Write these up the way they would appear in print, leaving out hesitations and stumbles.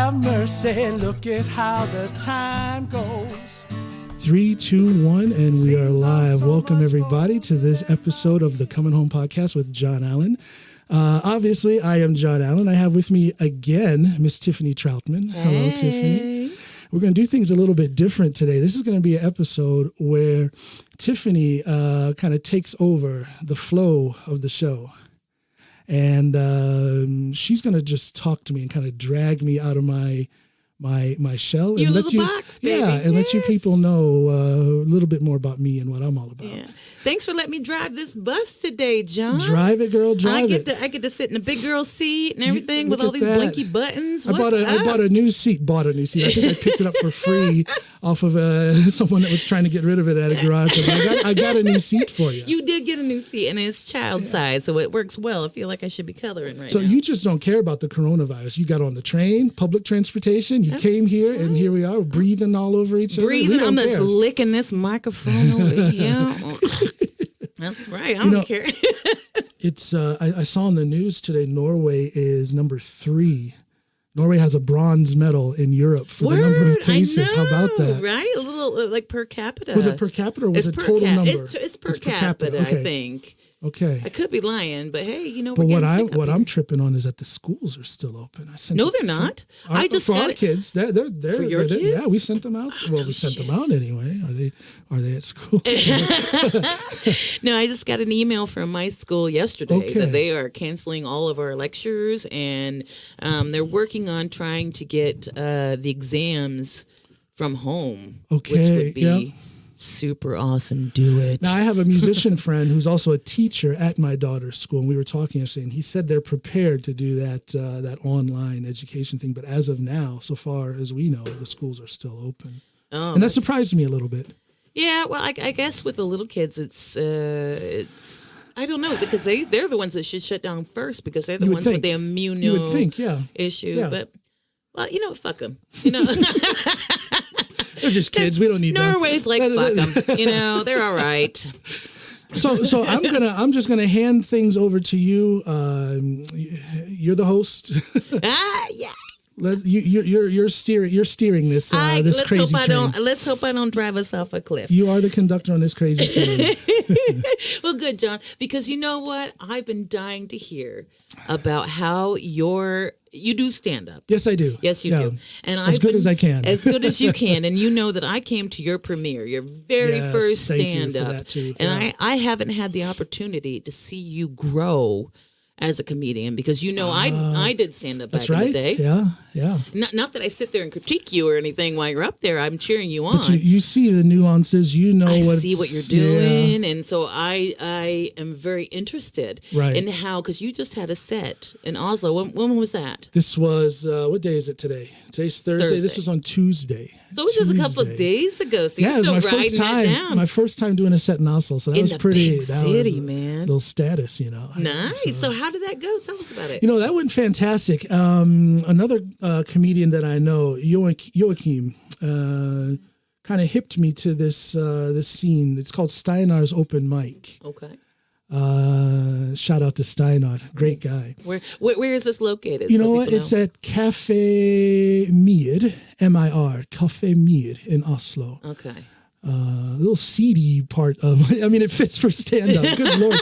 have mercy, look at how the time goes. 3, 2, 1, and we are live. Welcome, everybody, to this episode of the Coming Home podcast with John Allen. Obviously, I am John Allen. I have with me again Miss Tiffany Trautman. Hey. Hello, Tiffany. We're going to do things a little bit different today. This is going to be an episode where Tiffany kind of takes over the flow of the show. And she's going to just talk to me and kind of drag me out of my shell. Your and little box, baby. Yeah, and let you people know a little bit more about me and what I'm all about. Yeah. Thanks for letting me drive this bus today, John. Drive it, girl, drive it. I get to sit in a big girl seat and everything with Look all at these that. blinky buttons. I bought a new seat. I think I picked it up for free off of someone that was trying to get rid of it at a garage. But I got a new seat for you. You did get a new seat, and it's child size, so it works well. I feel like I should be coloring right So now. you just don't care about the coronavirus. You got on the train, public transportation. You came here, and here we are, breathing all over each other. Breathing, I'm just licking this microphone over here. That's right. I don't care. It's I saw in the news today, Norway is number 3. Norway has a bronze medal in Europe for the number of cases. How about that? Right? A little like per capita. Was it per capita or was it total number? It's per capita, Okay. I think. Okay. I could be lying, but hey, you know But we're what I'm tripping on is that the schools are still open. No, they're not. I just for got our kids. They're for your kids. Yeah, we sent them out. Well, we sent them out anyway. Are they at school? No, I just got an email from my school yesterday that they are canceling all of our lectures, and they're working on trying to get the exams from home, which would be super awesome. Do it. Now, I have a musician friend who's also a teacher at my daughter's school, and we were talking yesterday, and he said they're prepared to do that online education thing. But as of now, so far as we know, the schools are still open. Oh, and that surprised me a little bit. Yeah, well, I guess with the little kids, it's I don't know, because they're the ones that should shut down first, because they're the ones with the immune issue. Yeah. But, well, fuck them. They're just kids. We don't need them. Norway's like, fuck them. They're all right. So I'm just gonna hand things over to you. You're the host. Yeah. You're steering this this crazy train. Let's hope I don't drive us off a cliff. You are the conductor on this crazy train. Well, good, John, because you know what? I've been dying to hear about how you do stand up. Yes, I do. Yes, you do. And as good as I can. As good as you can. And you know that I came to your premiere, your very first stand up. And I haven't had the opportunity to see you grow as a comedian, because I did stand up back in the day. Yeah. Not that I sit there and critique you or anything while you're up there. I'm cheering you on. But you see the nuances. I see what you're doing, and so I am very interested in how, because you just had a set in Oslo. When was that? This was what day is it today? Today's Thursday. This was on Tuesday. So it was just a couple of days ago. So you're still riding that down. My first time doing a set in Oslo, so that was pretty. Big city, man. Little status, Nice. So how did that go? Tell us about it. That went fantastic. Another comedian that I know, Joachim, kind of hipped me to this scene. It's called Steinar's Open Mic. Okay. Shout out to Steinar, great guy. Where is this located? You know what? It's at Café Mir, M-I-R, Café Mir in Oslo. Okay. Little seedy part of. It fits for stand up. Good Lord.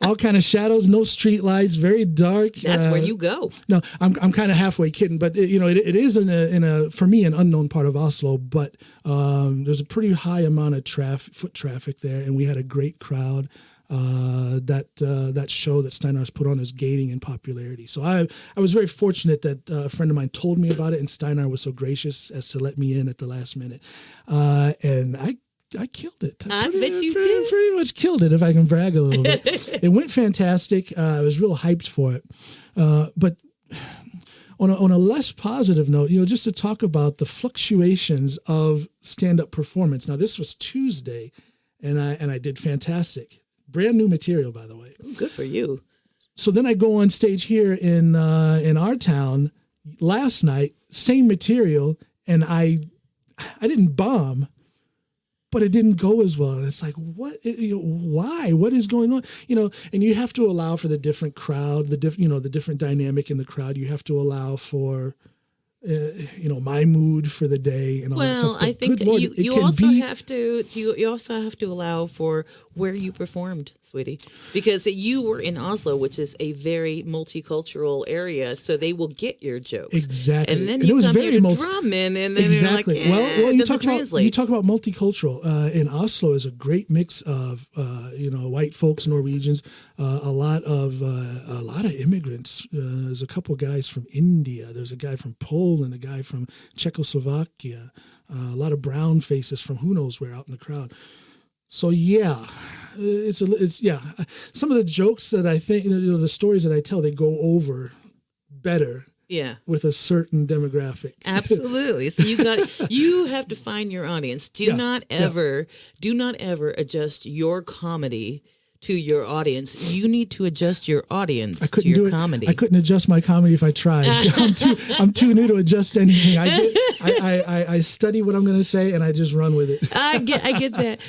All kind of shadows, no street lights, very dark. That's where you go. No, I'm kind of halfway kidding, but it is in a for me an unknown part of Oslo, but there's a pretty high amount of foot traffic there, and we had a great crowd. That show that Steinar's put on is gaining in popularity. So I was very fortunate that a friend of mine told me about it, and Steinar was so gracious as to let me in at the last minute, and I killed it. I bet you did. Pretty much killed it, if I can brag a little bit. It went fantastic. I was real hyped for it. But on a less positive note, just to talk about the fluctuations of stand-up performance. Now, this was Tuesday, and I did fantastic. Brand new material, by the way. Good for you. So then I go on stage here in our town last night, same material, and I didn't bomb, but it didn't go as well. And it's like, what? Why? What is going on? And you have to allow for the different crowd, the different dynamic in the crowd. You have to allow for my mood for the day and all that stuff. Well, I think you also have to allow for where you performed, sweetie, because you were in Oslo, which is a very multicultural area, so they will get your jokes. Exactly. And then you come here to Drammen, and then exactly. they're like, well, you talk about multicultural. In Oslo is a great mix of white folks, Norwegians, a lot of immigrants. There's a couple guys from India. There's a guy from Poland, a guy from Czechoslovakia, a lot of brown faces from who knows where out in the crowd. So it's some of the jokes that I think, the stories that I tell, they go over better. Yeah. With a certain demographic. Absolutely. So you have to find your audience. Do not ever adjust your comedy to your audience. You need to adjust your audience to your comedy. I couldn't adjust my comedy if I tried. I'm too new to adjust anything. I study what I'm going to say and I just run with it. I get that.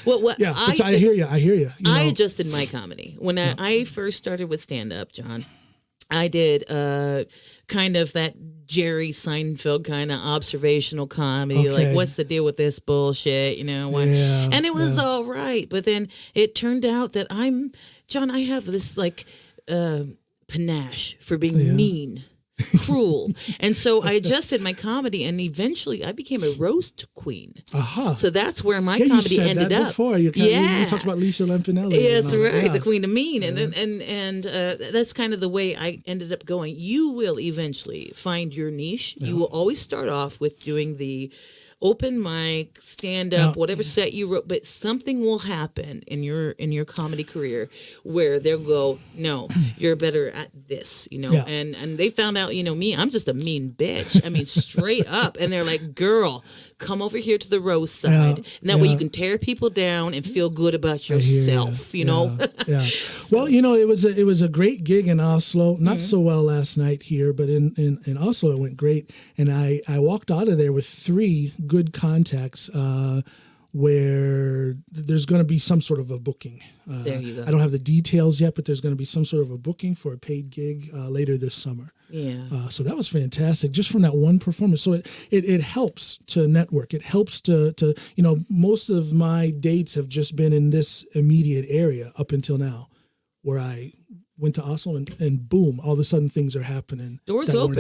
I hear you. I adjusted my comedy when I first started with stand up, John. I did kind of that Jerry Seinfeld kind of observational comedy, like what's the deal with this bullshit, and it was all right. But then it turned out that I have this like panache for being mean, cruel. And so I adjusted my comedy, and eventually I became a roast queen. So that's where my comedy ended up. Before. You talked about Lisa Lampanelli. Yes, right, the queen of mean. And that's kind of the way I ended up going. You will eventually find your niche. You will always start off with doing the open mic, stand up, whatever set you wrote, but something will happen in your comedy career where they'll go, no, you're better at this, and they found out, me, I'm just a mean bitch. I mean, straight up. And they're like, girl, come over here to the roast side. And that way you can tear people down and feel good about yourself, know? Well, it was a great gig in Oslo. Not so well last night here, but in Oslo it went great. And I walked out of there with 3 good contacts where there's going to be some sort of a booking. There you go. I don't have the details yet, but there's going to be some sort of a booking for a paid gig later this summer. Yeah. So that was fantastic, just from that one performance. So it helps to network. It helps to most of my dates have just been in this immediate area up until now, where I went to Oslo and boom, all of a sudden things are happening. Doors open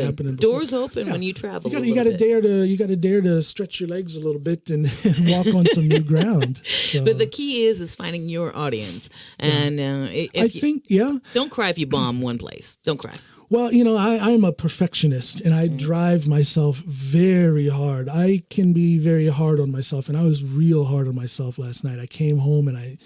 when you travel. You got to dare to stretch your legs a little bit and walk on some new ground. So. But the key is finding your audience. And don't cry if you bomb one place. Don't cry. Well, I'm a perfectionist and I drive myself very hard. I can be very hard on myself, and I was real hard on myself last night. I came home and I'm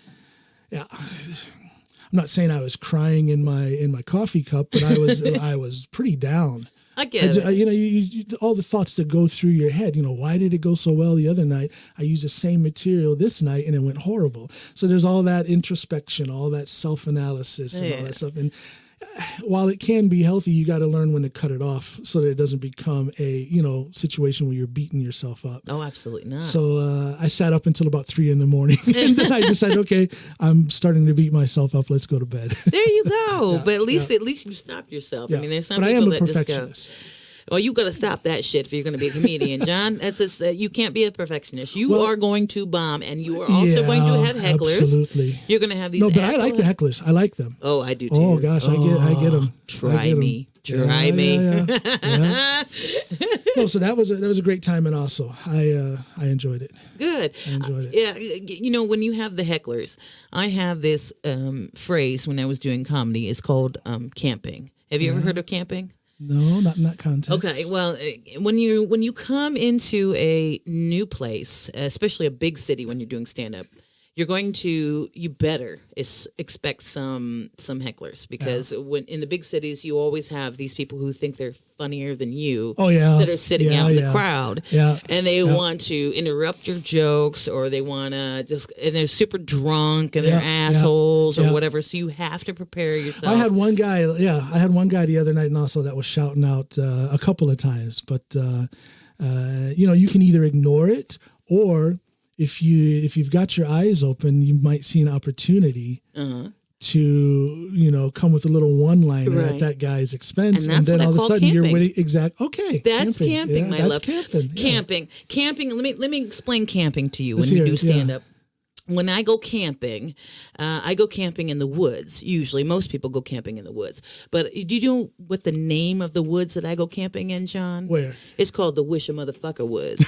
not saying I was crying in my coffee cup, but I was pretty down. I get it. You all the thoughts that go through your head. Why did it go so well the other night? I used the same material this night and it went horrible. So there's all that introspection, all that self-analysis, and all that stuff. And while it can be healthy, you got to learn when to cut it off so that it doesn't become a situation where you're beating yourself up. Oh, absolutely not. So I sat up until about 3 a.m. and then I decided, okay, I'm starting to beat myself up. Let's go to bed. There you go. But at least you stopped yourself. Yeah. I mean, there's some but people that just go. Well, you got to stop that shit if you're going to be a comedian, John. That's just you can't be a perfectionist. You are going to bomb, and you are also going to have hecklers. Absolutely. You're going to have these. No, but I like the hecklers. I like them. Oh, I do too. Oh gosh, I get them. Try me. Try me. Yeah. No, so that was a great time in Oslo. I enjoyed it. Good. I enjoyed it. Yeah, when you have the hecklers, I have this phrase when I was doing comedy. It's called camping. Have you ever heard of camping? No, not in that context. Okay, well, when you come into a new place, especially a big city when you're doing stand-up, you better expect some hecklers, because when in the big cities you always have these people who think they're funnier than you. Oh yeah, that are sitting out in the crowd. Yeah, and they want to interrupt your jokes, or they want to and they're super drunk and they're assholes or whatever. So you have to prepare yourself. I had one guy the other night in Oslo that was shouting out a couple of times, but you can either ignore it, or if you've got your eyes open, you might see an opportunity to, come with a little one-liner at that guy's expense. And then all of a sudden camping. You're winning. Okay. That's camping, my love. Camping. Yeah. Camping. Let me explain camping to you Let's when you do it, stand up. When I go camping in the woods. Usually, most people go camping in the woods. But do you know what the name of the woods that I go camping in, John? Where? It's called the Wish a Motherfucker Woods.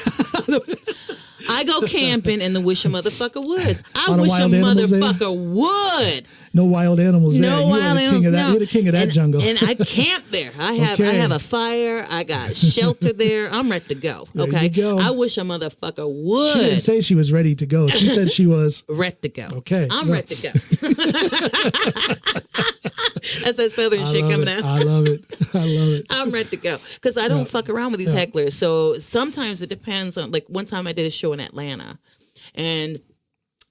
I go camping in the Wish a Motherfucker Woods. I wish a motherfucker would. No wild animals there. No wild animals. You're the king of that jungle. And I camp there. I have a fire. I got shelter there. I'm ready to go. Okay. There you go. I wish a motherfucker would. She didn't say she was ready to go. She said she was ready to go. Okay. I'm ready to go. That's that southern shit coming out. I love it. I'm ready to go because I don't fuck around with these hecklers. So sometimes it depends on. Like one time I did a show in Atlanta, and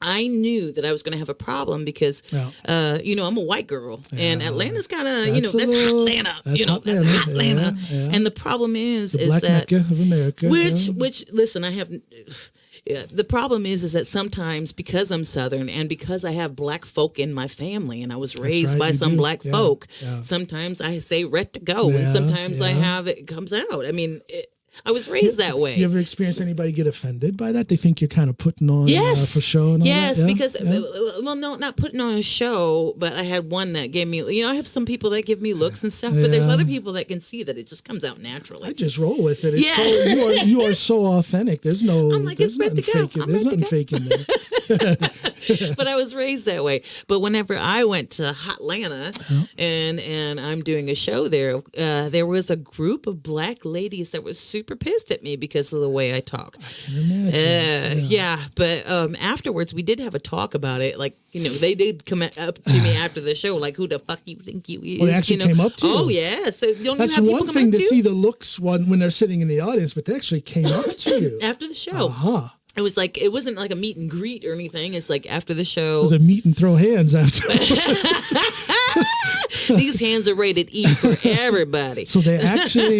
I knew that I was going to have a problem because, I'm a white girl, and Atlanta's kind of, that's hot Atlanta. That's hot Atlanta. Yeah. And the problem is the Black that Mecca of America. Which listen, I have. Yeah, the problem is that sometimes because I'm Southern and because I have black folk in my family and I was raised by some black folk, sometimes I say "ret to go" and sometimes I have it comes out. I mean, I was raised that way. You ever experienced anybody get offended by that? They think you're kind of putting on for show and all that? Because, well, no, not putting on a show, but I had one that gave me, I have some people that give me looks and stuff, but there's other people that can see that it just comes out naturally. I just roll with it. You are so authentic. There's no, I'm like, there's nothing fake. There's nothing fake in there. But I was raised that way. But whenever I went to Hotlanta and I'm doing a show there, there was a group of black ladies that was super pissed at me because of the way I talk. I can imagine. But afterwards we did have a talk about it. Like, they did come up to me after the show, like, who the fuck you think you is? Well, they actually came up to you. Oh yeah. So don't that's you have one thing to see the looks when they're sitting in the audience, but they actually came up to you after the show. It was like, it wasn't like a meet and greet or anything. It's like after the show. It was a meet and throw hands after. These hands are rated E for everybody. So they actually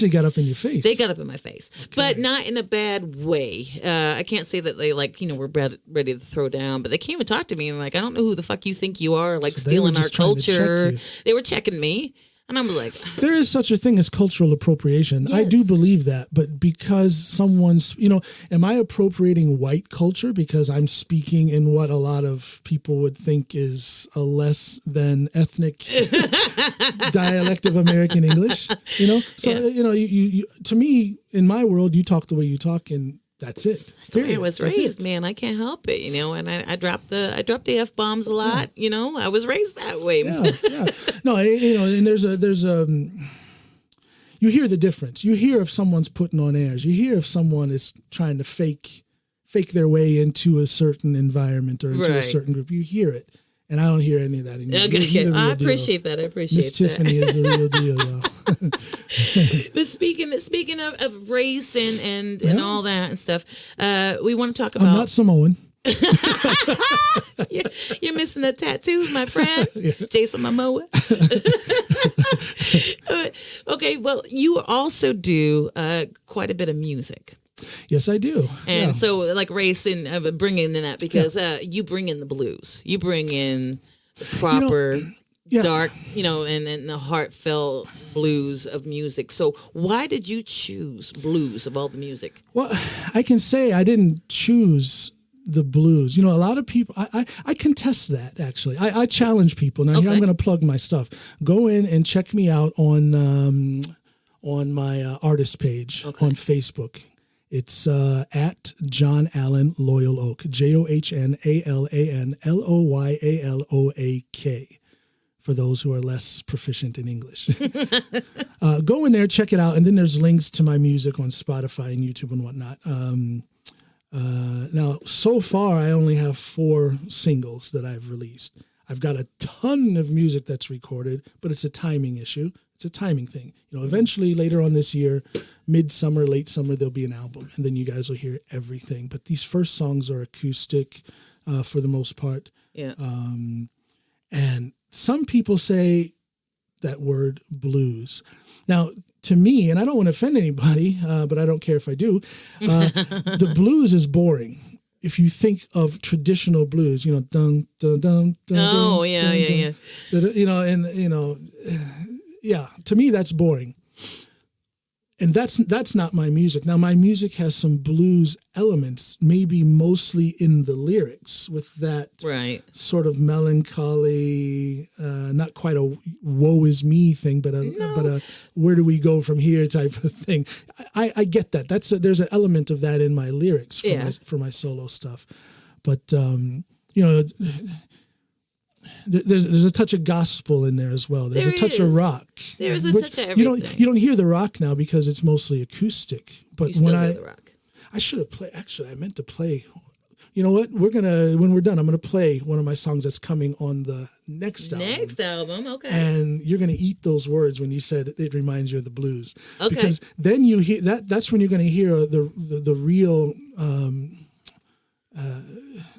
got up in your face. They got up in my face, but not in a bad way. I can't say that they were ready to throw down, but they came and talked to me and like, I don't know who the fuck you think you are, like stealing our culture. They were checking me. And I'm like, there is such a thing as cultural appropriation. Yes. I do believe that. But because someone's, am I appropriating white culture because I'm speaking in what a lot of people would think is a less than ethnic dialect of American English? So, you to me, in my world, you talk the way you talk and that's it. That's the way I was raised, man. I can't help it, and I dropped the F-bombs a lot, I was raised that way. Yeah. No, and there's you hear the difference. You hear if someone's putting on airs. You hear if someone is trying to fake their way into a certain environment or into a certain group. You hear it. And I don't hear any of that anymore. Okay. I appreciate that. Miss Tiffany is the real deal, y'all. But speaking of race and all that and stuff, we want to talk about. I'm not Samoan. You're missing the tattoos, my friend. Jason Momoa. Okay, well, you also do quite a bit of music. Yes, I do. And so, like race and bringing in that because you bring in the blues, you bring in the proper dark, and then the heartfelt blues of music. So, why did you choose blues of all the music? Well, I can say I didn't choose the blues. A lot of people, I contest that, actually. I challenge people. Now, here I'm going to plug my stuff. Go in and check me out on my artist page on Facebook. It's at John Allen Loyal Oak, JohnAlanLoyalOak, for those who are less proficient in English. Go in there, check it out, and then there's links to my music on Spotify and YouTube and whatnot. Now, so far, I only have 4 singles that I've released. I've got a ton of music that's recorded, but it's a timing issue. It's a timing thing. Eventually later on this year, midsummer, late summer, there'll be an album and then you guys will hear everything. But these first songs are acoustic for the most part. Yeah. And some people say that word blues. Now, to me, and I don't want to offend anybody, but I don't care if I do, the blues is boring. if you think of traditional blues, you know, dun dun dun dun. Oh, dun, yeah, dun, yeah, dun, yeah. You know, and you know, yeah. To me, that's boring. And that's not my music. Now, my music has some blues elements, maybe mostly in the lyrics, with that sort of melancholy, not quite a woe is me thing, but a where do we go from here type of thing. I get that. There's an element of that in my lyrics for my solo stuff, but you know. There's a touch of gospel in there as well. There's a touch of rock. There's a touch of everything. You don't hear the rock now because it's mostly acoustic. But you still hear the rock. I should have played. Actually, I meant to play. You know what? When we're done, I'm gonna play one of my songs that's coming on the next album. Next album, okay. And you're gonna eat those words when you said it reminds you of the blues. Okay. Because then you hear that. That's when you're gonna hear the real.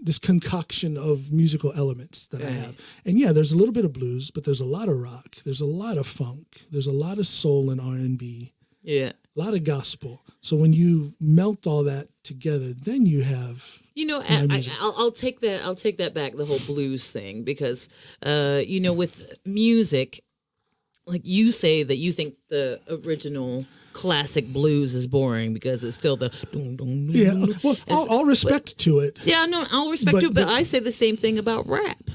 This concoction of musical elements that I have. And yeah, there's a little bit of blues, but there's a lot of rock. There's a lot of funk. There's a lot of soul and R&B. Yeah. A lot of gospel. So when you melt all that together, then you have... You know, I'll take that back, the whole blues thing, because, you know, with music, like you say that you think the original... classic blues is boring because it's still the well, all respect to it. Yeah, no, all respect to it, but I say the same thing about rap.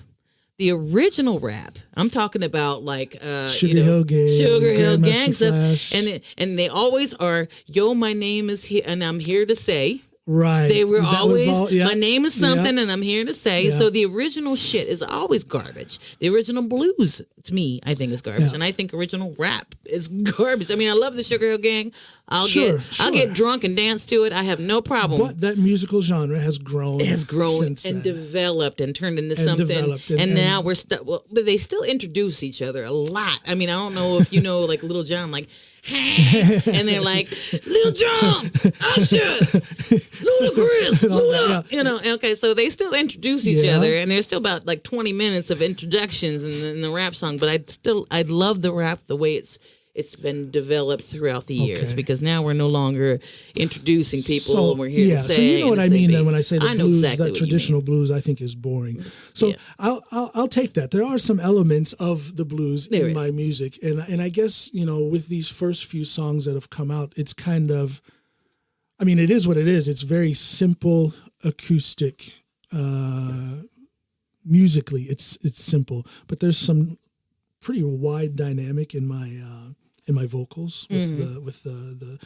The original rap, I'm talking about like Sugar Hill Gang stuff, and they always are. Yo, my name is here, and I'm here to say. Right. They were always, my name is something and I'm here to say. Yeah. So the original shit is always garbage. The original blues, to me, I think is garbage. And I think original rap is garbage. I mean, I love the Sugar Hill Gang. I'll get drunk and dance to it. I have no problem. But that musical genre has grown. It has grown since and then. Developed and turned into something. And now we're stuck. Well, but they still introduce each other a lot. I mean, I don't know if you know, like Little John, like, hey, and they're like, Little John, Usher, Ludacris, Luda. You know, okay, so they still introduce each other, and there's still about like 20 minutes of introductions in the rap song. But I'd love the rap the way it's been developed throughout the years, because now we're no longer introducing people and we're here to say. So you know what I mean then when I say the blues, exactly that traditional blues I think is boring. So I'll take that. There are some elements of the blues in my music, and I guess, you know, with these first few songs that have come out, it's kind of, I mean, it is what it is. It's very simple acoustic. Musically, it's simple, but there's some pretty wide dynamic in my vocals with the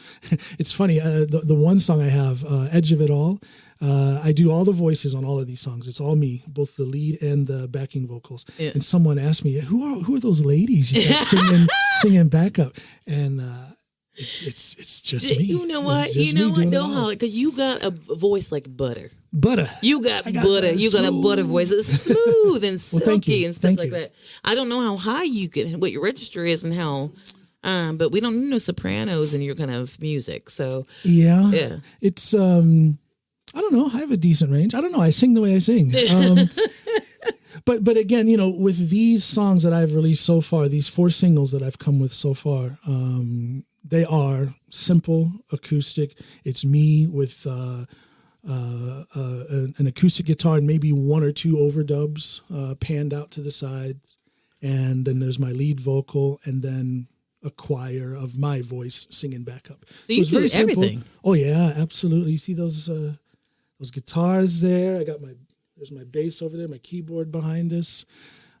it's funny, the one song I have, Edge of It All, I do all the voices on all of these songs. It's all me, both the lead and the backing vocals. And someone asked me, who are those ladies you got singing backup? And it's just me. You know what? Don't holler, because you got a voice like butter. You got butter. You got a butter voice. It's smooth and silky and stuff like that. I don't know how high you can, what your register is, and how. But we don't need no sopranos in your kind of music. So yeah, it's I don't know. I have a decent range. I don't know. I sing the way I sing. But again, you know, with these songs that I've released so far, these 4 singles that I've come with so far, they are simple acoustic. It's me with an acoustic guitar and maybe 1 or 2 overdubs panned out to the side, and then there's my lead vocal, and then a choir of my voice singing backup. So you do everything. Oh yeah, absolutely. You see those guitars there? There's my bass over there, my keyboard behind us.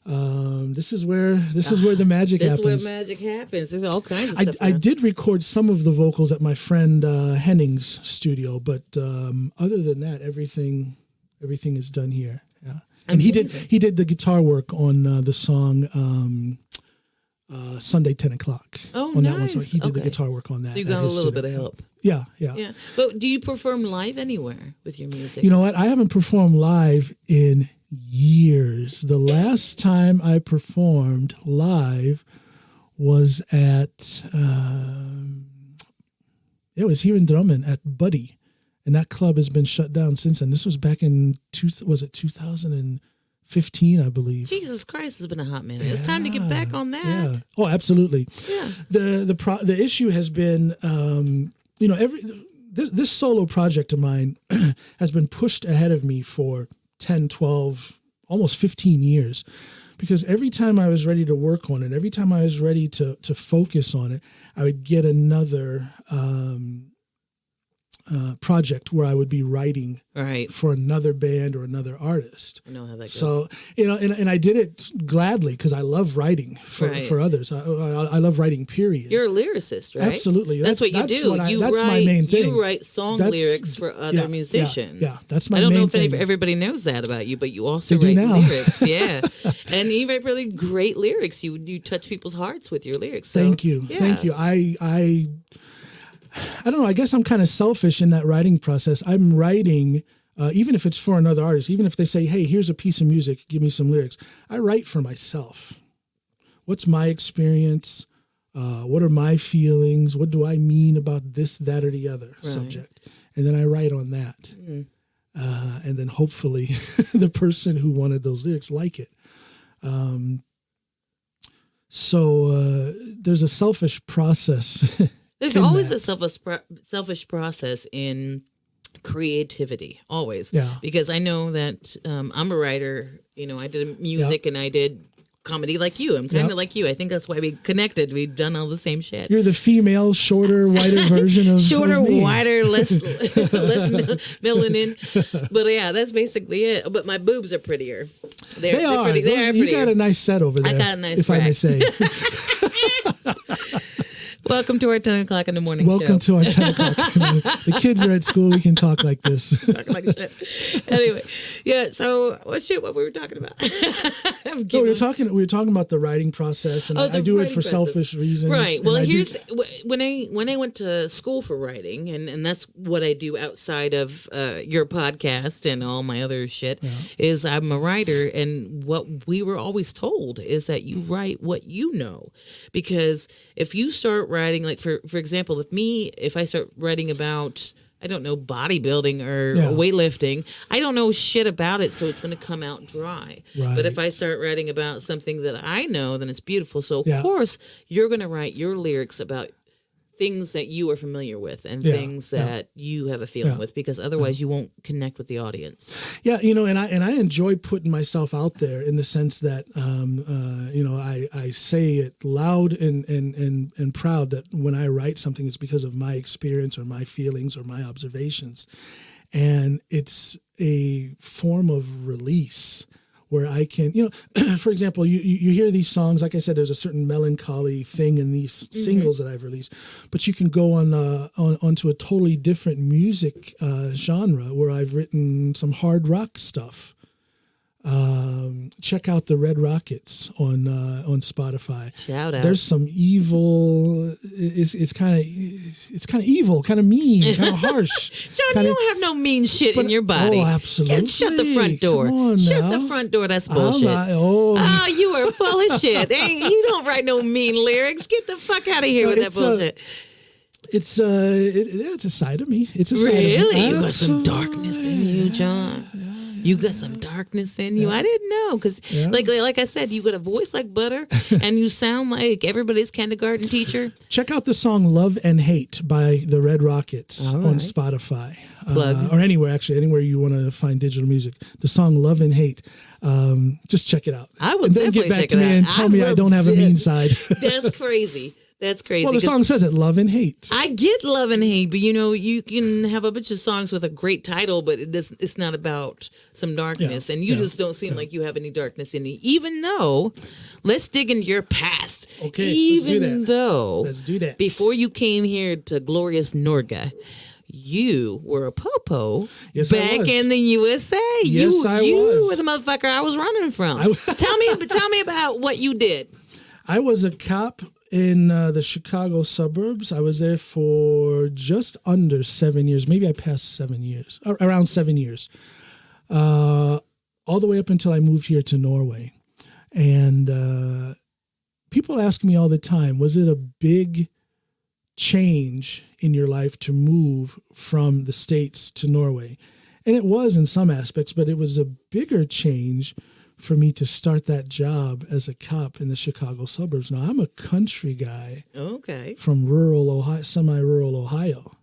This is where the magic happens. This is where magic happens. There's all kinds of stuff. I did record some of the vocals at my friend Henning's studio, but other than that, everything is done here. Yeah, and he did the guitar work on the song Sunday 10 o'clock. Oh, on nice. That one, so he did the guitar work on that. So you got a little bit of help. Yeah. But do you perform live anywhere with your music? You know what? I haven't performed live in years. The last time I performed live was at it was here in Drummond at Buddy, and that club has been shut down since then. This was back in 2015, I believe. Jesus Christ, it's been a hot minute. It's time to get back on that. Yeah. Oh, absolutely. Yeah. The issue has been, you know, this solo project of mine has been pushed ahead of me for 10, 12, almost 15 years. Because every time I was ready to work on it, every time I was ready to focus on it, I would get another project where I would be writing for another band or another artist. I know how that goes. So, and I did it gladly because I love writing for others. I love writing, period. You're a lyricist, right? Absolutely. That's what you do. That's my main thing. You write lyrics for other musicians. Yeah, that's my main thing. I don't know if everybody knows that about you, but you also write lyrics. Yeah. And you write really great lyrics. You touch people's hearts with your lyrics. So, Thank you. Yeah. Thank you. I don't know. I guess I'm kind of selfish in that writing process. I'm writing, even if it's for another artist, even if they say, hey, here's a piece of music, give me some lyrics. I write for myself. What's my experience? What are my feelings? What do I mean about this, that, or the other subject? And then I write on that. Mm. And then hopefully the person who wanted those lyrics like it. So there's a selfish process. There's always a selfish process in creativity, always. Yeah. Because I know that I'm a writer. I did music and I did comedy like you. I'm kind of like you. I think that's why we connected. We've done all the same shit. You're the female, shorter, whiter version of shorter, of me. whiter, less melanin. But yeah, that's basically it. But my boobs are prettier. They are pretty. They are prettier. You got a nice set over there. I got a nice if rack. I may say. Welcome to our 10 o'clock in the morning Welcome show. to our 10 o'clock. The kids are at school. We can talk like this. Talk like shit. Anyway, yeah. So what we were talking about? We were talking about the writing process, and I do it for selfish reasons. Right. Well, when I went to school for writing, and that's what I do outside of your podcast and all my other shit. Yeah. Is I'm a writer, and what we were always told is that you write what you know, because if you start writing, like for example, if I start writing about, I don't know, bodybuilding or weightlifting, I don't know shit about it, so it's going to come out dry. Right. But if I start writing about something that I know, then it's beautiful. So of course you're going to write your lyrics about things that you are familiar with and things that you have a feeling with, because otherwise you won't connect with the audience. Yeah, and I enjoy putting myself out there in the sense that I say it loud and proud that when I write something, it's because of my experience or my feelings or my observations, and it's a form of release where I can, for example, you hear these songs. Like I said, there's a certain melancholy thing in these singles that I've released, but you can go onto a totally different music genre where I've written some hard rock stuff. Check out the Red Rockets on Spotify. Shout out. There's some evil. It's kind of evil, kind of mean, kind of harsh. John, you don't have no mean shit in your body. Oh, absolutely. Shut the front door. Come on Shut now. the front door. That's bullshit. You are full of shit. You don't write no mean lyrics. Get the fuck out of here with that bullshit. It's a side of me. It's a side of me. Really? You got some darkness in you, John. You got some darkness in you. I didn't know, because like I said, you got a voice like butter and you sound like everybody's kindergarten teacher. Check out the song Love and Hate by the Red Rockets on Spotify. Or anywhere you want to find digital music. The song Love and Hate. Just check it out. I would and then definitely get back check to it me out. and tell me I don't have a mean side. That's crazy. That's crazy. Well, the song says it, Love and Hate. I get love and hate, but you can have a bunch of songs with a great title, but it's not about some darkness. And you just don't seem like you have any darkness in you, even though, let's dig into your past. Okay, even though, let's do that. Before you came here to glorious Norga, you were a popo back in the USA. Yes, I was. You were the motherfucker I was running from. Tell me about what you did. I was a cop in the Chicago suburbs. I was there for just under 7 years. Maybe I passed 7 years, around 7 years, all the way up until I moved here to Norway. And people ask me all the time, was it a big change in your life to move from the States to Norway? And it was in some aspects, but it was a bigger change for me to start that job as a cop in the Chicago suburbs. Now, I'm a country guy from rural Ohio, semi-rural Ohio.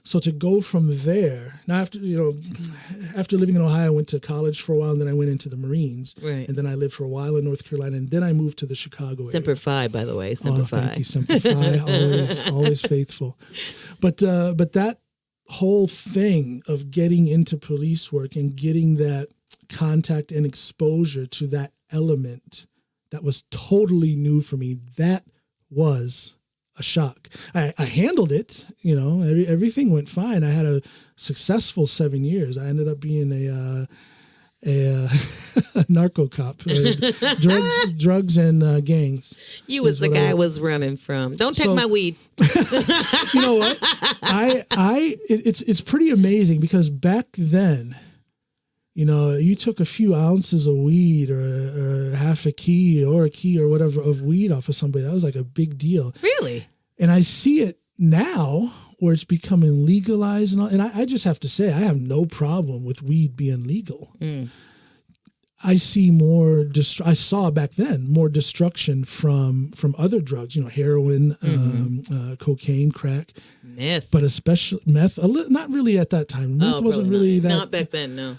So to go from there, now after living in Ohio, I went to college for a while, and then I went into the Marines. Right. And then I lived for a while in North Carolina, and then I moved to the Chicago area. Semper Fi, by the way. Semper Fi. Thank you, Semper Fi. always faithful. But that whole thing of getting into police work and getting that contact and exposure to that element that was totally new for me, that was a shock. I handled it, everything went fine. I had a successful 7 years. I ended up being a narco cop, drugs and gangs. You was the guy I was running from. Don't take my weed. You know what? It's pretty amazing because back then, you took a few ounces of weed or half a key or whatever of weed off of somebody. That was like a big deal. Really? And I see it now where it's becoming legalized. And I just have to say, I have no problem with weed being legal. Mm. I see I saw back then more destruction from other drugs, heroin, cocaine, crack. Meth. But especially meth, not really at that time. Meth wasn't really that. Not back then, no.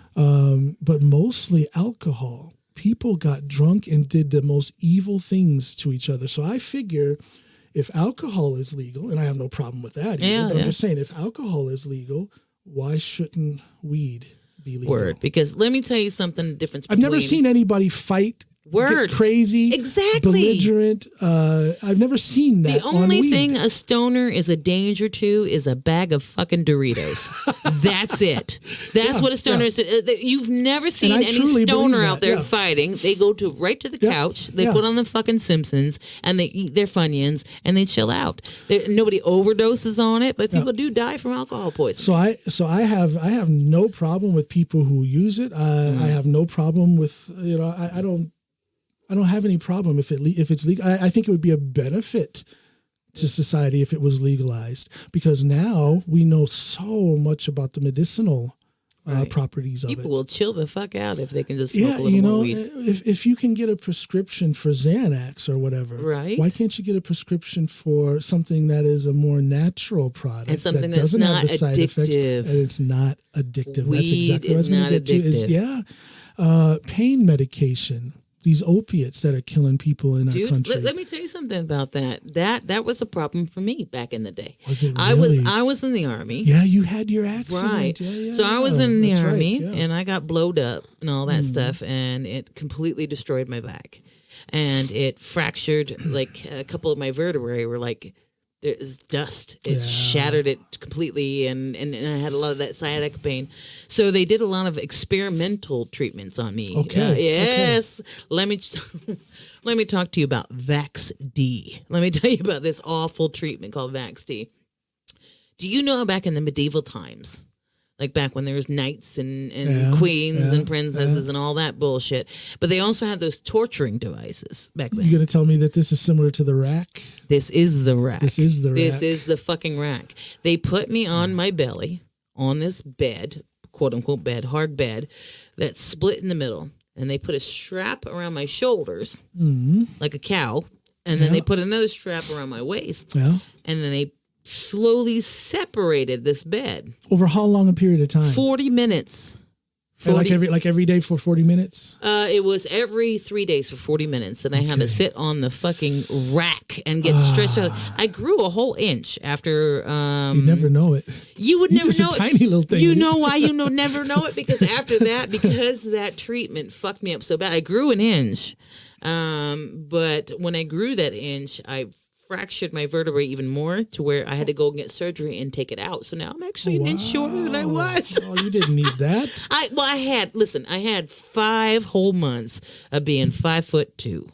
But mostly alcohol. People got drunk and did the most evil things to each other. So I figure if alcohol is legal, and I have no problem with that either, but I'm just saying if alcohol is legal, why shouldn't weed be legal? Word. Because let me tell you something, the difference I've never seen anybody fight. Get crazy, belligerent. I've never seen that. The only thing a stoner is a danger to is a bag of fucking Doritos. That's it. That's what a stoner is. You've never seen any stoner out there fighting. They go right to the couch. They put on the fucking Simpsons and they eat their Funyuns and they chill out. Nobody overdoses on it, but people do die from alcohol poisoning. So I have no problem with people who use it. I have no problem with I don't have any problem if it's legal. I think it would be a benefit to society if it was legalized, because now we know so much about the medicinal properties of it. People will chill the fuck out if they can just smoke a little more weed. If you can get a prescription for Xanax or whatever, why can't you get a prescription for something that is a more natural product and something that doesn't have the side effects and it's not addictive? Weed That's exactly what I was going to get to. Pain medication. These opiates that are killing people in our country. Let me tell you something about that. That was a problem for me back in the day. Was it really? I was in the Army. Yeah, you had your accident. Right. So I was in the Army and I got blowed up and all that stuff, and it completely destroyed my back. And it fractured, like a couple of my vertebrae were like, there's dust. It shattered it completely, and I had a lot of that sciatica pain. So they did a lot of experimental treatments on me. Okay. Yes. Okay. Let me talk to you about Vax-D. Let me tell you about this awful treatment called Vax-D. Do you know back in the medieval times, like back when there was knights and queens and princesses and all that bullshit. But they also had those torturing devices back then. You're going to tell me that this is similar to the rack? This is the rack. This is the rack. This is the fucking rack. They put me on my belly on this bed, quote unquote bed, hard bed, that's split in the middle. And they put a strap around my shoulders like a cow. And then they put another strap around my waist. Yeah. And then they slowly separated this bed. Over how long a period of time? 40 minutes. 40, like every day for 40 minutes? It was every 3 days for 40 minutes, and I had to sit on the fucking rack and get stretched out. I grew a whole inch after. You never know it. You would never know it. Just a tiny little thing. You know why you never know it? Because after that, because that treatment fucked me up so bad, I grew an inch. But when I grew that inch, I fractured my vertebrae even more to where I had to go and get surgery and take it out. So now I'm actually an inch shorter than I was. Oh, you didn't need that. I had 5 whole months of being 5'2".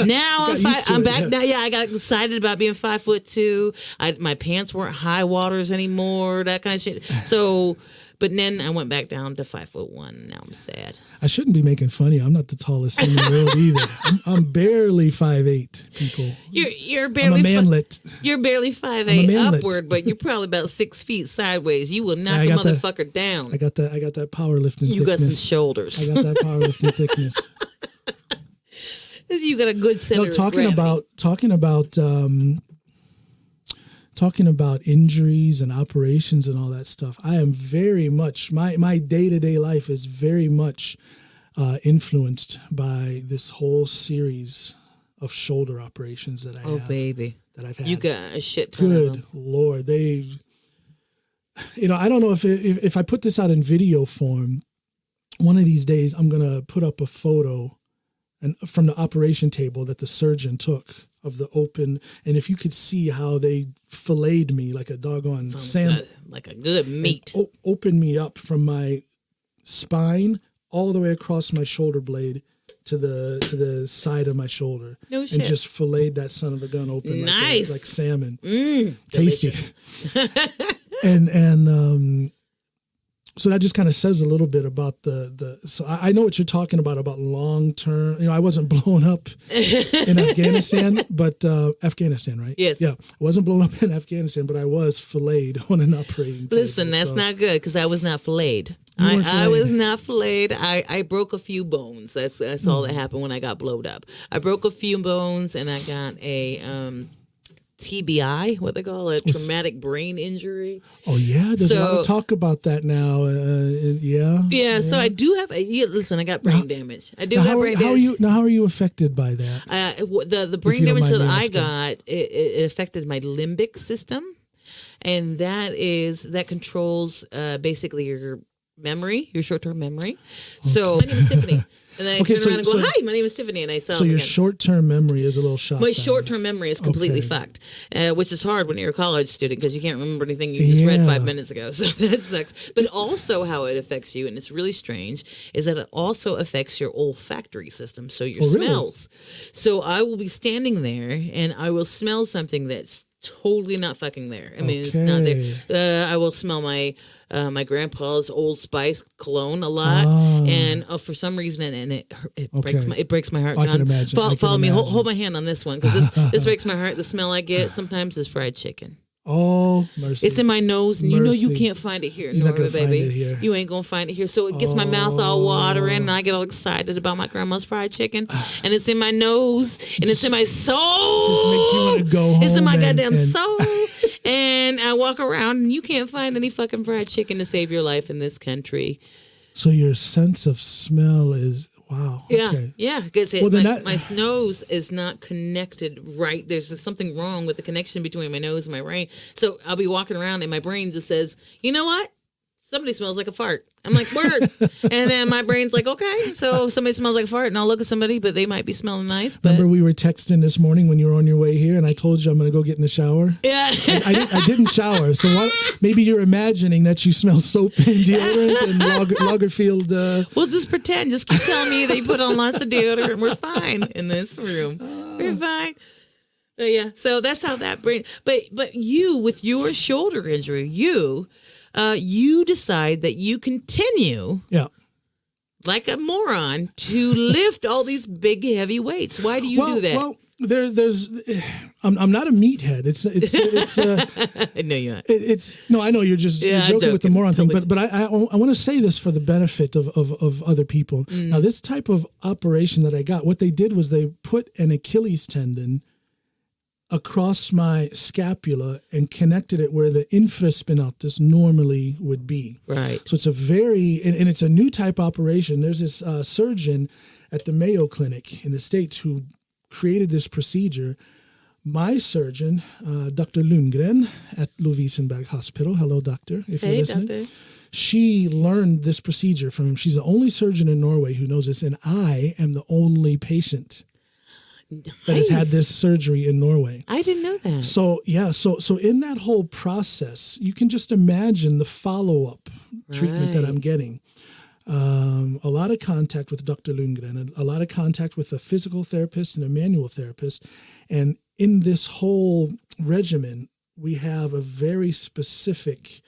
Now I'm back. Now, I got excited about being 5'2". My pants weren't high waters anymore, that kind of shit. So, but then I went back down to 5'1". Now I'm sad. I shouldn't be making fun of you. I'm not the tallest in the world either. I'm barely 5'8", people. You're barely. I'm a manlet. You're barely 5'8" upward, but you're probably about 6 feet sideways. You will knock a motherfucker down. I got that powerlifting. You got some shoulders. I got that powerlifting thickness. You got a good center. No, talking about injuries and operations and all that stuff. I am very much my day-to-day life is very much influenced by this whole series of shoulder operations that I have. Oh, baby. That I've had. You got a shit ton Good of them. Lord. I don't know if I put this out in video form, one of these days I'm going to put up a photo from the operation table that the Mm-hmm. surgeon took of the open. And if you could see how they filleted me like a doggone salmon. Like a good meat. Opened me up from my spine all the way across my shoulder blade to the side of my shoulder. No shit. And just filleted that son of a gun open. Nice. Like salmon. Tasty. and so that just kind of says a little bit about so I know what you're talking about long-term. I wasn't blown up in Afghanistan, but Afghanistan, right? Yes. Yeah. I wasn't blown up in Afghanistan, but I was filleted on an operating table. Listen, that's not good because I was not filleted. I was not filleted. I broke a few bones. That's all that happened when I got blowed up. I broke a few bones and I got a TBI, what they call it, traumatic brain injury. Oh yeah, there's a lot of talk about that now. Yeah. So I do have. Listen, I got brain damage. I do have brain damage. How are you affected by that? The brain damage that I got it affected my limbic system, and that controls basically your memory, your short-term memory. Okay. So my name is Tiffany. And then I turn around and go, "Hi, my name is Tiffany," and I saw. So your short-term memory is a little shot. My short-term memory is completely fucked, which is hard when you're a college student because you can't remember anything you just read 5 minutes ago. So that sucks. But also, how it affects you, and it's really strange, is that it also affects your olfactory system, so your smells. Really? So I will be standing there, and I will smell something that's totally not fucking there. I mean, it's not there. I will smell my grandpa's Old Spice cologne a lot, and for some reason, and it breaks my heart. I John, can imagine. follow me. Hold my hand on this one because this breaks my heart. The smell I get sometimes is fried chicken. Oh, mercy! It's in my nose, and you can't find it here, Norma, baby. Here. You ain't gonna find it here. So it gets my mouth all watering, and I get all excited about my grandma's fried chicken, and it's in my nose, and it's in my soul. Just makes you want to go home. It's in my goddamn soul. And I walk around, and you can't find any fucking fried chicken to save your life in this country. So your sense of smell is wow. Okay. Yeah, because my nose is not connected right. There's something wrong with the connection between my nose and my brain. So I'll be walking around, and my brain just says, "You know what? Somebody smells like a fart." I'm like, "Word." And then my brain's like, "Okay, so somebody smells like a fart," and I'll look at somebody, but they might be smelling nice. But remember we were texting this morning when you were on your way here, and I told you I'm going to go get in the shower? Yeah. I didn't shower, so maybe you're imagining that you smell soap and deodorant and Lagerfield. We'll just pretend. Just keep telling me that you put on lots of deodorant. We're fine in this room. We're fine. But yeah, so that's how that brain. But you, with your shoulder injury, you decide that you continue, like a moron, to lift all these big heavy weights. Why do you do that? Well, I'm not a meathead. It's no, you're not. No, I know you're joking with the moron thing, but I want to say this for the benefit of other people. Now, this type of operation that I got, what they did was they put an Achilles tendon across my scapula and connected it where the infraspinatus normally would be. Right. So it's and it's a new type operation. There's this surgeon at the Mayo Clinic in the States who created this procedure. My surgeon, Dr. Lundgren at Lovisenberg Hospital. Hello, doctor, if you're listening. Doctor. She learned this procedure from him. She's the only surgeon in Norway who knows this, and I am the only patient that has had this surgery in Norway. I didn't know that. So so in that whole process, you can just imagine the follow-up treatment that I'm getting. A lot of contact with Dr. Lundgren, and a lot of contact with a physical therapist and a manual therapist. And in this whole regimen, we have a very specific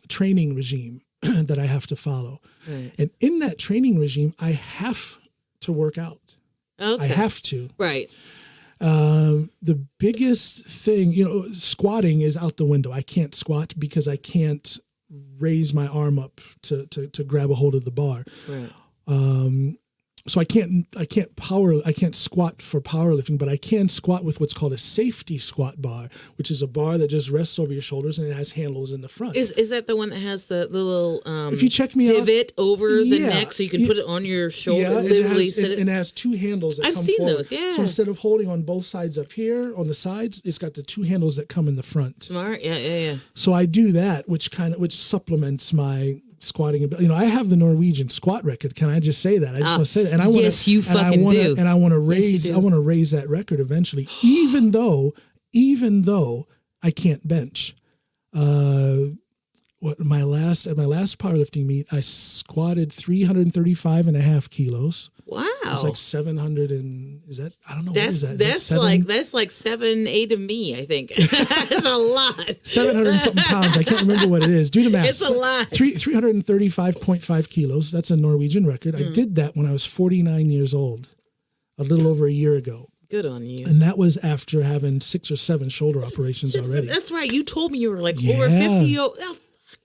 training regime that I have to follow. Right. And in that training regime, I have to work out. Okay. I have to. Right. The biggest thing, squatting is out the window. I can't squat because I can't raise my arm up to grab a hold of the bar. Right. so I can't squat for powerlifting, but I can squat with what's called a safety squat bar, which is a bar that just rests over your shoulders and it has handles in the front. Is that the one that has the little if you check me divot over the neck so you can put it on your shoulder? Yeah, literally it has two handles that I've come seen forward. those, yeah. So instead of holding on both sides up here on the sides, it's got the two handles that come in the front. Smart, yeah. So I do that, which supplements my squatting ability. I have the Norwegian squat record. Can I just say that? I just want to say that. And I want yes, you fucking do. And I want to raise. I want to raise that record eventually. even though I can't bench. At my last powerlifting meet, I squatted 335.5 kilos. Wow. It's like 700 and is that, I don't know. That's, what is that? That's like 7-8 of me, I think. That's a lot. 700 and something pounds. I can't remember what it is. Do the math. It's a lot. 335.5 kilos. That's a Norwegian record. I did that when I was 49 years old, a little over a year ago. Good on you. And that was after having 6 or 7 shoulder operations already. That's right. You told me you were like over 50.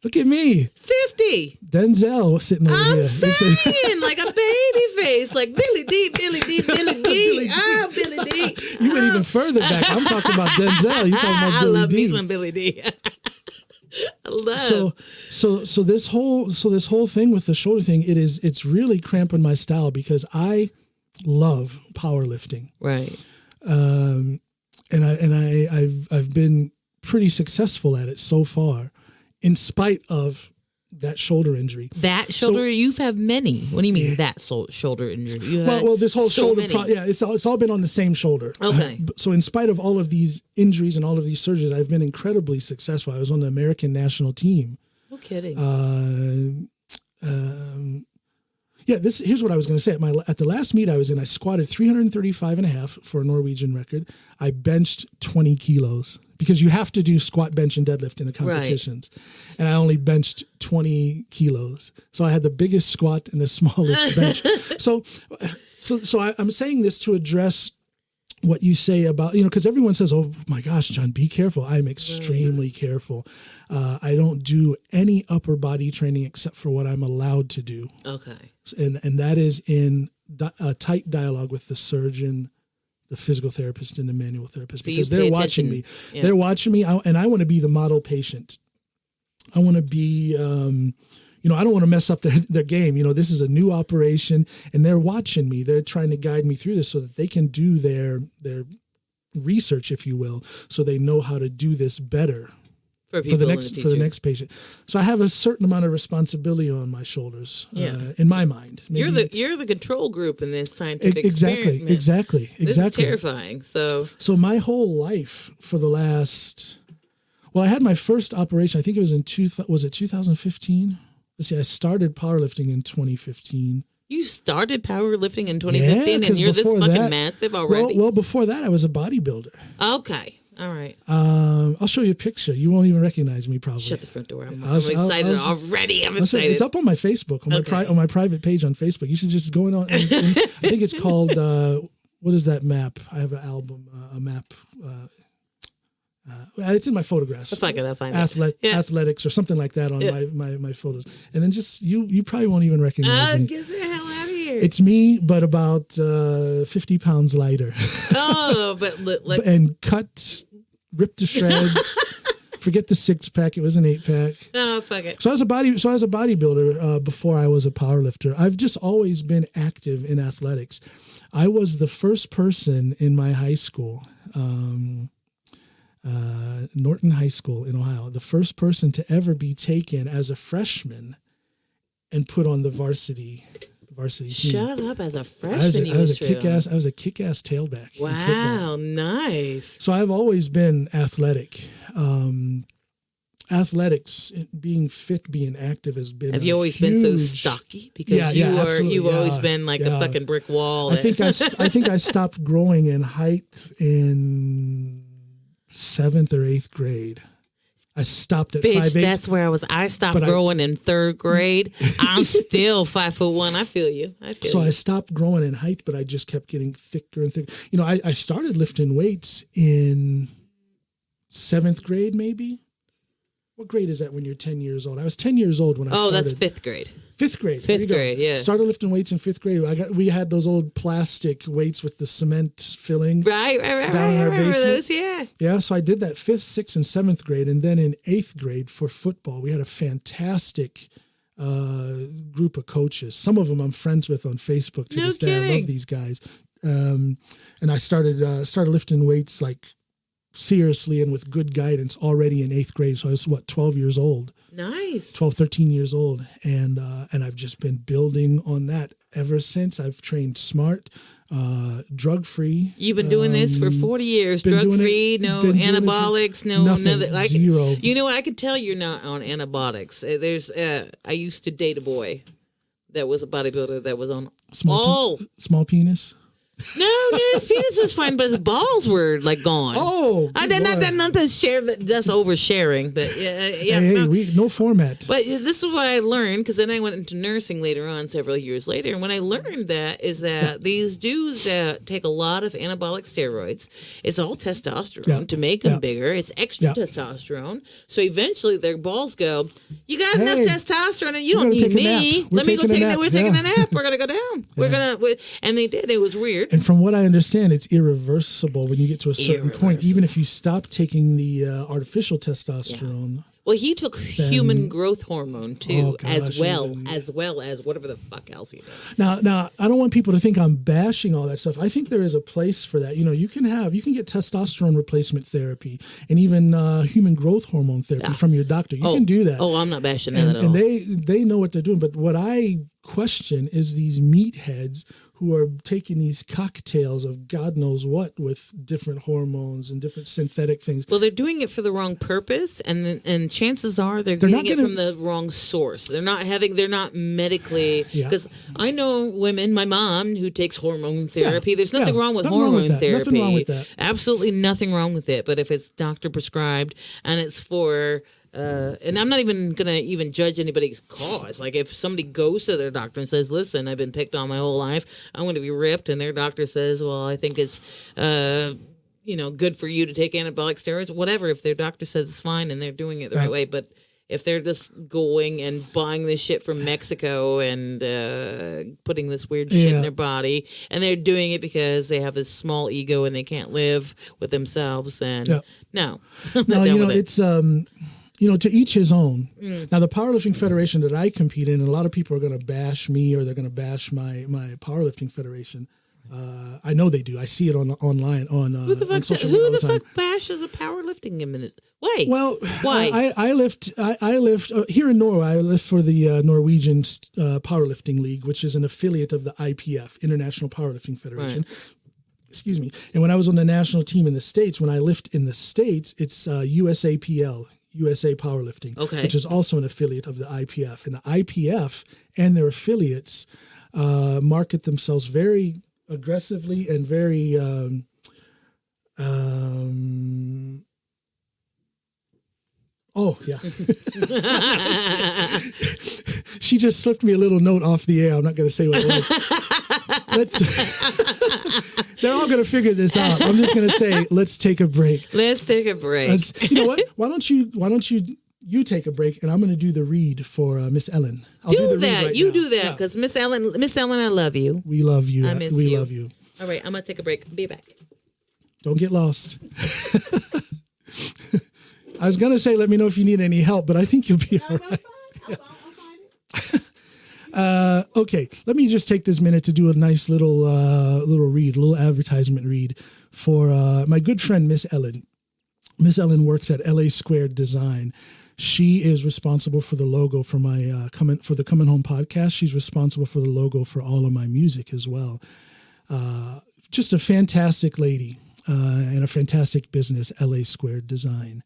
Look at me. 50. Denzel sitting over here. I'm saying, like a baby face, like Billy D. Billy D. Oh, Billy D. You went even further back. I'm talking about Denzel. You're talking about Billy D. I love me some Billy D. I love. So this whole thing with the shoulder thing, it's really cramping my style because I love powerlifting. Right. And I've been pretty successful at it so far, in spite of that shoulder injury. That shoulder, you've had many. What do you mean that shoulder injury? Well, this whole shoulder, it's all been on the same shoulder. Okay. So in spite of all of these injuries and all of these surgeries, I've been incredibly successful. I was on the American national team. No kidding. Here's what I was going to say. At the last meet I was in, I squatted 335.5 for a Norwegian record. I benched 20 kilos because you have to do squat, bench, and deadlift in the competitions. Right. And I only benched 20 kilos. So I had the biggest squat and the smallest bench. So I'm saying this to address what you say about, because everyone says, oh my gosh, John, be careful. I'm extremely careful. I don't do any upper body training except for what I'm allowed to do. Okay. And that is in a tight dialogue with the surgeon, the physical therapist, and the manual therapist, because they're watching me. Yeah. They're watching me, and I want to be the model patient. I want to be, I don't want to mess up their game. This is a new operation, and they're watching me. They're trying to guide me through this so that they can do their research, if you will, so they know how to do this better for the next patient. So I have a certain amount of responsibility on my shoulders, in my mind. Maybe. You're the control group in this scientific experiment. Exactly. This is terrifying. So my whole life for the last, I had my first operation. I think it was in 2015. Let's see. I started powerlifting in 2015. You started powerlifting in 2015, and you're this fucking massive already. Well, before that, I was a bodybuilder. Okay. All right. I'll show you a picture. You won't even recognize me, probably. Shut the front door. I'm excited already. I'm excited. It's up on my Facebook, on my private page on Facebook. You should just go in on. I think it's called. What is that map? I have an album, a map. It's in my photographs. I'll find it. Athletics or something like that on my photos. And then just you probably won't even recognize me. Get the hell out of here. It's me, but about 50 pounds lighter. Oh, but and cut, ripped to shreds. Forget the 6-pack. It was an 8-pack. Oh, fuck it. So I was a bodybuilder before I was a powerlifter. I've just always been active in athletics. I was the first person in my high school, Norton High School in Ohio, the first person to ever be taken as a freshman and put on the varsity team. Shut up! As a freshman, I was a kick-ass tailback. Wow, nice. So I've always been athletic. Athletics, being fit, being active has been. Have you always been so stocky? Because you've always been like a fucking brick wall. I think I stopped growing in height in 7th or 8th grade. I stopped at 5'8". That's where I was. I stopped growing in 3rd grade. I'm still 5'1". I feel you. So I stopped growing in height, but I just kept getting thicker and thicker. I started lifting weights in 7th grade, maybe. what grade is that when you're 10 years old? I was 10 years old when I started. Oh, that's fifth grade. Fifth grade. Fifth grade, yeah. Started lifting weights in fifth grade. We had those old plastic weights with the cement filling. Right. Down in our basement. Those, yeah. Yeah, so I did that fifth, sixth, and seventh grade. And then in eighth grade for football, we had a fantastic group of coaches. Some of them I'm friends with on Facebook to this day. I love these guys. And I started lifting weights like seriously and with good guidance already in eighth grade. So I was 12 years old. Nice. 12, 13 years old. And I've just been building on that ever since. I've trained smart, drug-free. You've been doing this for 40 years. Drug-free, no anabolics, nothing. Like, zero. You know, I could tell you're not on antibiotics. I used to date a boy that was a bodybuilder that was on small penis. No, his penis was fine, but his balls were like gone. Oh, not to share, that's oversharing. But no format. But this is what I learned, because then I went into nursing later on, several years later, and when I learned that is that these dudes that take a lot of anabolic steroids, it's all testosterone to make them bigger. It's extra testosterone, so eventually their balls go. You got enough testosterone, and you don't need me. Let me go take a nap. We're taking a nap. We're gonna go down. And they did. It was weird. And from what I understand, it's irreversible when you get to a certain point. Even if you stop taking the artificial testosterone. Yeah. Well, he took human growth hormone too, as well as whatever the fuck else he did. Now, I don't want people to think I'm bashing all that stuff. I think there is a place for that. You know, you can get testosterone replacement therapy and even human growth hormone therapy from your doctor. You can do that. Oh, I'm not bashing that at all. And they know what they're doing. But what I question is these meatheads who are taking these cocktails of God knows what with different hormones and different synthetic things. Well, they're doing it for the wrong purpose, and chances are they're getting it from the wrong source. They're not medically, because I know women, my mom, who takes hormone therapy. There's nothing wrong with hormone therapy. Nothing wrong with that. Absolutely nothing wrong with it. But if it's doctor prescribed and it's for and I'm not even going to judge anybody's cause. Like if somebody goes to their doctor and says, listen, I've been picked on my whole life, I'm going to be ripped. And their doctor says, well, I think it's, good for you to take anabolic steroids, whatever. If their doctor says it's fine and they're doing it the right way. But if they're just going and buying this shit from Mexico and putting this weird shit in their body, and they're doing it because they have this small ego and they can't live with themselves, then no. It's... to each his own. Now, the Powerlifting Federation that I compete in, and a lot of people are going to bash me or they're going to bash my Powerlifting Federation. I know they do. I see it online on social media all the time. Who the fuck bashes a powerlifting minute? Why? Well, why? I lift here in Norway. I lift for the Norwegian Powerlifting League, which is an affiliate of the IPF, International Powerlifting Federation. Right. Excuse me. And when I was on the national team in the States, when I lift in the States, it's USAPL. USA Powerlifting, which is also an affiliate of the IPF. And the IPF and their affiliates market themselves very aggressively and very she just slipped me a little note off the air. I'm not going to say what it was. They're all going to figure this out. I'm just going to say, let's take a break. Let's take a break. You know what? Why don't you take a break, and I'm going to do the read for Miss Ellen. I'll do that. You do that, because Miss Ellen, I love you. We love you. I miss we you. love you. All right, I'm going to take a break. Be back. Don't get lost. I was going to say, let me know if you need any help, but I think you'll be all right. I'll find it. Okay, let me just take this minute to do a nice little advertisement read for my good friend, Miss Ellen. Miss Ellen works at LA Squared Design. She is responsible for the logo for my the Comin Home podcast. She's responsible for the logo for all of my music as well. Just a fantastic lady and a fantastic business, LA Squared Design.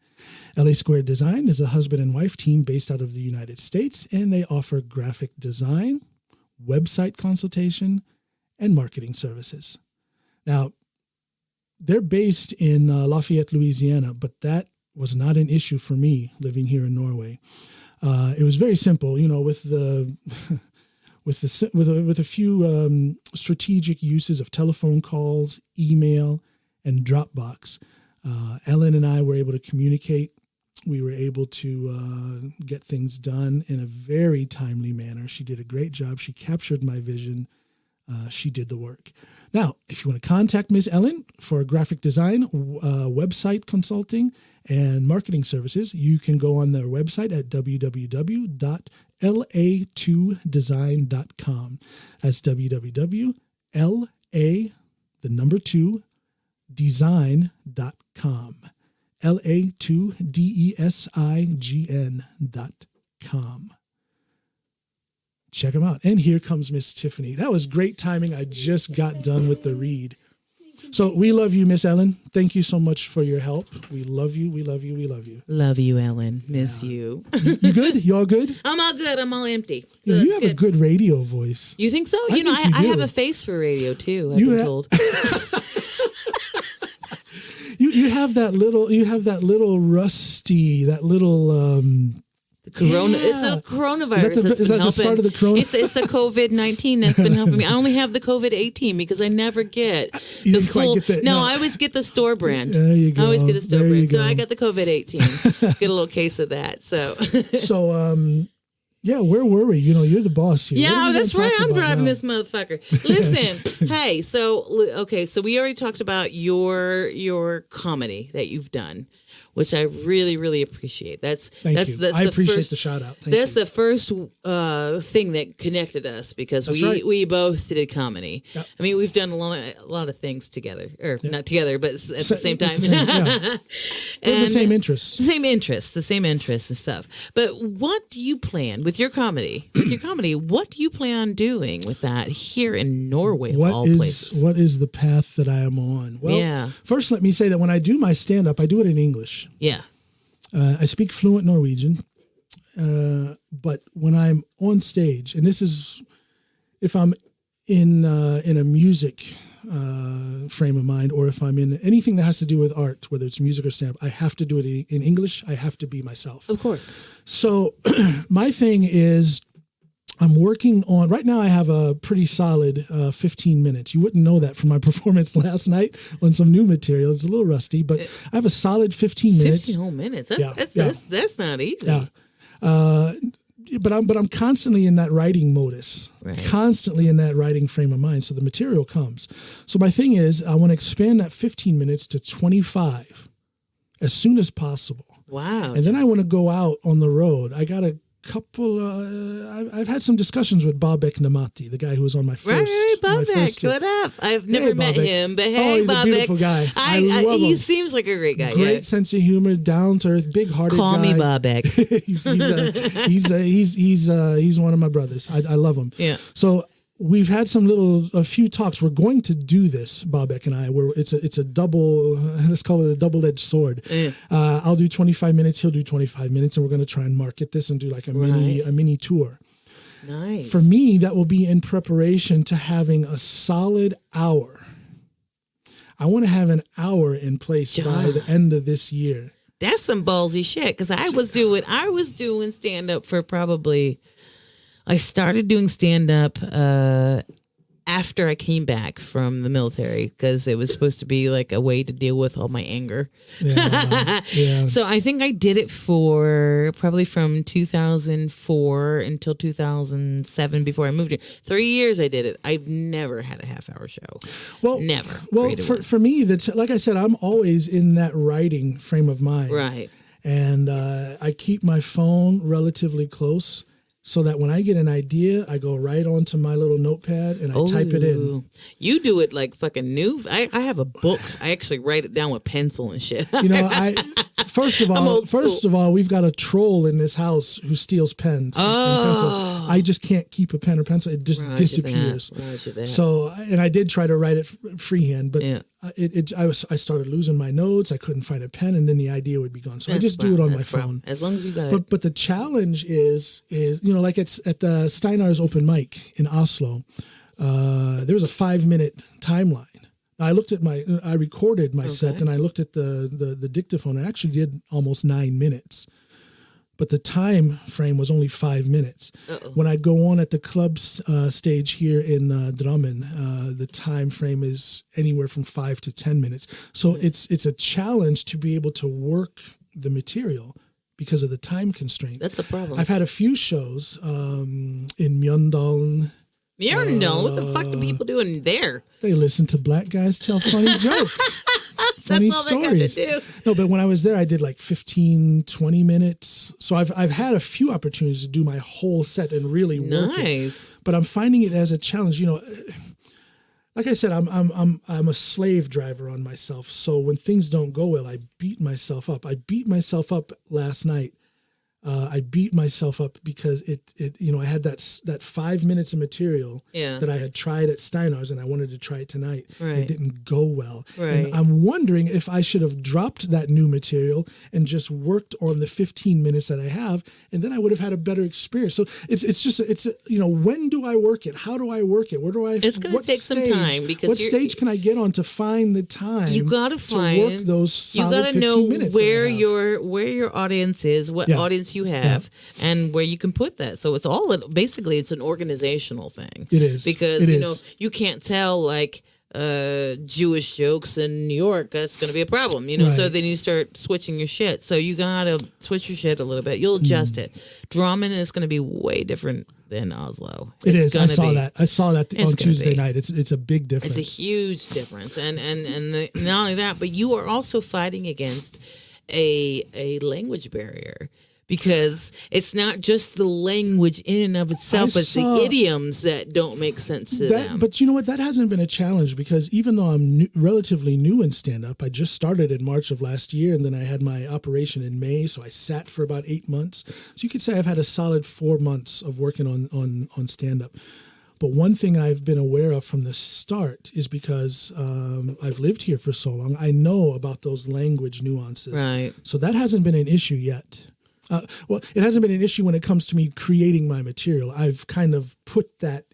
LA Squared Design is a husband and wife team based out of the United States, and they offer graphic design, website consultation, and marketing services. Now, they're based in Lafayette, Louisiana, but that was not an issue for me living here in Norway. It was very simple, with a few strategic uses of telephone calls, email, and Dropbox. Ellen and I were able to communicate we were able to get things done in a very timely manner. She did a great job. She captured my vision. She did the work. Now, if you want to contact Ms. Ellen for graphic design, website consulting, and marketing services, you can go on their website at www.la2design.com. That's www.la2design.com. LA2DESIGN.com. Check them out. And here comes Miss Tiffany. That was great timing. I just got done with the read. So we love you, Miss Ellen. Thank you so much for your help. We love you. We love you. We love you. Love you, Ellen. Miss you. You good? You all good? I'm all good. I'm all empty. So you have a good radio voice. You think so? I have a face for radio too. I've been told. You have that little rusty, that little the corona. Yeah. It's the coronavirus. Is that the start of the corona? It's the COVID-19 that's been helping me. I only have the COVID-18 because I never get the full. No, I always get the store brand. There you go. I always get the store brand. So I got the COVID-18. Get a little case of that. So. Yeah, where were we? You're the boss here. Yeah, that's right. I'm driving this motherfucker. Listen, hey, so we already talked about your comedy that you've done, which I really, really appreciate. That's I appreciate the shout out. That's the first thing that connected us because we both did comedy. Yep. I mean, we've done a lot of things together, or not together, but at the same time. And the same interests. The same interests and stuff. But what do you plan with your comedy? What do you plan on doing with that here in Norway, of all places? What is the path that I am on? Well, first let me say that when I do my stand-up, I do it in English. Yeah. I speak fluent Norwegian, but when I'm on stage, and this is if I'm in a music frame of mind, or if I'm in anything that has to do with art, whether it's music or stand-up, I have to do it in English. I have to be myself. Of course. So my thing is, I'm working on, right now I have a pretty solid 15 minutes. You wouldn't know that from my performance last night on some new material. It's a little rusty, but I have a solid 15 minutes. 15 whole minutes. That's not easy. Yeah. But I'm constantly in that writing modus, constantly in that writing frame of mind. So the material comes. So my thing is, I want to expand that 15 minutes to 25 as soon as possible. Wow. And then I want to go out on the road. I got a couple, I've had some discussions with Babek Namati, the guy who was on my first. Right, Babek, what up? I've never met him, but hey, he's Babek. a beautiful guy. I love him. He seems like a great guy. Great sense of humor, down to earth, big-hearted Call guy. me Babek. he's one of my brothers. I love him. Yeah. So we've had a few talks. We're going to do this, Babek and I, where it's a double, let's call it a double-edged sword. Yeah. I'll do 25 minutes, he'll do 25 minutes, and we're going to try and market this and do like a mini tour. Nice. For me, that will be in preparation to having a solid hour. I want to have an hour in place by the end of this year. That's some ballsy shit, because I was doing stand-up for probably... I started doing stand-up after I came back from the military because it was supposed to be like a way to deal with all my anger. Yeah. So I think I did it for probably from 2004 until 2007 before I moved here. 3 years I did it. I've never had a half-hour show. Well, never. Well, for me, like I said, I'm always in that writing frame of mind. Right. And I keep my phone relatively close, so that when I get an idea, I go right onto my little notepad and I type it in. You do it like fucking new. I have a book. I actually write it down with pencil and shit. First of all, we've got a troll in this house who steals pens and pencils. I just can't keep a pen or pencil. It just disappears. So, and I did try to write it freehand, but I started losing my notes. I couldn't find a pen, and then the idea would be gone. So I just do it on my phone. As long as you got it. But the challenge is like it's at the Steinar's open mic in Oslo. There was a 5-minute timeline. I recorded my set, and I looked at the dictaphone. I actually did almost 9 minutes, but the time frame was only 5 minutes. Uh-oh. When I go on at the club stage here in Drammen, the time frame is anywhere from 5 to 10 minutes. So it's a challenge to be able to work the material because of the time constraints. That's a problem. I've had a few shows in Myeongdong. What the fuck do people doing there? They listen to black guys tell funny jokes. Funny That's all stories. they got to do. No, but when I was there, I did like 15, 20 minutes. So I've had a few opportunities to do my whole set and really work it. But I'm finding it as a challenge. You know, like I said, I'm a slave driver on myself. So when things don't go well, I beat myself up. I beat myself up last night. I beat myself up because I had that 5 minutes of material that I had tried at Steinar's and I wanted to try it tonight. Right. It didn't go well. Right. And I'm wondering if I should have dropped that new material and just worked on the 15 minutes that I have, and then I would have had a better experience. So it's when do I work it? How do I work it? Where do I? It's going to take some time because what stage can I get on to find the time? You got to work those solid 15 minutes. You got to know where your audience is, what audience you have, and where you can put that. So it's all basically it's an organizational thing. It is because you can't tell like Jewish jokes in New York. That's going to be a problem, Right. So then you start switching your shit. So you gotta switch your shit a little bit. You'll adjust it. Drumming is going to be way different than Oslo. It's I saw that on Tuesday night. It's a big difference. It's a huge difference, and not only that, but you are also fighting against a language barrier. Because it's not just the language in and of itself, it's the idioms that don't make sense to them. But you know what? That hasn't been a challenge because even though I'm relatively new in stand-up, I just started in March of last year, and then I had my operation in May, so I sat for about 8 months. So you could say I've had a solid 4 months of working on stand-up. But one thing I've been aware of from the start is because I've lived here for so long, I know about those language nuances. Right. So that hasn't been an issue yet. Well, it hasn't been an issue when it comes to me creating my material. I've kind of put that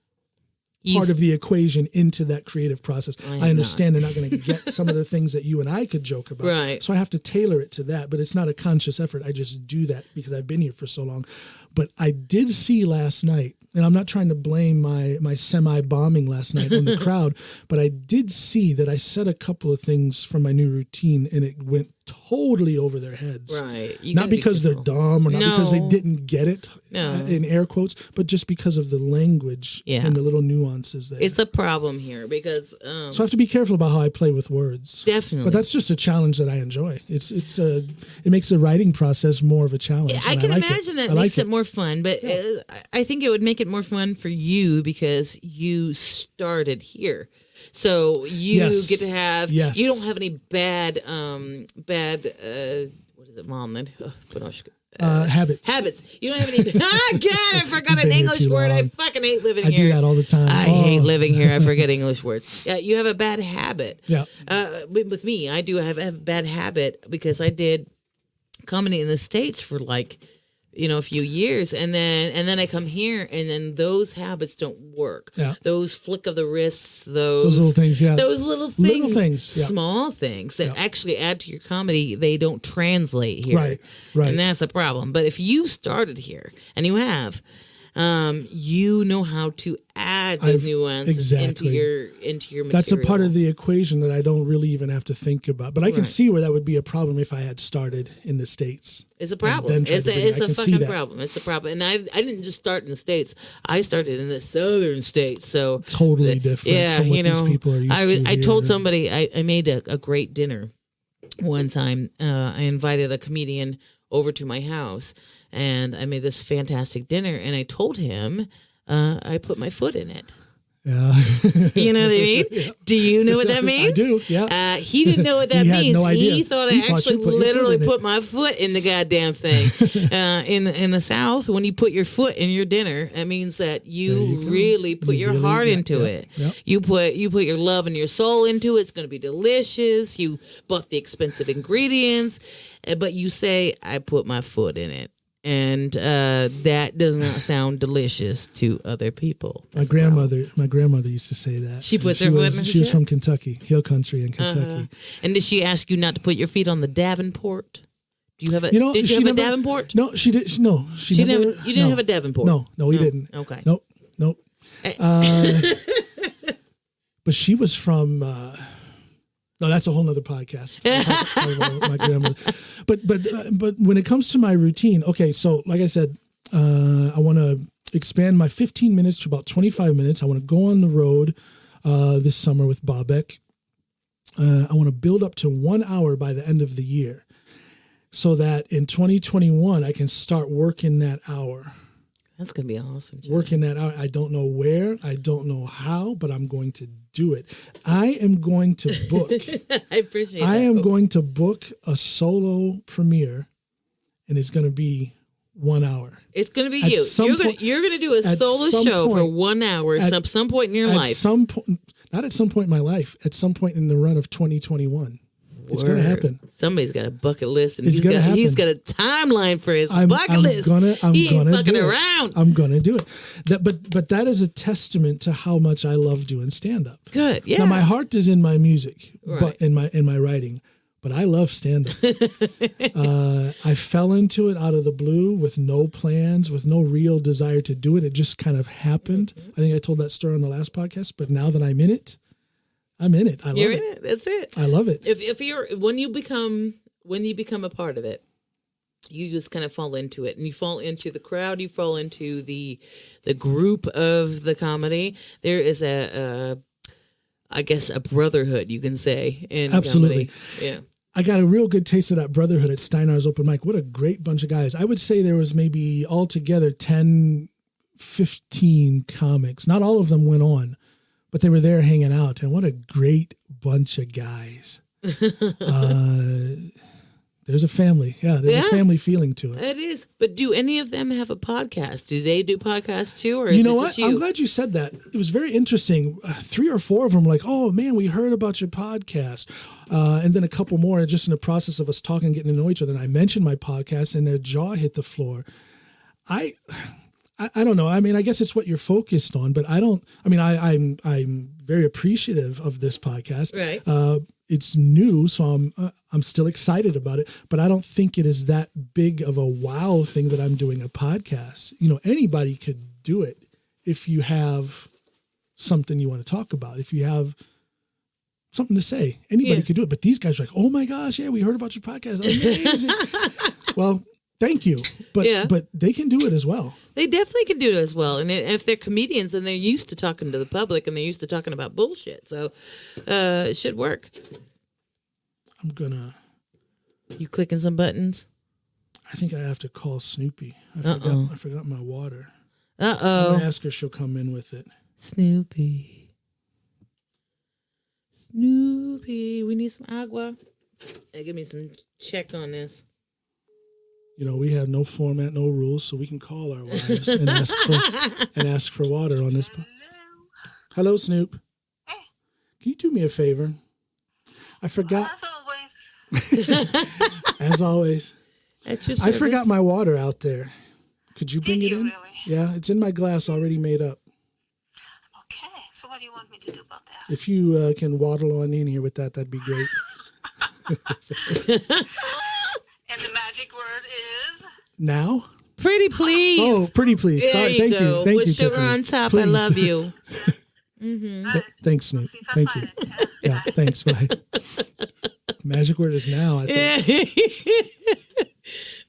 part of the equation into that creative process. I understand they're not going to get some of the things that you and I could joke about. Right. So I have to tailor it to that, but it's not a conscious effort. I just do that because I've been here for so long. But I did see last night, and I'm not trying to blame my semi-bombing last night on the crowd, but I did see that I said a couple of things from my new routine, and it went totally over their heads. Right. Not because they're dumb or not because they didn't get it, in air quotes, but just because of the language and the little nuances there. It's a problem here because... so I have to be careful about how I play with words. Definitely. But that's just a challenge that I enjoy. It makes the writing process more of a challenge. I can imagine that makes it more fun, but I think it would make it more fun for you because you started here. So you get to have, you don't have any bad, what is it, Mom? Habits. Habits. You don't have any, God, I forgot an English word. I fucking hate living here. I do that all the time. I hate living here. I forget English words. Yeah, you have a bad habit. Yeah. With me, I do have a bad habit because I did comedy in the States for like, a few years, and then I come here, and then those habits don't work. Yeah. Those flick of the wrists, those little things, those little things, small things that actually add to your comedy, they don't translate here. Right. And that's a problem. But if you started here, and you have, you know how to add those nuances into your material. That's a part of the equation that I don't really even have to think about. But I can see where that would be a problem if I had started in the States. It's a problem. It's a fucking problem. It's a problem. And I didn't just start in the States. I started in the southern states. So totally different from what these people are used to. I told somebody I made a great dinner one time. I invited a comedian over to my house, and I made this fantastic dinner, and I told him I put my foot in it. Yeah. You know what I mean? Yeah. Do you know what that means? I do, yeah. He didn't know what that means. Had no idea. He thought I actually literally put my foot in the goddamn thing. In the South, when you put your foot in your dinner, that means that you really put your heart into it. Yep. You put your love and your soul into it. It's going to be delicious. You bought the expensive ingredients, but you say, I put my foot in it. And that does not sound delicious to other people. My grandmother used to say that. She puts her foot in the She was from Kentucky, Hill Country in Kentucky. And did she ask you not to put your feet on the Davenport? Do you have a? Did you have a Davenport? No, she did. No, she never. You didn't have a Davenport. No, we didn't. Okay. Nope. But she was from. No, that's a whole nother podcast. My grandmother. But when it comes to my routine, okay, so like I said, I want to expand my 15 minutes to about 25 minutes. I want to go on the road this summer with Bobek. I want to build up to 1 hour by the end of the year so that in 2021, I can start working that hour. That's going to be awesome. John. Working that out. I don't know where, I don't know how, but I'm going to do it. I am going to book. I appreciate I that. am going to book a solo premiere, and it's going to be 1 hour. It's going to be At you. some You're going to do a solo show for 1 hour at some point in your life. Not at some point in my life. At some point in the run of 2021. It's going to happen. Somebody's got a bucket list, and he's got a timeline for his bucket list. He ain't fucking around. I'm going to do it. But that is a testament to how much I love doing stand up. Good. Yeah. Now my heart is in my music, Right. but in my writing. But I love stand up. I fell into it out of the blue with no plans, with no real desire to do it. It just kind of happened. I think I told that story on the last podcast, but now that I'm in it, I'm in it. I love it. You're in it. That's it. I love it. If you're when you become a part of it, you just kind of fall into it, and you fall into the crowd. You fall into the group of the comedy. There is I guess a brotherhood, you can say, in Absolutely. comedy. Yeah. I got a real good taste of that brotherhood at Steinar's open mic. What a great bunch of guys. I would say there was maybe altogether 10, 15 comics. Not all of them went on, but they were there hanging out. And what a great bunch of guys. There's a family. Yeah, there's a family feeling to it. It is. But do any of them have a podcast? Do they do podcasts too? Or You is know it what? just you? I'm glad you said that. It was very interesting. 3 or 4 of them were like, oh, man, we heard about your podcast. And then a couple more just in the process of us talking, getting to know each other. And I mentioned my podcast and their jaw hit the floor. I don't know. I mean, I guess it's what you're focused on, but I'm very appreciative of this podcast. Right. It's new, so I'm still excited about it, but I don't think it is that big of a wow thing that I'm doing a podcast. You know, anybody could do it if you have something you want to talk about. If you have something to say, anybody could do it. But these guys are like, oh my gosh, yeah, we heard about your podcast. Amazing. Well, thank you. But they can do it as well. They definitely can do it as well. And if they're comedians, then they're used to talking to the public and they're used to talking about bullshit. So it should work. You clicking some buttons? I think I have to call Snoopy. I forgot my water. Uh-oh. I'm going to ask her if she'll come in with it. Snoopy, we need some agua. Hey, give me some check on this. You know, we have no format, no rules, so we can call our wives and ask for water on this. Hello, Snoop. Hey. Can you do me a favor? I forgot. As always. As always. At your I service. forgot my water out there. Could you bring Did it you in? really? Yeah, it's in my glass already made up. Okay, so what do you want me to do about that? If you can waddle on in here with that, that'd be great. And the magic word is? Now? Pretty please. Oh, pretty please. There Sorry, you thank go. you. Thank With you, sugar Tiffany. on top, Please. I love you. Thanks, Snoop. See if I Thank you. find it. Yeah, thanks. Bye. Magic word is now, I think.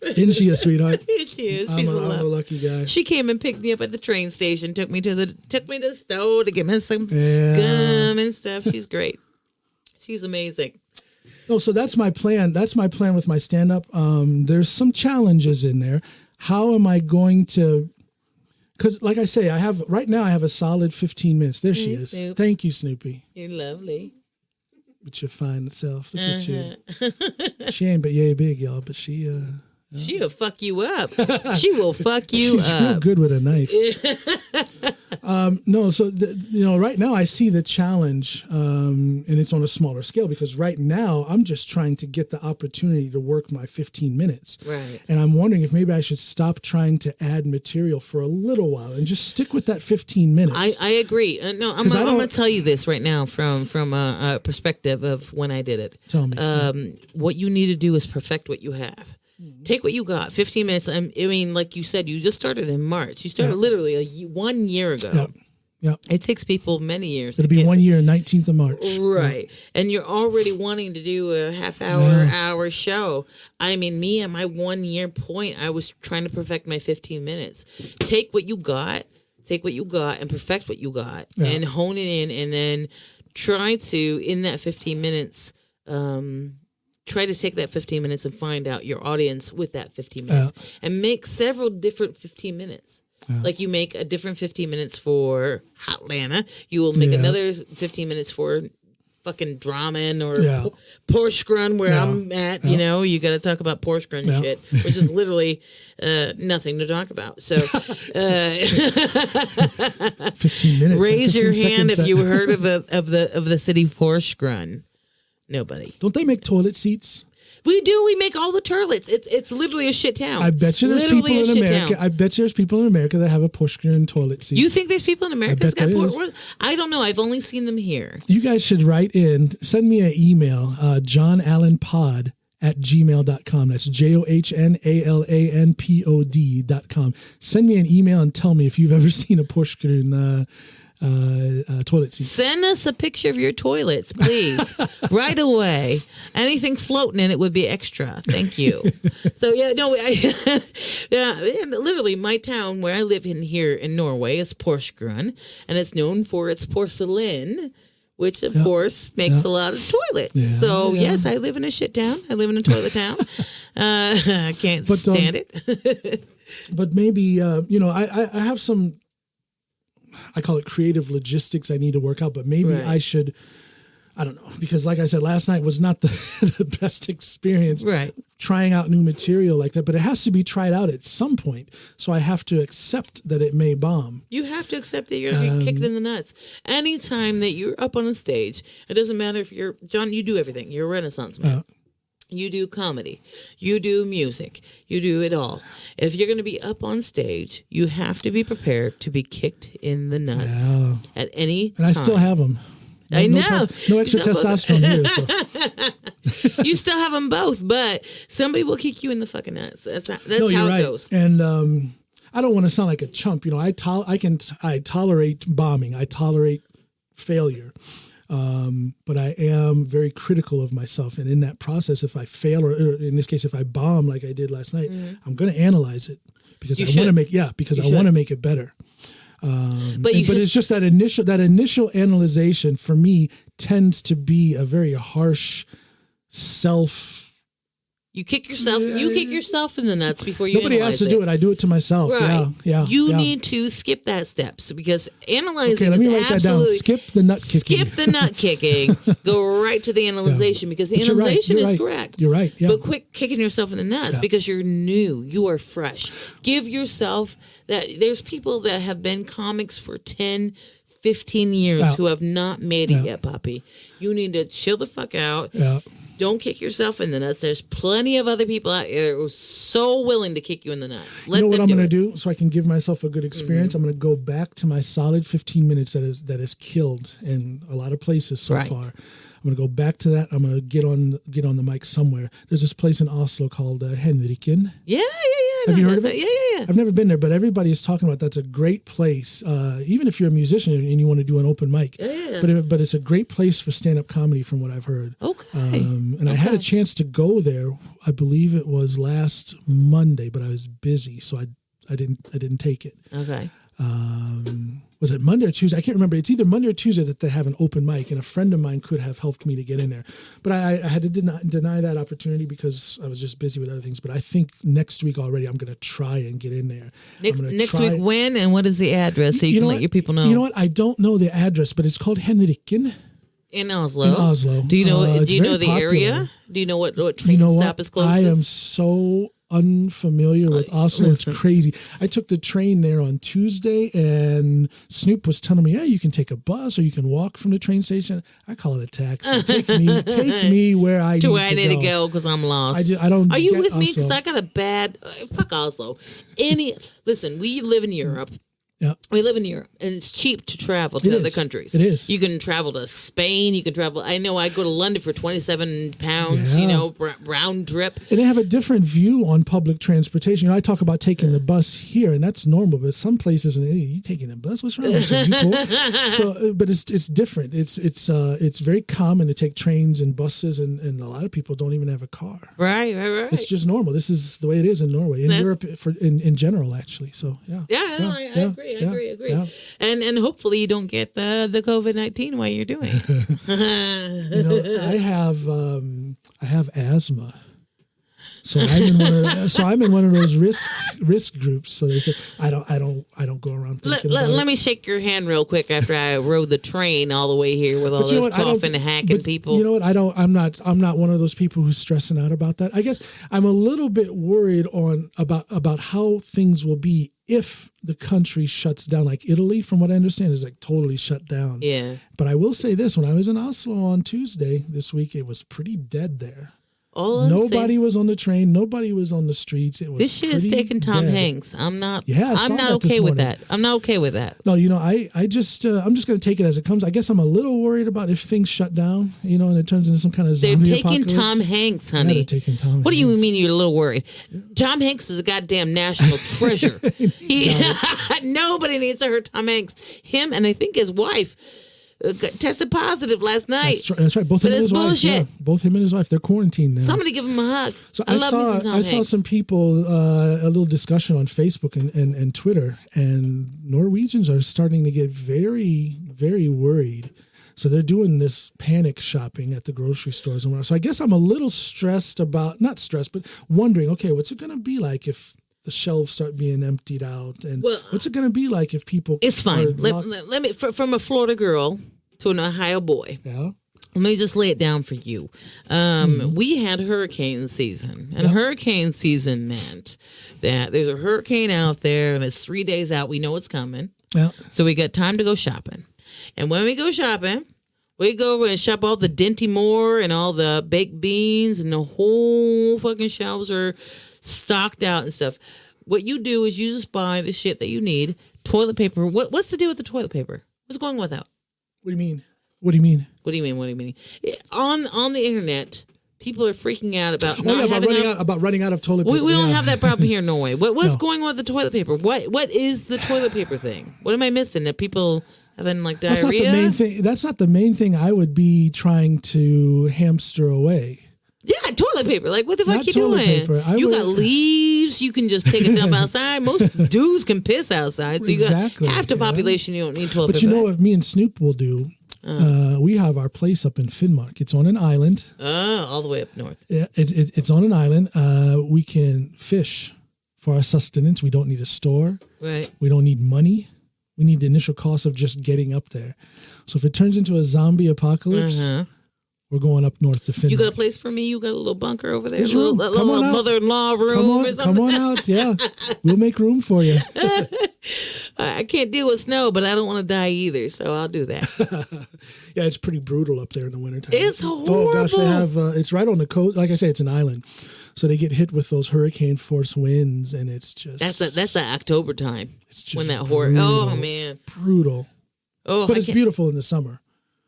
Isn't she a sweetheart? She is. She's I'm a a love. lucky guy. She came and picked me up at the train station, took me to the store to get me some Yeah. gum and stuff. She's great. She's amazing. No, so that's my plan. That's my plan with my stand-up. There's some challenges in there. How am I going to? Because, like I say, right now I have a solid 15 minutes. There she is. Snoop. Thank you, Snoopy. You're lovely. With your fine self. Look at you. She ain't but yay big, y'all. But she. She'll fuck you up. She will fuck you She's real up. good with a knife. No, so right now I see the challenge, and it's on a smaller scale because right now I'm just trying to get the opportunity to work my 15 minutes. Right. And I'm wondering if maybe I should stop trying to add material for a little while and just stick with that 15 minutes. I agree. No, I'm going to tell you this right now from a perspective of when I did it. Tell me. What you need to do is perfect what you have. Take what you got. 15 minutes. I mean, like you said, you just started in March. You started literally 1 year ago. Yeah. It takes people many years. It'll be 1 year, 19th of March. Right. And you're already wanting to do a hour show. I mean, me at my 1 year point, I was trying to perfect my 15 minutes. Take what you got and perfect what you got and hone it in, and then try to, in that 15 minutes, try to take that 15 minutes and find out your audience with that 15 minutes and make several different 15 minutes. Like you make a different 15 minutes for Hotlanta. You will make another 15 minutes for fucking Dramen or Porsgrunn where I'm at. You know, you got to talk about Porsgrunn shit, which is literally nothing to talk about. So 15 minutes. Raise your hand if you heard of the city Porsgrunn. Nobody. Don't they make toilet seats? We do. We make all the toilets. It's literally a shit town. I bet you there's people in America. I bet you there's people in America that have a Porsgrunn toilet seat. You think there's people in America that got I don't know. I've only seen them here. You guys should write in. Send me an email. JohnAllenPod@gmail.com. That's JohnAllenPod.com. Send me an email and tell me if you've ever seen a Porsgrunn toilet seat. Send us a picture of your toilets, please, right away. Anything floating in it would be extra. Thank you. So literally, my town where I live in here in Norway is Porsgrunn, and it's known for its porcelain, which of course makes a lot of toilets. Yeah, so yes, I live in a shit town. I live in a toilet town. I can't stand it. But maybe I have some. I call it creative logistics I need to work out, but maybe I should, I don't know, because like I said, last night was not the best experience trying out new material like that, but it has to be tried out at some point. So I have to accept that it may bomb. You have to accept that you're going to be kicked in the nuts. Anytime that you're up on a stage, it doesn't matter if you're, John, you do everything. You're a Renaissance man. You do comedy, you do music, you do it all. If you're going to be up on stage, you have to be prepared to be kicked in the nuts at any time. And I still have them. I know. No extra testosterone here. So. You still have them both, but somebody will kick you in the fucking nuts. That's how it goes. And I don't want to sound like a chump. You know, I tolerate bombing. I tolerate failure. But I am very critical of myself. And in that process, if I fail, or in this case, if I bomb like I did last night, I'm going to analyze it because I want to make it better. But it's just that initial analyzation for me tends to be a very harsh You kick yourself in the nuts before you Nobody analyze has to do it. I do it to myself. Right. Yeah. You need to skip that steps because analyzing Okay, let me write that down. Skip the nut kicking. Skip the nut kicking. Go right to the analyzation because the analyzation is correct. You're right. Yeah. But quit kicking yourself in the nuts because you're new. You are fresh. Give yourself that. There's people that have been comics for 10, 15 years who have not made it yet, Poppy. You need to chill the fuck out. Yeah. Don't kick yourself in the nuts. There's plenty of other people out there who are so willing to kick you in the nuts. You know what I'm going to do so I can give myself a good experience? I'm going to go back to my solid 15 minutes that is killed in a lot of places so far. I'm going to go back to that. I'm going to get on the mic somewhere. There's this place in Oslo called Henriken. Yeah. Have you heard of it? Yeah. I've never been there, but everybody is talking about that's a great place. Even if you're a musician and you want to do an open mic. Yeah. But it's a great place for stand-up comedy from what I've heard. Okay. I had a chance to go there. I believe it was last Monday, but I was busy, so I didn't take it. Okay. Was it Monday or Tuesday? I can't remember. It's either Monday or Tuesday that they have an open mic, and a friend of mine could have helped me to get in there. But I had to deny that opportunity because I was just busy with other things. But I think next week already I'm going to try and get in there. Next week when, and what is the address so you can let your people know? You know what? I don't know the address, but it's called Henriken. In Oslo? Do you know the area? Do you know what train stop is closest? I am so unfamiliar with Oslo. Listen. It's crazy. I took the train there on Tuesday, and Snoop was telling me, "Yeah, you can take a bus or you can walk from the train station." I call it a taxi. Take me where I need to go. I need to go because I'm lost. I don't. Are you with me? Oslo. Because I got a bad fuck Oslo. Listen, we live in Europe. Yeah. We live in Europe, and it's cheap to travel to other countries. It is. You can travel to Spain. You can travel. I know I go to London for £27, round trip. And they have a different view on public transportation. I talk about taking the bus here, and that's normal. But some places, hey, you taking the bus? What's wrong with you people? So, but it's different. It's very common to take trains and buses, and a lot of people don't even have a car. Right. It's just normal. This is the way it is in Norway, in Europe, in general, actually. So I agree. I agree. Yeah. And hopefully you don't get the COVID-19 while you're doing it. I have asthma. So I'm in one of those risk groups. So they say I don't go around thinking let me shake your hand real quick after I rode the train all the way here with all those coughing and hacking people. You know what? I'm not one of those people who's stressing out about that. I guess I'm a little bit worried about how things will be if the country shuts down. Like Italy, from what I understand, is like totally shut down. Yeah. But I will say this: when I was in Oslo on Tuesday this week, it was pretty dead there. Nobody was on the train. Nobody was on the streets. It was this shit is taking Tom Hanks. I'm not okay with that. I'm not okay with that. No, I'm just going to take it as it comes. I guess I'm a little worried about if things shut down, and it turns into some kind of zombie They're taking apocalypse. Tom Hanks, honey. They're taking Tom Hanks. What do you mean you're a little worried? Tom Hanks is a goddamn national treasure. Nobody needs to hurt Tom Hanks. Him and I think his wife tested positive last night. That's right. Both him and his wife. Yeah, both him and his wife. They're quarantined now. Somebody give him a hug. So I saw some people, a little discussion on Facebook and Twitter, and Norwegians are starting to get very, very worried. So they're doing this panic shopping at the grocery stores and whatnot. So I guess I'm a little not stressed, but wondering, okay, what's it going to be like if the shelves start being emptied out, and what's it going to be like if people? It's fine. Let me from a Florida girl to an Ohio boy. Yeah. Let me just lay it down for you. We had hurricane season, and hurricane season meant that there's a hurricane out there, and it's 3 days out. We know it's coming. Yeah. So we got time to go shopping, and when we go shopping, we go and shop all the Dinty Moore and all the baked beans, and the whole fucking shelves are stocked out and stuff. What you do is you just buy the shit that you need. Toilet paper. What's the deal with the toilet paper? What's going with that? What do you mean? What do you mean? What do you mean? On the internet, people are freaking out about running out of toilet paper. We don't have that problem here in Norway. What's going on with the toilet paper? What is the toilet paper thing? What am I missing? That people having like diarrhea? That's not the main thing. That's not the main thing I would be trying to hamster away. Yeah, toilet paper. Like, what the fuck you doing? Paper. You got leaves. You can just take a dump outside. Most dudes can piss outside. So you got half the population. You don't need toilet paper. But you know what me and Snoop will do? We have our place up in Finnmark. It's on an island. All the way up north. Yeah, it's on an island. We can fish for our sustenance. We don't need a store. Right. We don't need money. We need the initial cost of just getting up there. So if it turns into a zombie apocalypse, we're going up north to Finland. You got a place for me? You got a little bunker over there? There's a little mother-in-law room or something? Come on out, yeah. We'll make room for you. I can't deal with snow, but I don't want to die either, so I'll do that. Yeah, it's pretty brutal up there in the wintertime. It's horrible. Oh, gosh, they have, it's right on the coast. Like I say, it's an island. So they get hit with those hurricane force winds, and it's just... That's the October time. It's just when that brutal, man. Brutal. Oh, but it's beautiful in the summer.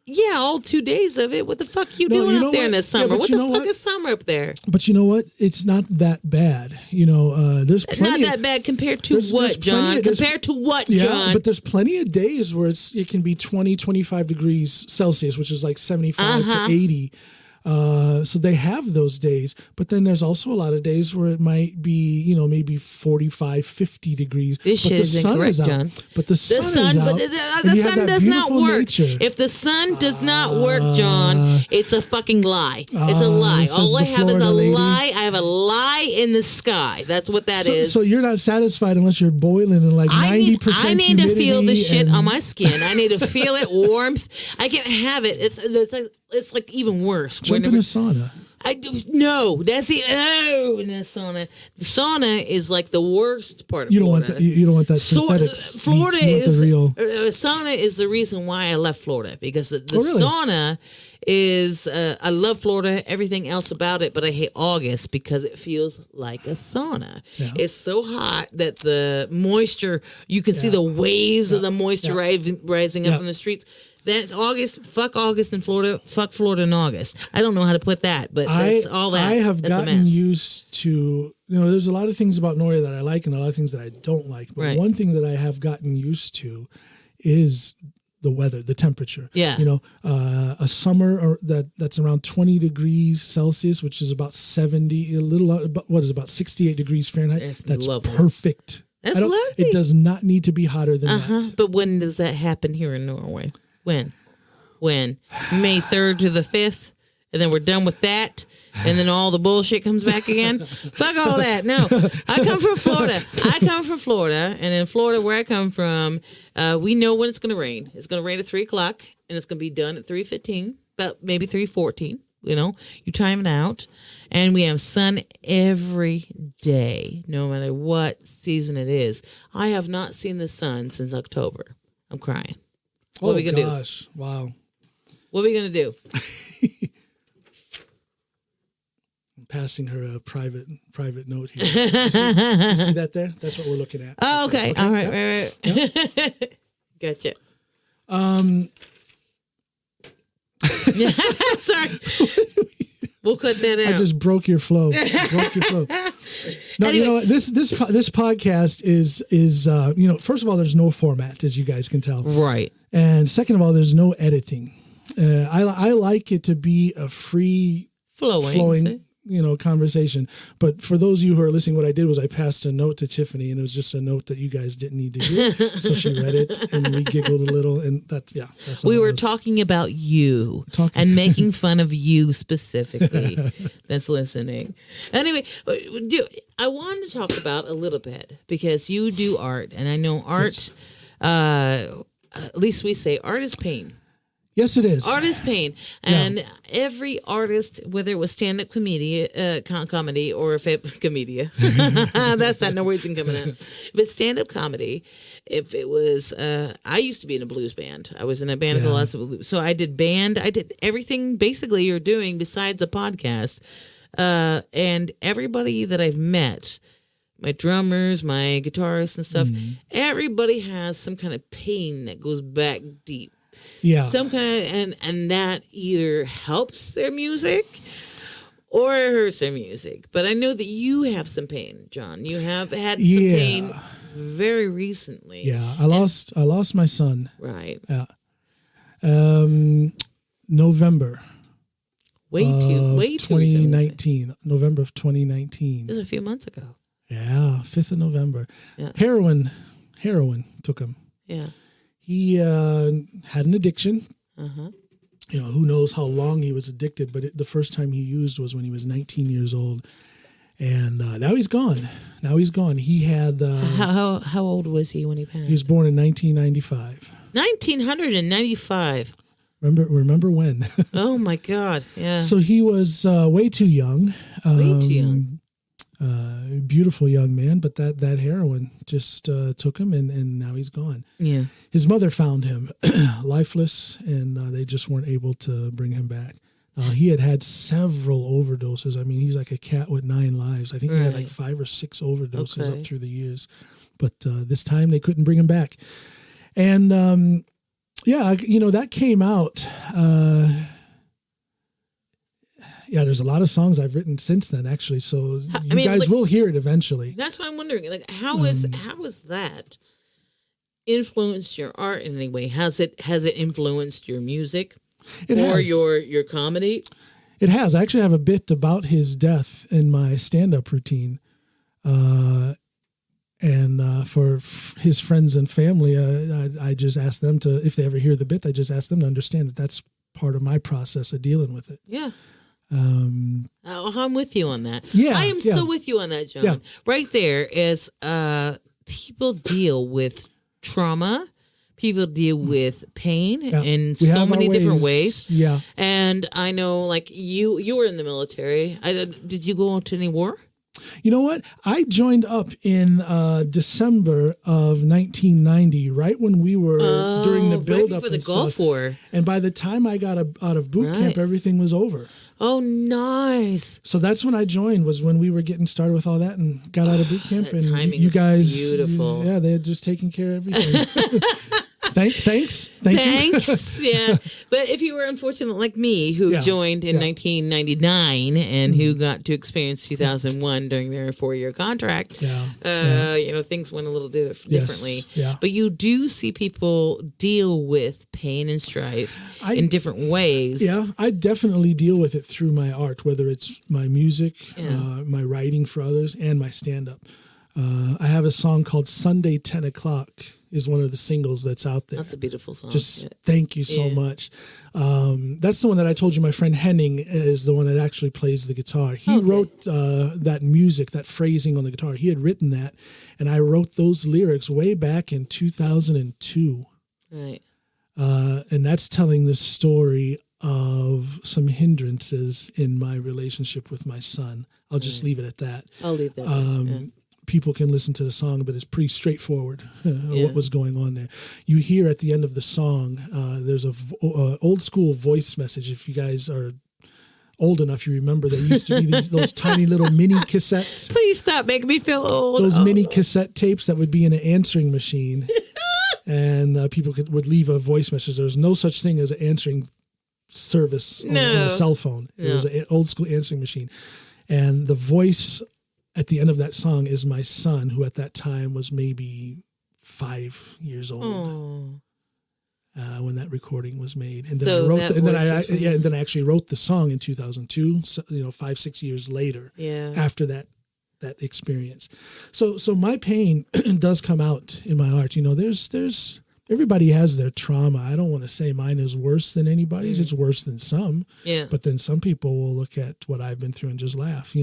Yeah, all 2 days of it. What the fuck you doing up there in the summer? What the fuck is summer up there? But you know what? It's not that bad. There's plenty. Not that bad compared to what, John? Compared to what, John? Yeah, but there's plenty of days where it can be 20, 25 degrees Celsius, which is like 75 to 80. So they have those days, but then there's also a lot of days where it might be, maybe 45, 50 degrees. This shit is incorrect, John. But the sun is out. The sun does not work. Nature. If the sun does not work, John, it's a fucking lie. It's a lie. All I have is a lie. I have a lie in the sky. That's what that is. So you're not satisfied unless you're boiling in like 90% I need to feel the shit on my skin. I need to feel it, warmth. I can't have it. It's like even worse. Jump in a sauna. No, that's the in the sauna. The sauna is like the worst part of Florida. You don't want that synthetic. Florida is the real. Sauna is the reason why I left Florida, because the sauna is I love Florida, everything else about it, but I hate August because it feels like a sauna. Yeah. It's so hot that the moisture, you can see the waves of the moisture rising up from the streets. That's August. Fuck August in Florida. Fuck Florida in August. I don't know how to put that, but that's all that. I have that's gotten used to, there's a lot of things about Noria that I like and a lot of things that I don't like. But one thing that I have gotten used to is the weather, the temperature. Yeah. A summer that's around 20 degrees Celsius, which is about 70, about 68 degrees Fahrenheit. That's lovely. Perfect. That's lovely. It does not need to be hotter than that. But when does that happen here in Norway? When? May 3rd to the 5th, and then we're done with that, and then all the bullshit comes back again? Fuck all that. No, I come from Florida. And in Florida, where I come from, we know when it's going to rain. It's going to rain at 3 o'clock, and it's going to be done at 3:15, about maybe 3:14. You time it out, and we have sun every day, no matter what season it is. I have not seen the sun since October. I'm crying. What are we going to do? Oh, gosh. Wow. What are we going to do? I'm passing her a private note here. You see that there? That's what we're looking at. Oh, okay. All right. Right. Yep. Gotcha. Sorry. We'll cut that out. I just broke your flow. No, anyway. This podcast is first of all, there's no format, as you guys can tell. Right. And second of all, there's no editing. I like it to be a free flowing conversation. But for those of you who are listening, what I did was I passed a note to Tiffany, and it was just a note that you guys didn't need to hear. So she read it, and we giggled a little, and that's we were talking about you and making fun of you specifically that's listening. Anyway, I wanted to talk about a little bit, because you do art, and I know art, at least we say art is pain. Yes, it is. Art is pain. And every artist, whether it was stand-up comedy or comedia, that's not Norwegian coming out. But stand-up comedy, if it was, I used to be in a blues band. I was in a band called Blues. So I did band. I did everything basically you're doing besides a podcast. And everybody that I've met, my drummers, my guitarists and stuff, everybody has some kind of pain that goes back deep. Yeah. Some kind of, and that either helps their music or it hurts their music. But I know that you have some pain, John. You have had some pain very recently. Yeah. I lost my son. Right. Yeah. November. Way too 2019. November of 2019. This was a few months ago. Yeah. 5th of November. Yeah. Heroin took him. Yeah. He had an addiction. Who knows how long he was addicted, but the first time he used was when he was 19 years old. And now he's gone. He had... How old was he when he passed? He was born in 1995. 1995. Remember when? Oh, my God. Yeah. So he was way too young. Beautiful young man, but that heroin just took him, and now he's gone. Yeah. His mother found him lifeless, and they just weren't able to bring him back. He had several overdoses. I mean, he's like a cat with 9 lives. I think he had like 5 or 6 overdoses up through the years. But this time they couldn't bring him back. And, that came out. There's a lot of songs I've written since then, actually. So you guys will hear it eventually. That's what I'm wondering. Like, how is that influenced your art in any way? Has it influenced your music or your comedy? It has. I actually have a bit about his death in my stand-up routine. And for his friends and family, I just ask them to, if they ever hear the bit, I just ask them to understand that that's part of my process of dealing with it. Yeah. I'm with you on that. Yeah, I am so with you on that, John. Yeah. Right there is people deal with trauma. People deal with pain in so many different ways. Yeah. And I know, like, you were in the military. Did you go to any war? You know what? I joined up in December of 1990, right when we were during the build-up for the and Gulf stuff. War. And by the time I got out of boot camp, everything was over. Oh, nice. So that's when I joined, was when we were getting started with all that and got out of boot camp. That and timing you is guys, beautiful. Yeah, they had just taken care of everything. Thanks. Thanks. Yeah. But if you were unfortunate like me, who joined in 1999 and who got to experience 2001 during their 4-year contract, things went a little differently. Yeah. But you do see people deal with pain and strife in different ways. Yeah, I definitely deal with it through my art, whether it's my music, my writing for others, and my stand-up. I have a song called Sunday 10 O'Clock. Is one of the singles that's out there. That's a beautiful song. Thank you so much. That's the one that I told you my friend Henning is the one that actually plays the guitar. He wrote that music, that phrasing on the guitar. He had written that, and I wrote those lyrics way back in 2002. Right. And that's telling the story of some hindrances in my relationship with my son. I'll just leave it at that. I'll leave that. People can listen to the song, but it's pretty straightforward what was going on there. You hear at the end of the song, there's a old school voice message. If you guys are old enough, you remember there used to be those tiny little mini cassettes. Please stop making me feel old. Those mini cassette tapes that would be in an answering machine, and people would leave a voice message. There was no such thing as an answering service on a cell phone. It was an old school answering machine, and the voice at the end of that song is my son, who at that time was maybe 5 years old when that recording was made. And then I wrote, and then I actually wrote the song in 2002. So, 5-6 years later, after that experience. So my pain does come out in my art. There's everybody has their trauma. I don't want to say mine is worse than anybody's. It's worse than some. Yeah. But then some people will look at what I've been through and just laugh.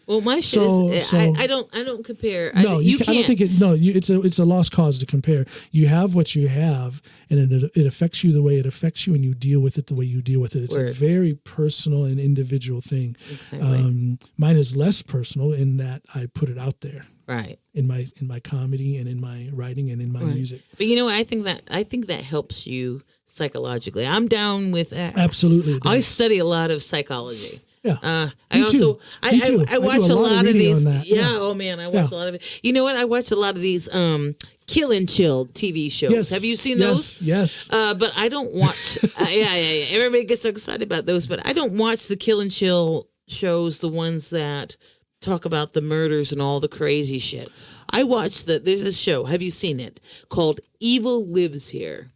Well, my shit is I don't compare. No, you can't. I don't think it. No, it's a lost cause to compare. You have what you have, and it affects you the way it affects you, and you deal with it the way you deal with it. It's a very personal and individual thing. Exactly. Mine is less personal in that I put it out there. Right. In my comedy and in my writing and in my music. But I think that helps you psychologically. I'm down with that. Absolutely. I study a lot of psychology. Yeah. I watch a lot of these. Yeah. Oh man, I watch a lot of it. You know what? I watch a lot of these kill and chill TV shows. Yes. Have you seen those? Yes. But I don't watch. Everybody gets so excited about those, but I don't watch the kill and chill shows. The ones that talk about the murders and all the crazy shit. I watch there's a show. Have you seen it? Called Evil Lives Here.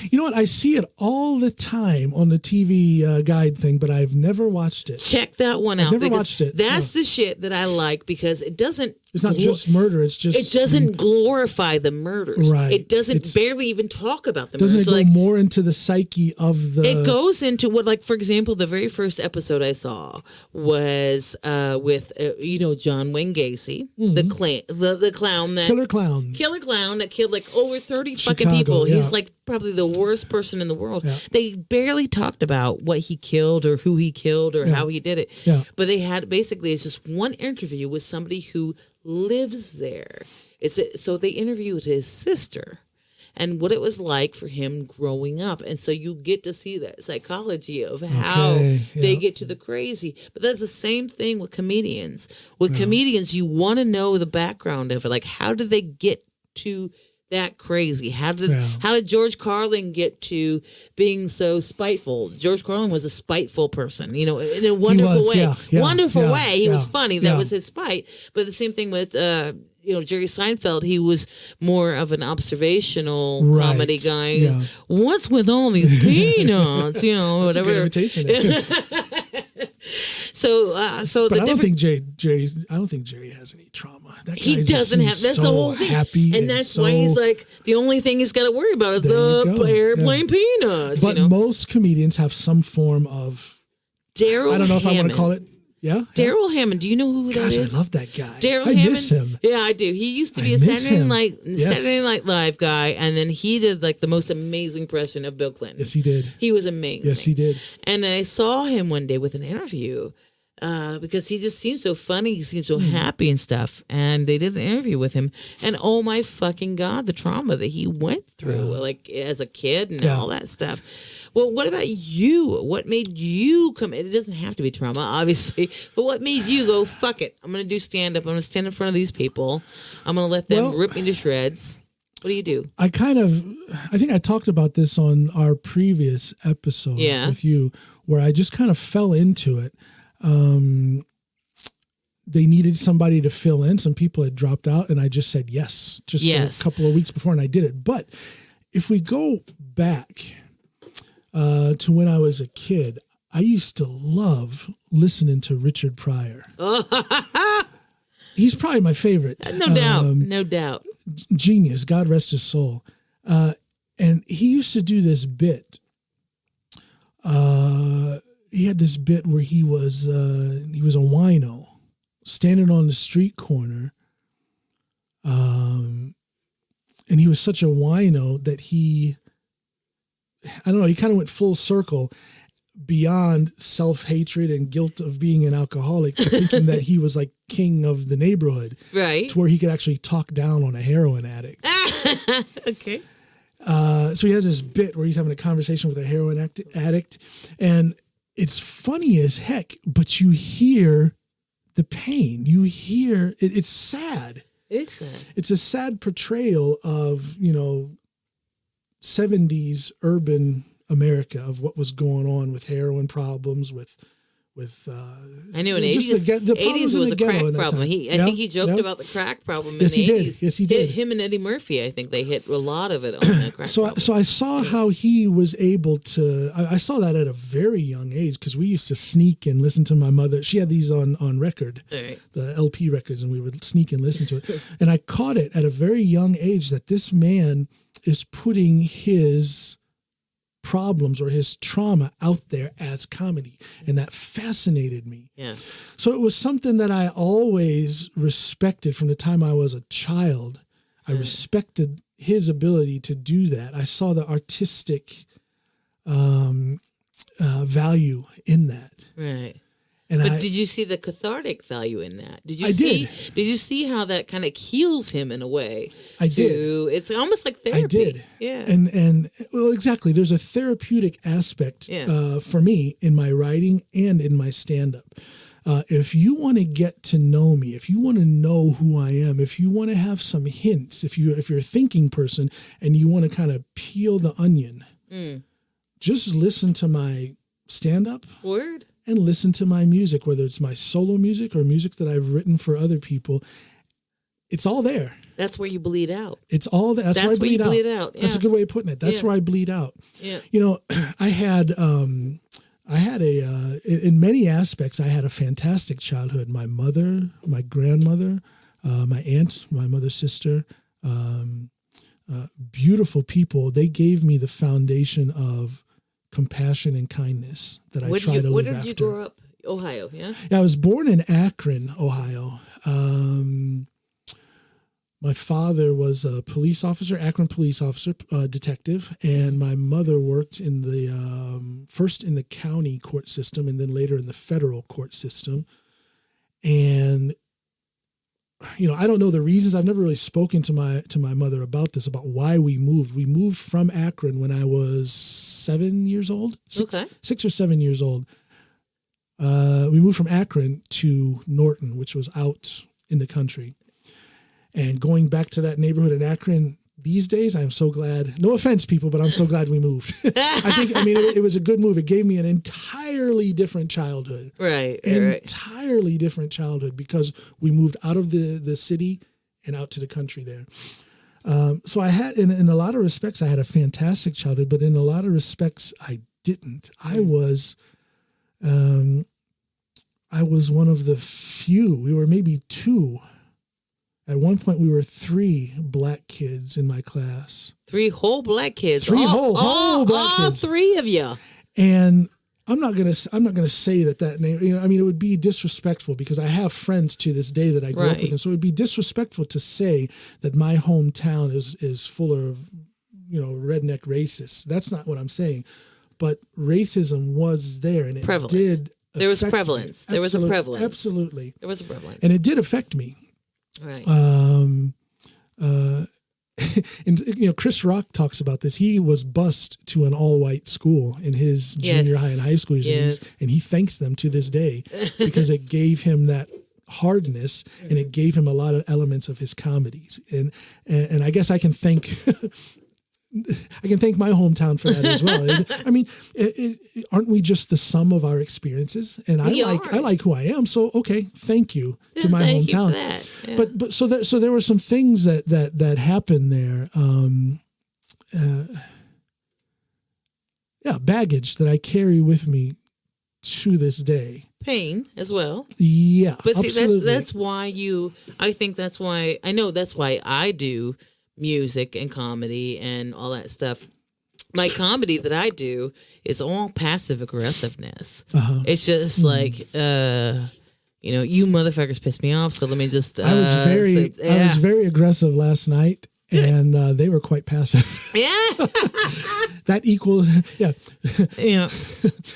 You know what? I see it all the time on the TV guide thing, but I've never watched it. Check that one out. I've never watched it. That's the shit that I like because it doesn't. It's not just murder. It doesn't glorify the murders. Right. It doesn't barely even talk about the murders. Doesn't it go more into the psyche of the... It goes into what, like, for example, the very first episode I saw was with, John Wayne Gacy, the clown that... Killer clown that killed, like, over 30 fucking people. Yeah. He's, like, probably the worst person in the world. Yeah. They barely talked about what he killed or who he killed or how he did it. Yeah. But they had, basically, it's just one interview with somebody who lives there. So they interviewed his sister and what it was like for him growing up. And so you get to see that psychology of how they get to the crazy. But that's the same thing with comedians. With comedians, you want to know the background of it. Like, how did they get to that crazy? How did George Carlin get to being so spiteful? George Carlin was a spiteful person, in a wonderful way. Wonderful way. He was funny. That was his spite. But the same thing with Jerry Seinfeld. He was more of an observational comedy guy. Yeah. What's with all these peanuts? Whatever. That's a good imitation. But I don't think Jerry has any trauma. That guy he doesn't have. That's the whole thing. Happy and that's why he's like the only thing he's got to worry about is the airplane peanuts. But most comedians have some form of. Daryl I don't know Hammond. if I want to call it. Yeah. Daryl Hammond. Do you know who that is? I love that guy. Daryl Hammond. I miss him. Yeah, I do. He used to be a Saturday Night Live guy, and then he did like the most amazing impression of Bill Clinton. Yes, he did. He was amazing. Yes, he did. And I saw him one day with an interview, because he just seems so funny. He seems so happy and stuff. And they did an interview with him. And oh my fucking God, the trauma that he went through, like as a kid and all that stuff. Well, what about you? What made you come? It doesn't have to be trauma, obviously. But what made you go, fuck it, I'm going to do stand-up. I'm going to stand in front of these people. I'm going to let them rip me to shreds. What do? I think I talked about this on our previous episode with you, where I just kind of fell into it. They needed somebody to fill in. Some people had dropped out, and I just said yes, a couple of weeks before, and I did it. But if we go back to when I was a kid, I used to love listening to Richard Pryor. He's probably my favorite. No doubt. Genius, God rest his soul. And he used to do this bit. He had this bit where he was a wino standing on the street corner. And he was such a wino that he kind of went full circle beyond self-hatred and guilt of being an alcoholic to thinking that he was like king of the neighborhood. Right. To where he could actually talk down on a heroin addict. Okay. So he has this bit where he's having a conversation with a heroin addict, and it's funny as heck, but you hear the pain. You hear it. It's sad. It's sad. It's a sad portrayal of, 70s urban America, of what was going on with heroin problems, with I knew in 80s was a crack problem. I think he joked about the crack problem in the 80s. Yes, he did. Him and Eddie Murphy, I think they hit a lot of it on the crack problem. So I saw how he was able to, I saw that at a very young age, because we used to sneak and listen to my mother. She had these on record, the LP records, and we would sneak and listen to it. And I caught it at a very young age that this man is putting his problems or his trauma out there as comedy, and that fascinated me. So it was something that I always respected from the time I was a child. I respected his ability to do that. I saw the artistic value in that. Right. And did you see the cathartic value in that? Did you see how that kind of heals him in a way? I did. It's almost like therapy. I did. Yeah. And well, exactly. There's a therapeutic aspect for me in my writing and in my stand-up. If you want to get to know me, if you want to know who I am, if you want to have some hints, if you're a thinking person and you want to kind of peel the onion, just listen to my stand-up. Word. And listen to my music, whether it's my solo music or music that I've written for other people. It's all there. That's where you bleed out. It's all there. That's where I bleed out. Yeah. That's a good way of putting it. That's where I bleed out. Yeah. I had in many aspects, I had a fantastic childhood. My mother, my grandmother, my aunt, my mother's sister, beautiful people. They gave me the foundation of compassion and kindness that I try to live after. Where did you grow up? Ohio, yeah? Yeah, I was born in Akron, Ohio. My father was a police officer, Akron police officer, detective, and my mother worked in the first in the county court system and then later in the federal court system. And I don't know the reasons. I've never really spoken to my mother about this, about why we moved. We moved from Akron when I was 7 years old, 6 or 7 years old. We moved from Akron to Norton, which was out in the country. And going back to that neighborhood in Akron these days, I'm so glad. No offense, people, but I'm so glad we moved. It was a good move. It gave me an entirely different childhood. Right. Entirely different childhood, because we moved out of the city and out to the country there. So I had, in a lot of respects, I had a fantastic childhood, but in a lot of respects, I didn't. I was one of the few. We were maybe two. At one point, we were 3 black kids in my class. 3 whole black kids. Whole black kids. All 3 of you. And I'm not gonna say that name. It would be disrespectful, because I have friends to this day that I grew up with, and so it would be disrespectful to say that my hometown is full of redneck racists. That's not what I'm saying. But racism was there, and it prevalent. did There was prevalence. There was a prevalence. Absolutely. There was a prevalence. And it did affect me. Right. And Chris Rock talks about this. He was bused to an all-white school in his junior high and high school years, and he thanks them to this day because it gave him that hardness and it gave him a lot of elements of his comedies. And I guess I can thank my hometown for that as well. I mean, aren't we just the sum of our experiences? And I like who I am. So, okay, thank you to my hometown. Yeah. But so there were some things that happened there. Baggage that I carry with me to this day. Pain as well. Yeah, but see, absolutely. that's why I do music and comedy and all that stuff. My comedy that I do is all passive aggressiveness. It's just like, you motherfuckers pissed me off. So let me just. I was very aggressive last night, and they were quite passive. Yeah. That equal,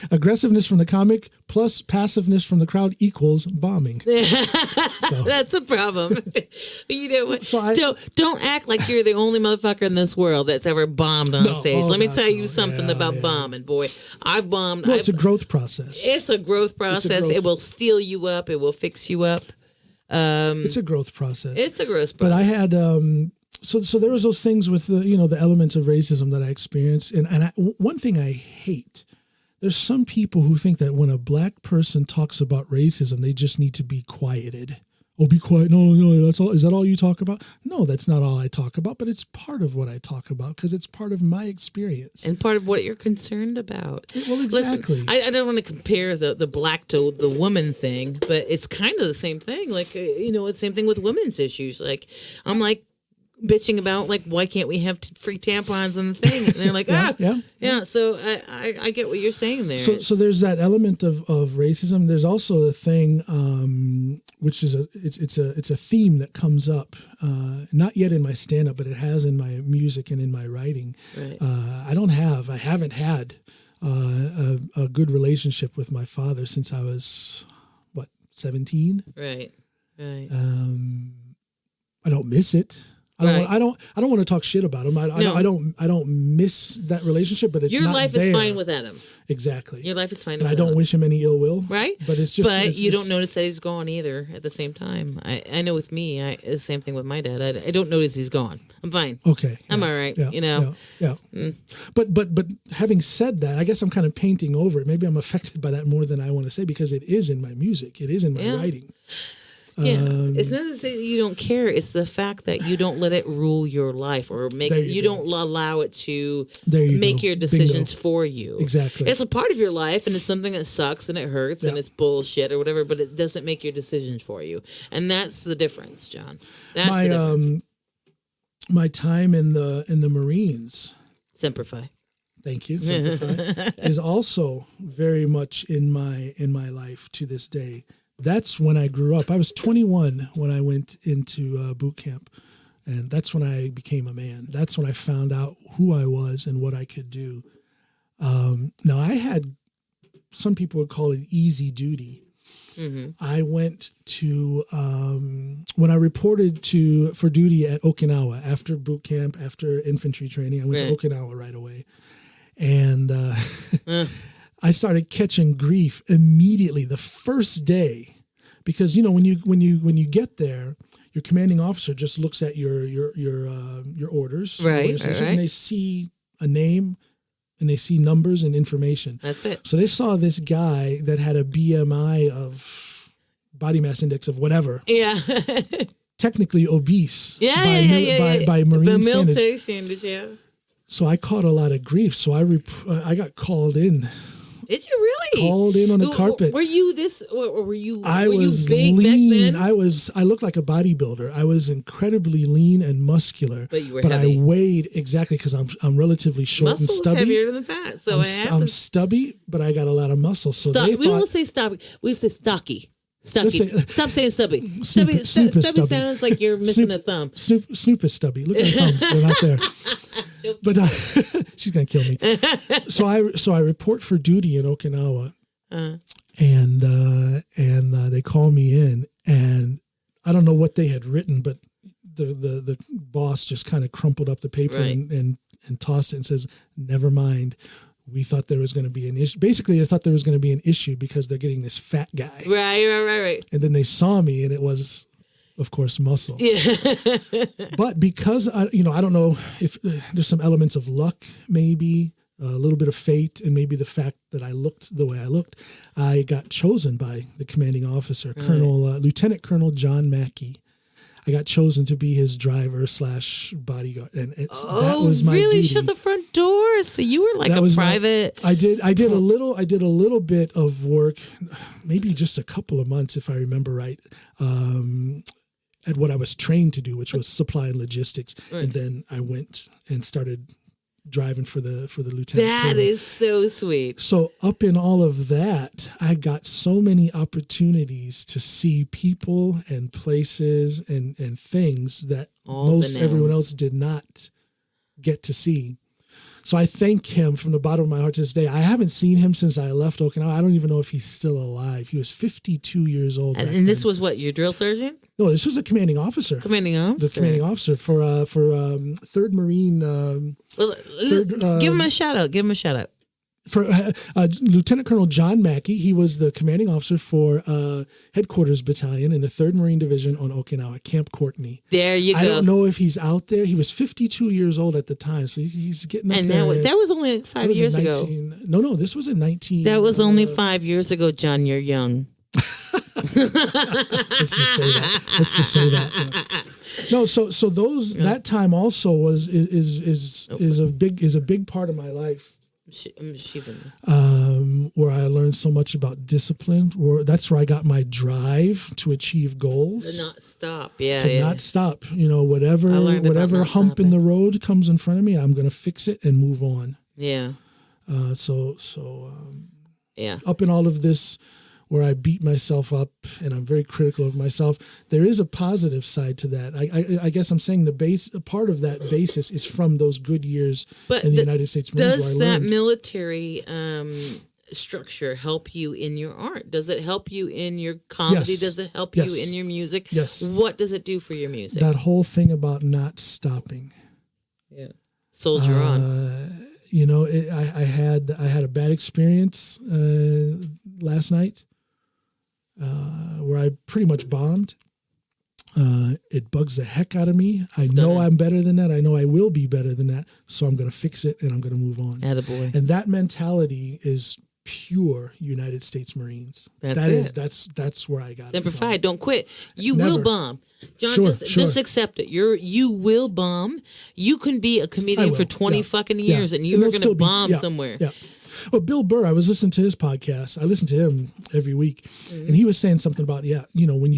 aggressiveness from the comic plus passiveness from the crowd equals bombing. So. That's a problem. You know what? So don't act like you're the only motherfucker in this world that's ever bombed on stage. Let me tell you something about bombing, boy. I've bombed. Well, it's a growth process. It's a growth process. It will steel you up. It will fix you up. It's a growth process. It's a growth process. But I had so there was those things with the elements of racism that I experienced, and one thing I hate. There's some people who think that when a black person talks about racism, they just need to be quieted. Oh, be quiet. No, that's all. Is that all you talk about? No, that's not all I talk about, but it's part of what I talk about because it's part of my experience. And part of what you're concerned about. Well, exactly. Listen, I don't want to compare the black to the woman thing, but it's kind of the same thing. Like, it's the same thing with women's issues. Like, I'm like, bitching about like why can't we have free tampons and the thing, and they're like yeah. So I get what you're saying there. So there's that element of racism. There's also a thing which is it's a theme that comes up not yet in my stand-up, but it has in my music and in my writing. Right. I haven't had a good relationship with my father since I was 17. Right. I don't miss it. I don't want to talk shit about him. I don't miss that relationship, but it's your not life there. is fine without him. Exactly. Your life is fine. And I don't wish him any ill will. Right. But it's just. But you don't notice that he's gone either. At the same time, I know with me, it's the same thing with my dad. I don't notice he's gone. I'm fine. Okay. I'm all right. Yeah. But having said that, I guess I'm kind of painting over it. Maybe I'm affected by that more than I want to say because it is in my music. It is in my writing. Yeah, it's not to say that you don't care. It's the fact that you don't let it rule your life, or you don't allow it to make your decisions for you. Exactly. It's a part of your life, and it's something that sucks and it hurts and it's bullshit or whatever. But it doesn't make your decisions for you, and that's the difference, John. That's the difference. My time in the Marines. Semper Fi. Thank you. Semper Fi is also very much in my life to this day. That's when I grew up. I was 21 when I went into boot camp, and that's when I became a man. That's when I found out who I was and what I could do. Now, I had, some people would call it easy duty. Mm-hmm. I went to, when I reported for duty at Okinawa, after boot camp, after infantry training, I went to Okinawa right away. And I started catching grief immediately the first day, because when you get there, your commanding officer just looks at your orders, right. And they see a name and they see numbers and information. That's it. So they saw this guy that had a BMI of body mass index of whatever. Yeah. Technically obese. By Marine standards. Yeah. So I caught a lot of grief. So I got called in. Did you really? Called in on the carpet. Were you this? Or were you? I was big lean. back then? I looked like a bodybuilder. I was incredibly lean and muscular. But you were heavy. I weighed exactly because I'm relatively short and stubby. Muscle's heavier than fat, so I'm stubby, but I got a lot of muscle. So we don't say stubby. We say stocky. Stucky. Stop saying stubby. Stubby sounds like you're missing a thumb. Snoop is stubby. Look at her thumbs; they're not there. But she's gonna kill me. So I report for duty in Okinawa, and they call me in, and I don't know what they had written, but the boss just kind of crumpled up the paper and tossed it and says, "Never mind. We thought there was going to be an issue." Basically, I thought there was going to be an issue because they're getting this fat guy. Right. And then they saw me, and it was, of course, muscle. Yeah. But because I don't know if there's some elements of luck, maybe a little bit of fate, and maybe the fact that I looked the way I looked, I got chosen by the commanding officer, Lieutenant Colonel John Mackey. I got chosen to be his driver / bodyguard, and that was my really? duty. Shut the front door. So you were like a private. I did a little bit of work, maybe just a couple of months, if I remember right, at what I was trained to do, which was supply and logistics, and then I went and started driving for the lieutenant. That is so sweet. So up in all of that, I got so many opportunities to see people and places and things that everyone else did not get to see. So I thank him from the bottom of my heart to this day. I haven't seen him since I left Okinawa. I don't even know if he's still alive. He was 52 years old. And this was what, your drill sergeant? No, this was a commanding officer. The commanding officer for 3rd Marine. Give him a shout out. For Lieutenant Colonel John Mackey, he was the commanding officer for Headquarters Battalion in the 3rd Marine Division on Okinawa, Camp Courtney. There you go. I don't know if he's out there. He was 52 years old at the time, so he's getting up there. And that was only like 5 years ago. No, this was in 19. That was only 5 years ago, John. You're young. Let's just say that. Yeah. No, so those that time also is a big part of my life. Where I learned so much about discipline. That's where I got my drive to achieve goals. To not stop, not stop. Whatever hump in the road comes in front of me, I'm going to fix it and move on. Yeah. Up in all of this, where I beat myself up and I'm very critical of myself, there is a positive side to that. I guess I'm saying a part of that basis is from those good years in the United States Marines. Does that military structure help you in your art? Does it help you in your comedy? Yes. Does it help you in your music? Yes. What does it do for your music? That whole thing about not stopping. Yeah. Soldier on. I had a bad experience last night. Where I pretty much bombed. It bugs the heck out of me. I know I'm better than that. I know I will be better than that. So I'm going to fix it and I'm going to move on. Attaboy. And that mentality is pure United States Marines. That's where I got it. Semper Fi, don't quit. You will bomb. John, just accept it. You will bomb. You can be a comedian for 20 fucking years and you're going to bomb somewhere. Yeah. Well, Bill Burr, I was listening to his podcast. I listen to him every week, and he was saying something about when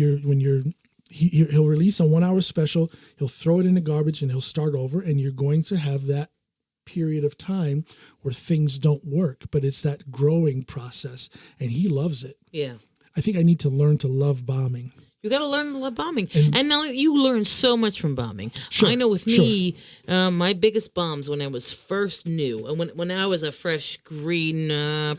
he'll release a 1 hour special, he'll throw it in the garbage and he'll start over, and you're going to have that period of time where things don't work, but it's that growing process, and he loves it. Yeah, I think I need to learn to love bombing. You got to learn to love bombing. And now you learn so much from bombing. Sure, I know with me, my biggest bombs when I was first new, and when I was a fresh green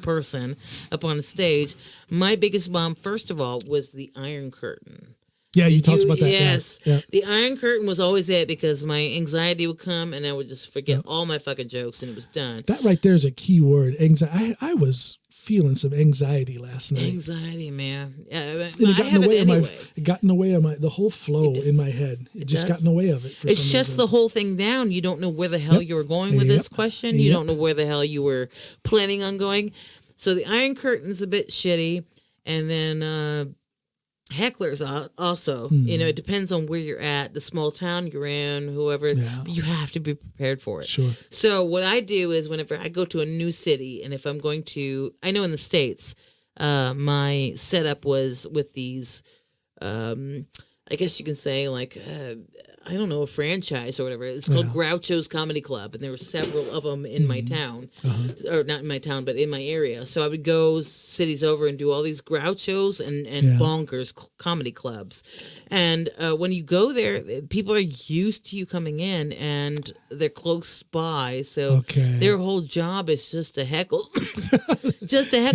person up on the stage, my biggest bomb, first of all, was the Iron Curtain. Yeah, you talked about that. Yes. Yeah. The Iron Curtain was always it because my anxiety would come and I would just forget all my fucking jokes and it was done. That right there is a key word. Anxiety. I was feeling some anxiety last night. Anxiety, man. Yeah, it got in the way of the whole flow in my head. It just got in the way of it. It's just the whole thing down. You don't know where the hell you were going with this question. You don't know where the hell you were planning on going. So the Iron Curtain's a bit shitty. And then hecklers also, it depends on where you're at, the small town you're in, whoever, you have to be prepared for it. Sure. So what I do is whenever I go to a new city, and if I'm going to, I know in the States, my setup was with these I guess you can say like, I don't know, a franchise or whatever. It's called Groucho's Comedy Club, and there were several of them in my town, or not in my town, but in my area. So I would go cities over and do all these Groucho's and bonkers comedy clubs. And when you go there, people are used to you coming in, and they're close by. So their whole job is just to heckle,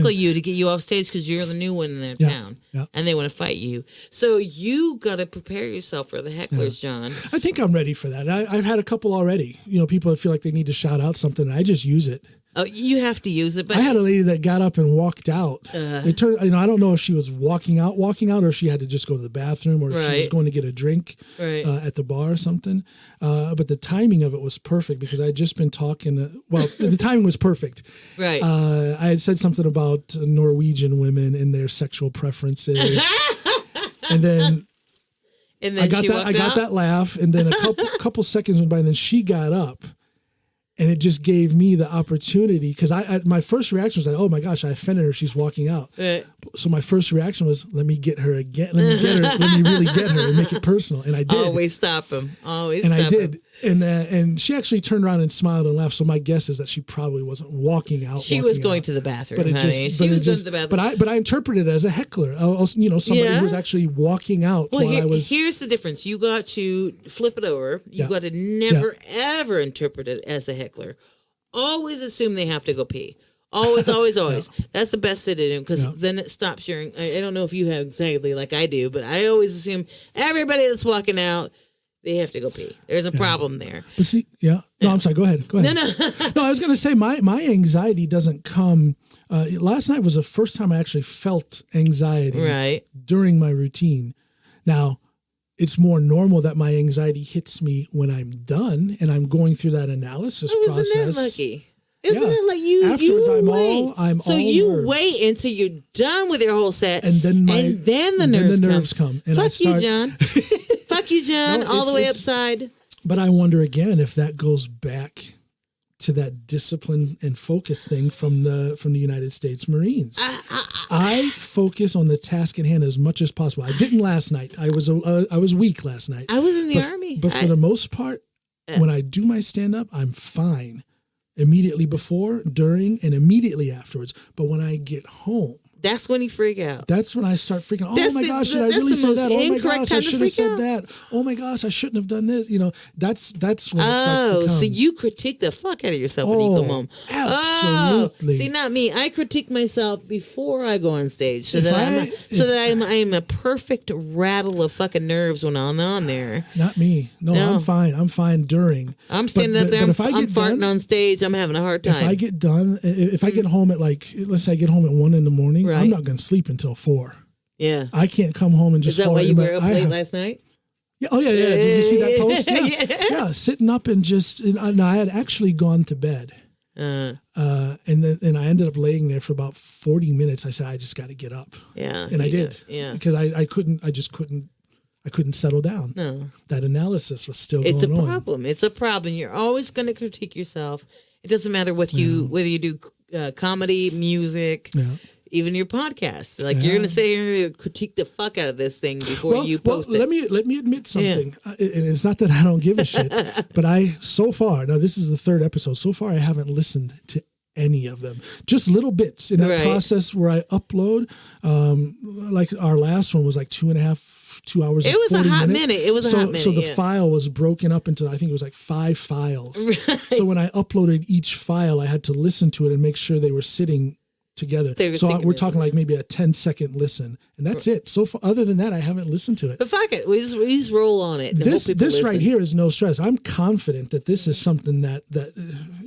you to get you off stage because you're the new one in their town, and they want to fight you. So you got to prepare yourself for the hecklers, John. I think I'm ready for that. I've had a couple already. People that feel like they need to shout out something. I just use it. Oh, you have to use it. But I had a lady that got up and walked out. It turned. I don't know if she was walking out, or if she had to just go to the bathroom, or if she was going to get a drink at the bar or something. But the timing of it was perfect because I had just been talking. The timing was perfect. Right. I had said something about Norwegian women and their sexual preferences, and then I got that laugh, and then a couple seconds went by, and then she got up. And it just gave me the opportunity because my first reaction was like, "Oh my gosh, I offended her. She's walking out." Right. So my first reaction was, "Let me get her again. Let me get her. Let me really get her and make it personal." And I did. Always stop him. Always. And stop I did. Him. And she actually turned around and smiled and laughed. So my guess is that she probably wasn't walking out. She was going to the bathroom, honey. She was going to the bathroom. But I interpreted it as a heckler. Somebody who was actually walking out while I was. Here's the difference. You got to flip it over. You got to never ever interpret it as a heckler. Always assume they have to go pee. Always, always, always. That's the best thing to do because then it stops your. I don't know if you have exactly like I do, but I always assume everybody that's walking out, they have to go pee. There's a problem there. But see, No, I'm sorry. Go ahead. No. No, I was going to say my anxiety doesn't come. Last night was the first time I actually felt anxiety during my routine. Now, it's more normal that my anxiety hits me when I'm done and I'm going through that analysis process. Isn't that lucky? Isn't it like you? Afterwards, I'm all you nerves. wait until you're done with your whole set, and then the nerves come. And Fuck you, John. Fuck you, John. No, all the way upside. But I wonder again if that goes back to that discipline and focus thing from the United States Marines. I focus on the task at hand as much as possible. I didn't last night. I was weak last night. I was in the Army. But for the most part, when I do my stand-up, I'm fine. Immediately before, during, and immediately afterwards. But when I get home, that's when you freak out. That's when I start freaking out. Oh my gosh, should I really say that? Oh my gosh, I should have said that. Oh my gosh, I shouldn't have done this. That's when it starts to come. So you critique the fuck out of yourself when you come home. Absolutely. See, not me. I critique myself before I go on stage so that I'm a perfect rattle of fucking nerves when I'm on there. Not me. No. I'm fine. I'm fine during. I'm standing up there. I'm farting on stage. I'm having a hard time. If I get done, if I get home at let's say I get home at 1 a.m, I'm not going to sleep until 4. Yeah. I can't come home and just. Is that why you were up late last night? Yeah. Oh yeah. Did you see that post? Yeah. Sitting up and just. And I had actually gone to bed. And I ended up laying there for about 40 minutes. I said, I just got to get up. Yeah. And I did. Yeah. Because I couldn't settle down. No. That analysis was still going on. It's a problem. It's a problem. You're always going to critique yourself. It doesn't matter whether you do comedy, music. Yeah. Even your podcasts, like you're going to say you're going to critique the fuck out of this thing before you post it. Let me admit something, and it's not that I don't give a shit, but so far, now this is the 3rd episode. So far, I haven't listened to any of them. Just little bits in that process where I upload. Like our last one was like 2 hours. It was a hot minute. It was a hot minute. So the file was broken up into, I think it was like 5 files. Right. So when I uploaded each file, I had to listen to it and make sure they were sitting together. So we're talking like maybe a 10-second listen, and that's it. So far, other than that, I haven't listened to it. But fuck it, we just roll on it. This right here is no stress. I'm confident that this is something that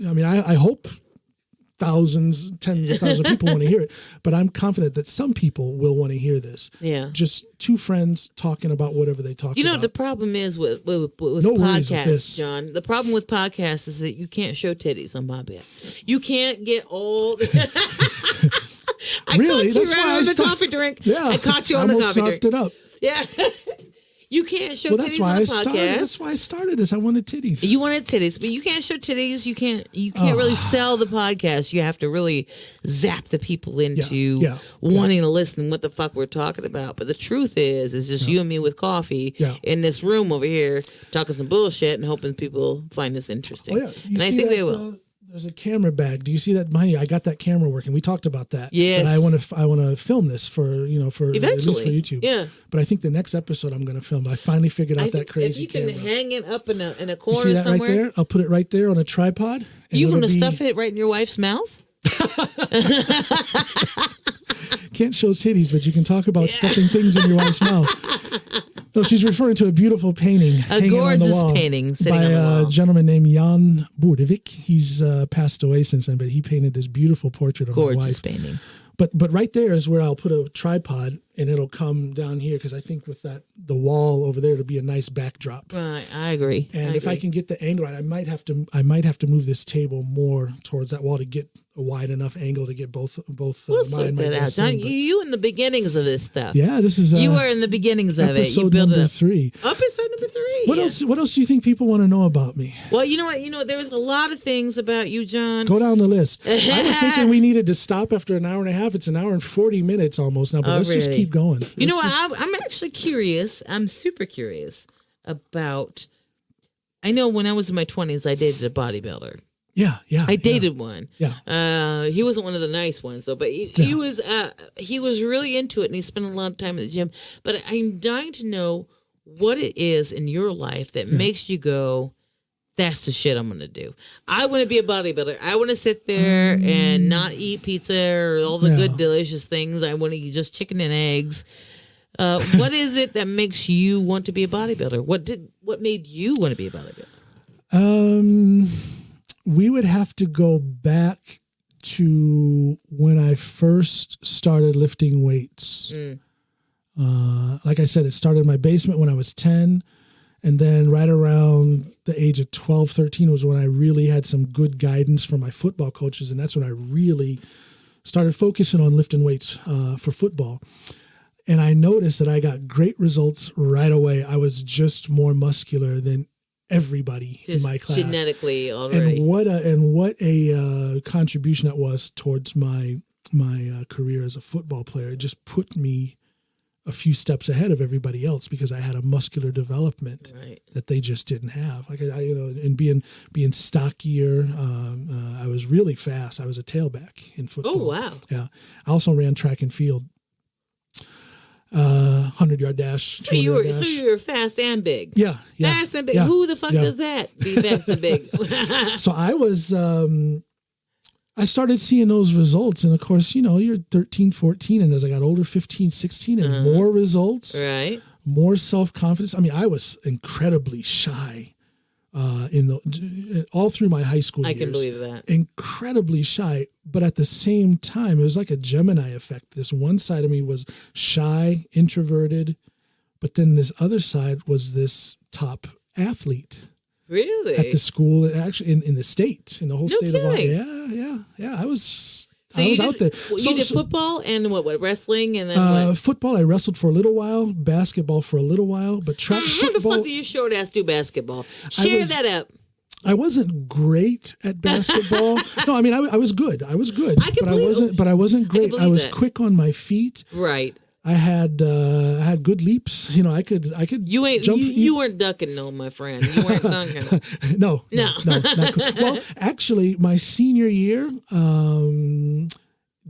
I mean, I hope thousands, tens of thousands of people want to hear it, but I'm confident that some people will want to hear this. Yeah. Just 2 friends talking about whatever they talk about. You know what the problem is with podcasts, John? The problem with podcasts is that you can't show titties on my bed. You can't get all... I really? caught you right on the coffee drink. Yeah. I caught you on the coffee drink. It up. Yeah. You can't show Well, titties on a podcast. That's why I started this. I wanted titties. You wanted titties, but you can't show titties. You can't really sell the podcast. You have to really zap the people into wanting to listen to what the fuck we're talking about. But the truth is, it's just you and me with coffee in this room over here talking some bullshit and hoping people find this interesting. Oh, yeah. And I think they will. There's a camera bag. Do you see that behind you? I got that camera working. We talked about that. Yes. And I want to film this for eventually, at least for YouTube. Yeah. But I think the next episode I'm going to film. I finally figured out that crazy camera. If you can hang it up in a corner you see that somewhere. Right there? I'll put it right there on a tripod. You going to stuff it right in your wife's mouth? Can't show titties, but you can talk about stuffing things in your wife's mouth. No, she's referring to a beautiful painting. A gorgeous painting sitting by on the wall. a gentleman named Jan Boerdewick. He's passed away since then, but he painted this beautiful portrait of my wife. Gorgeous painting. But right there is where I'll put a tripod, and it'll come down here because I think with the wall over there, it'll be a nice backdrop. Right, I agree. And if I can get the angle right, I might have to move this table more towards that wall to get a wide enough angle to get both. We'll sort that out, John. You in the beginnings of this stuff. Yeah, this is. You were in the beginnings of it. You built number 3. Episode number 3. What else? What else do you think people want to know about me? Well, you know what? There's a lot of things about you, John. Go down the list. I was thinking we needed to stop after an hour and a half. It's an hour and 40 minutes almost now, but let's just keep going. I'm actually curious. I'm super curious about. I know when I was in my 20s, I dated a bodybuilder. Yeah. I dated one. Yeah. He wasn't one of the nice ones though, but he was really into it, and he spent a lot of time at the gym. But I'm dying to know what it is in your life that makes you go, that's the shit I'm going to do. I want to be a bodybuilder. I want to sit there and not eat pizza or all the good, delicious things. I want to eat just chicken and eggs. What is it that makes you want to be a bodybuilder? What made you want to be a bodybuilder? We would have to go back to when I first started lifting weights. Like I said, it started in my basement when I was 10. And then right around the age of 12, 13 was when I really had some good guidance from my football coaches. And that's when I really started focusing on lifting weights for football. And I noticed that I got great results right away. I was just more muscular than everybody in my class. Genetically already. And what a contribution that was towards my career as a football player. It just put me a few steps ahead of everybody else because I had a muscular development that they just didn't have. Like and being stockier, I was really fast. I was a tailback in football. Oh wow! Yeah, I also ran track and field, 100-yard dash. So you were fast and big. Yeah. Fast and big. Yeah. Who the fuck does that? Be fast and big. So I was. I started seeing those results. And of course, you're 13, 14. And as I got older, 15, 16, and more results, more self-confidence. I mean, I was incredibly shy all through my high school years. I can believe that. Incredibly shy. But at the same time, it was like a Gemini effect. This one side of me was shy, introverted. But then this other side was this top athlete. Really? At the school, actually in the state, in the whole state of Ohio. Yeah. I was out there. You did football and what wrestling and then what? Football, I wrestled for a little while. Basketball for a little while, but How the fuck do your short ass do basketball? Share that up. I wasn't great at basketball. No, I mean I was good. I wasn't great. I was quick on my feet. Right. I had good leaps. I could jump. You weren't ducking, no, my friend. You weren't dunking. No. Not cool. Well, actually, my senior year,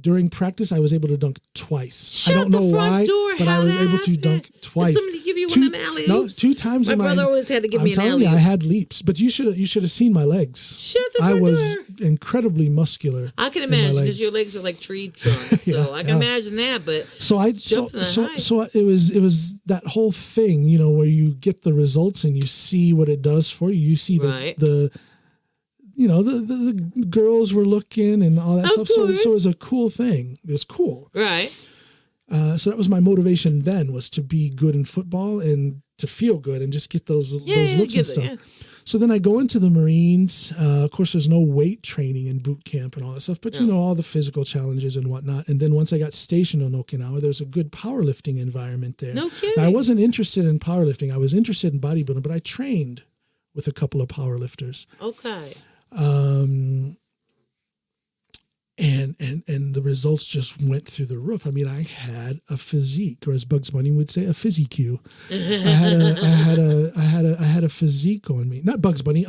during practice, I was able to dunk twice. I don't know why, but I was able to dunk twice. Did somebody give you one of them alley-oops? No, 2 times. My brother always had to give me an alley-oop. I'm telling you, I had leaps, but you should have seen my legs. Shut the front I was door. Incredibly muscular. I can imagine because your legs are like tree trunks, so I can imagine that. But so it was that whole thing, where you get the results and you see what it does for you. You see the girls were looking and all that stuff. So it was a cool thing. It was cool. Right. So that was my motivation then, was to be good in football and to feel good and just get those looks and stuff. Yeah. So then I go into the Marines. Of course, there's no weight training in boot camp and all that stuff, but you know, all the physical challenges and whatnot. And then once I got stationed on Okinawa, there's a good powerlifting environment there. No kidding. Now, I wasn't interested in powerlifting. I was interested in bodybuilding, but I trained with a couple of powerlifters. Okay. And the results just went through the roof. I mean, I had a physique, or as Bugs Bunny would say, a physique. I had a physique on me. Not Bugs Bunny.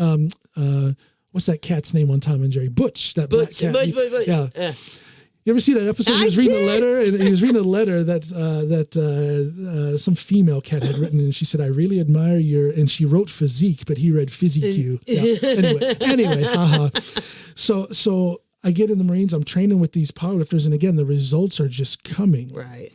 What's that cat's name on Tom and Jerry? Butch. That black cat. Butch. Yeah. You ever see that episode? He was reading a letter, and he was reading a letter that some female cat had written, and she said, "I really admire your," and she wrote physique, but he read physique. Yeah. Anyway, haha. So I get in the Marines. I'm training with these powerlifters, and again, the results are just coming. Right.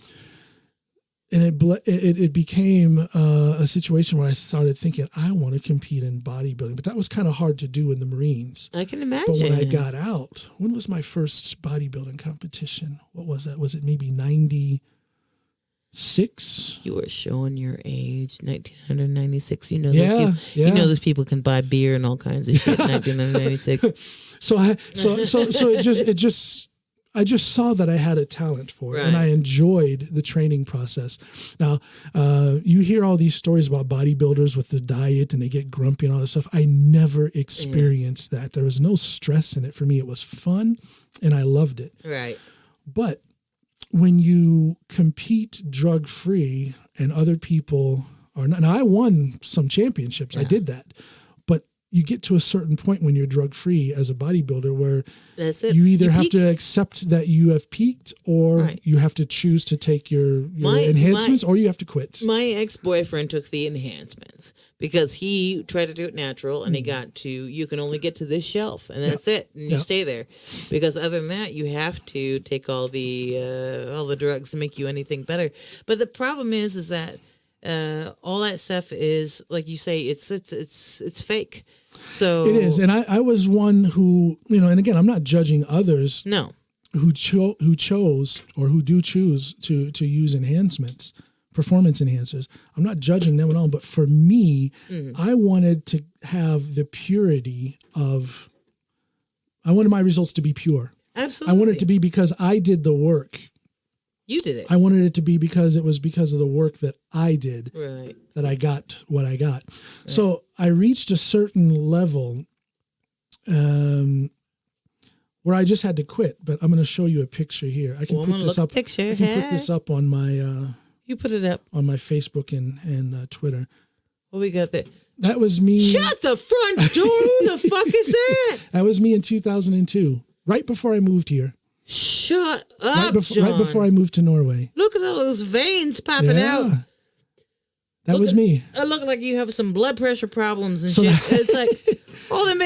And it became a situation where I started thinking, I want to compete in bodybuilding, but that was kind of hard to do in the Marines. I can imagine. But when I got out, when was my first bodybuilding competition? What was that? Was it maybe 96? You were showing your age, 1996. You know, yeah. You know, those people can buy beer and all kinds of shit. 1996. So I just saw that I had a talent for it, and I enjoyed the training process. Now, you hear all these stories about bodybuilders with the diet and they get grumpy and all this stuff. I never experienced that. There was no stress in it for me. It was fun, and I loved it. Right. But when you compete drug-free and other people are not, now I won some championships. Yeah. I did that. You get to a certain point when you're drug-free as a bodybuilder where that's it. You either have to accept that you have peaked, or you have to choose to take your enhancements, or you have to quit. My ex-boyfriend took the enhancements because he tried to do it natural, and he got to, you can only get to this shelf, and that's it, and you stay there. Because other than that, you have to take all the drugs to make you anything better. But the problem is that all that stuff is, like you say, it's fake. So it is, and I was one who, you know, and again, I'm not judging others. No, who chose or who do choose to use enhancements, performance enhancers. I'm not judging them at all, but for me, I wanted to have the purity of. I wanted my results to be pure. Absolutely, I wanted it to be because I did the work. You did it. I wanted it to be because it was because of the work that I did that I got what I got. Right. So I reached a certain level where I just had to quit. But I'm going to show you a picture here. I can put this up. I can put this up on my. You put it up on my Facebook and Twitter. What we got there? That was me. Shut the front door! Who the fuck is that? That was me in 2002, right before I moved here. Shut up, John. Right before I moved to Norway. Look at all those veins popping out. That was me. It looked like you have some blood pressure problems and shit. It's like, you don't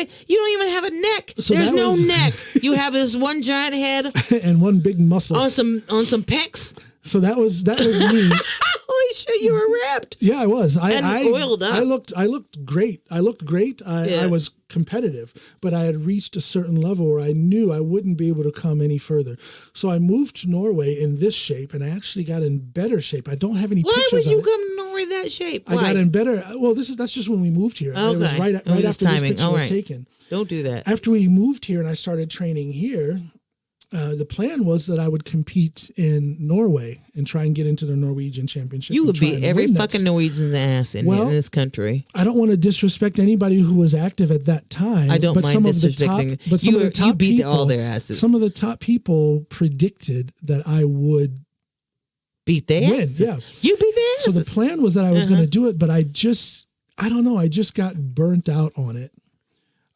even have a neck. There's no neck. You have this one giant head and one big muscle on some pecs. So that was me. Holy shit, you were ripped. Yeah, I was. I oiled up. I looked great. I was competitive, but I had reached a certain level where I knew I wouldn't be able to come any further. So I moved to Norway in this shape, and I actually got in better shape. I don't have any pictures. Why would you come to Norway that shape? I got in better. Well, that's just when we moved here. Okay. It was right after this picture was taken. Don't do that. After we moved here and I started training here, the plan was that I would compete in Norway and try and get into the Norwegian championship. You would beat every fucking Norwegian's ass in this country. I don't want to disrespect anybody who was active at that time. I don't mind disrespecting. You beat all their asses. Some of the top people predicted that I would beat their asses. Yeah, you beat their asses. So the plan was that I was going to do it, but I don't know. I just got burnt out on it.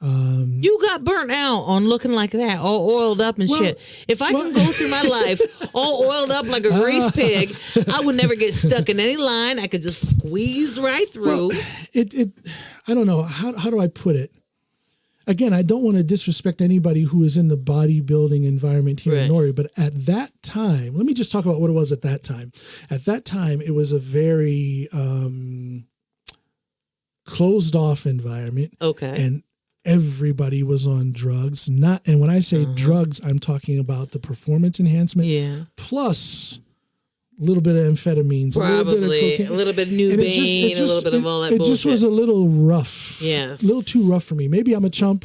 You got burnt out on looking like that, all oiled up and shit. If I can go through my life all oiled up like a grease pig, I would never get stuck in any line. I could just squeeze right through. Well, I don't know. How do I put it? Again, I don't want to disrespect anybody who is in the bodybuilding environment here in Norway, but at that time, let me just talk about what it was at that time. At that time, it was a very closed off environment. Okay. And everybody was on drugs. And when I say drugs, I'm talking about the performance enhancement plus little bit of amphetamines, probably a little bit of new Bane, a little bit of all that bullshit. It just was a little rough. Yes. A little too rough for me. Maybe I'm a chump.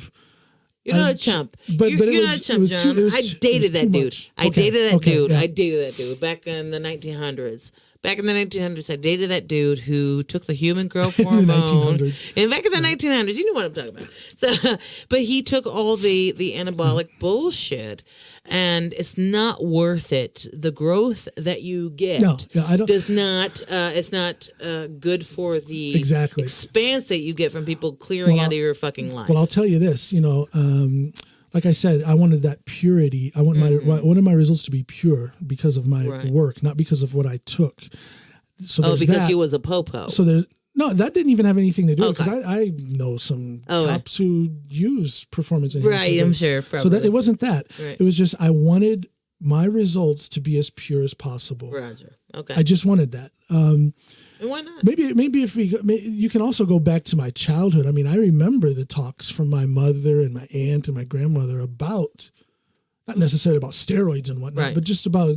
You're not a chump. But You're not a chump, John. I dated that dude. I dated that dude. Yeah. I dated that dude back in the 1900s. Back in the 1900s, I dated that dude who took the human growth hormone. And back in the 1900s, you know what I'm talking about. So, but he took all the anabolic bullshit, and it's not worth it. The growth that you get does not. It's not good for the expanse that you get from people clearing out of your fucking life. Well, I'll tell you this. Like I said, I wanted that purity. I want one of my results to be pure because of my work, not because of what I took. So because you was a popo. So that didn't even have anything to do with it, because I know some cops who use performance enhancement. Right, I'm sure. Probably. So it wasn't that. Right. It was just I wanted my results to be as pure as possible. Roger. Okay. I just wanted that. And why not? Maybe if you can also go back to my childhood. I mean, I remember the talks from my mother and my aunt and my grandmother about, not necessarily about steroids and whatnot, but just about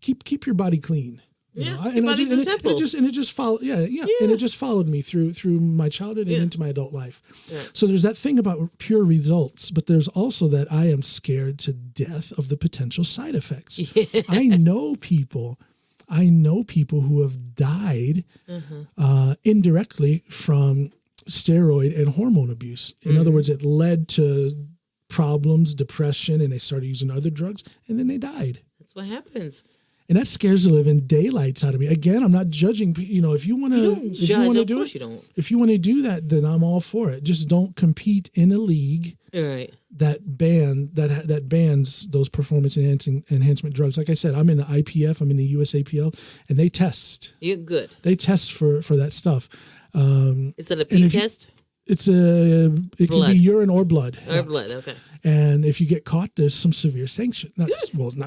keep your body clean. Your body's a temple. And it just followed. And it just followed me through my childhood and into my adult life. Yeah. So there's that thing about pure results, but there's also that I am scared to death of the potential side effects. Yeah. I know people who have died indirectly from steroid and hormone abuse. In other words, it led to problems, depression, and they started using other drugs, and then they died. That's what happens. And that scares the living daylights out of me. Again, I'm not judging. If you want to do it, if you want to do that, then I'm all for it. Just don't compete in a league that bans those performance enhancement drugs. Like I said, I'm in the IPF, I'm in the USAPL, and they test. You're good. They test for that stuff. Is it a pee test? It can be urine or blood. Or blood, okay. And if you get caught, there's some severe sanction. Not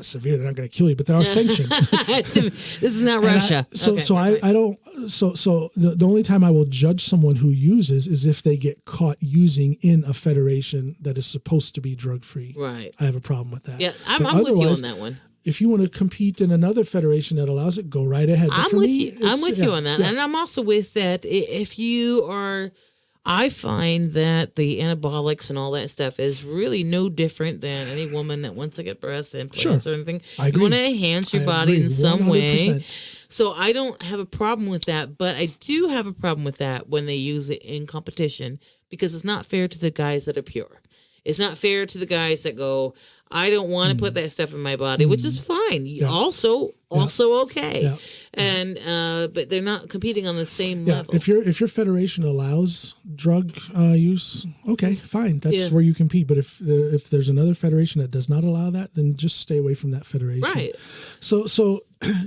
severe. They're not going to kill you, but there are sanctions. This is not Russia. The only time I will judge someone who uses is if they get caught using in a federation that is supposed to be drug free. Right. I have a problem with that. Yeah, I'm with you on that one. If you want to compete in another federation that allows it, go right ahead. I'm with you on that. Yeah. And I'm also with that. If you are... I find that the anabolics and all that stuff is really no different than any woman that wants to get breast implants or anything. I agree. You want to enhance your body in some 100%. Way. So I don't have a problem with that, but I do have a problem with that when they use it in competition, because it's not fair to the guys that are pure. It's not fair to the guys that go, I don't want to put that stuff in my body, which is fine. Yeah. Also okay. Yeah. And but they're not competing on the same level. If your federation allows drug use, okay, fine. That's where you compete. But if there's another federation that does not allow that, then just stay away from that federation. Right. So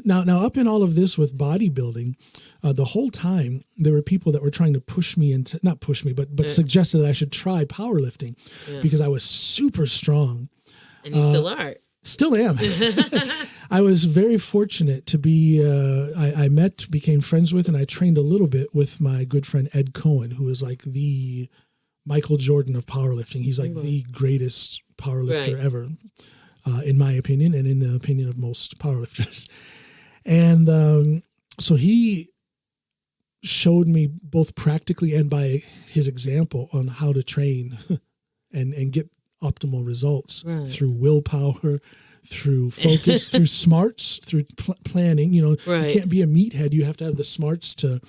now up in all of this with bodybuilding, the whole time there were people that were trying to push me into, not push me, but suggested that I should try powerlifting because I was super strong. And you still are. Still am. I was very fortunate to be, I became friends with, and I trained a little bit with my good friend Ed Cohen, who is like the Michael Jordan of powerlifting. He's like the greatest powerlifter ever, in my opinion, and in the opinion of most powerlifters. And so he showed me both practically and by his example on how to train and get optimal results through willpower, through focus, through smarts, through planning. You can't be a meathead. You have to have the smarts to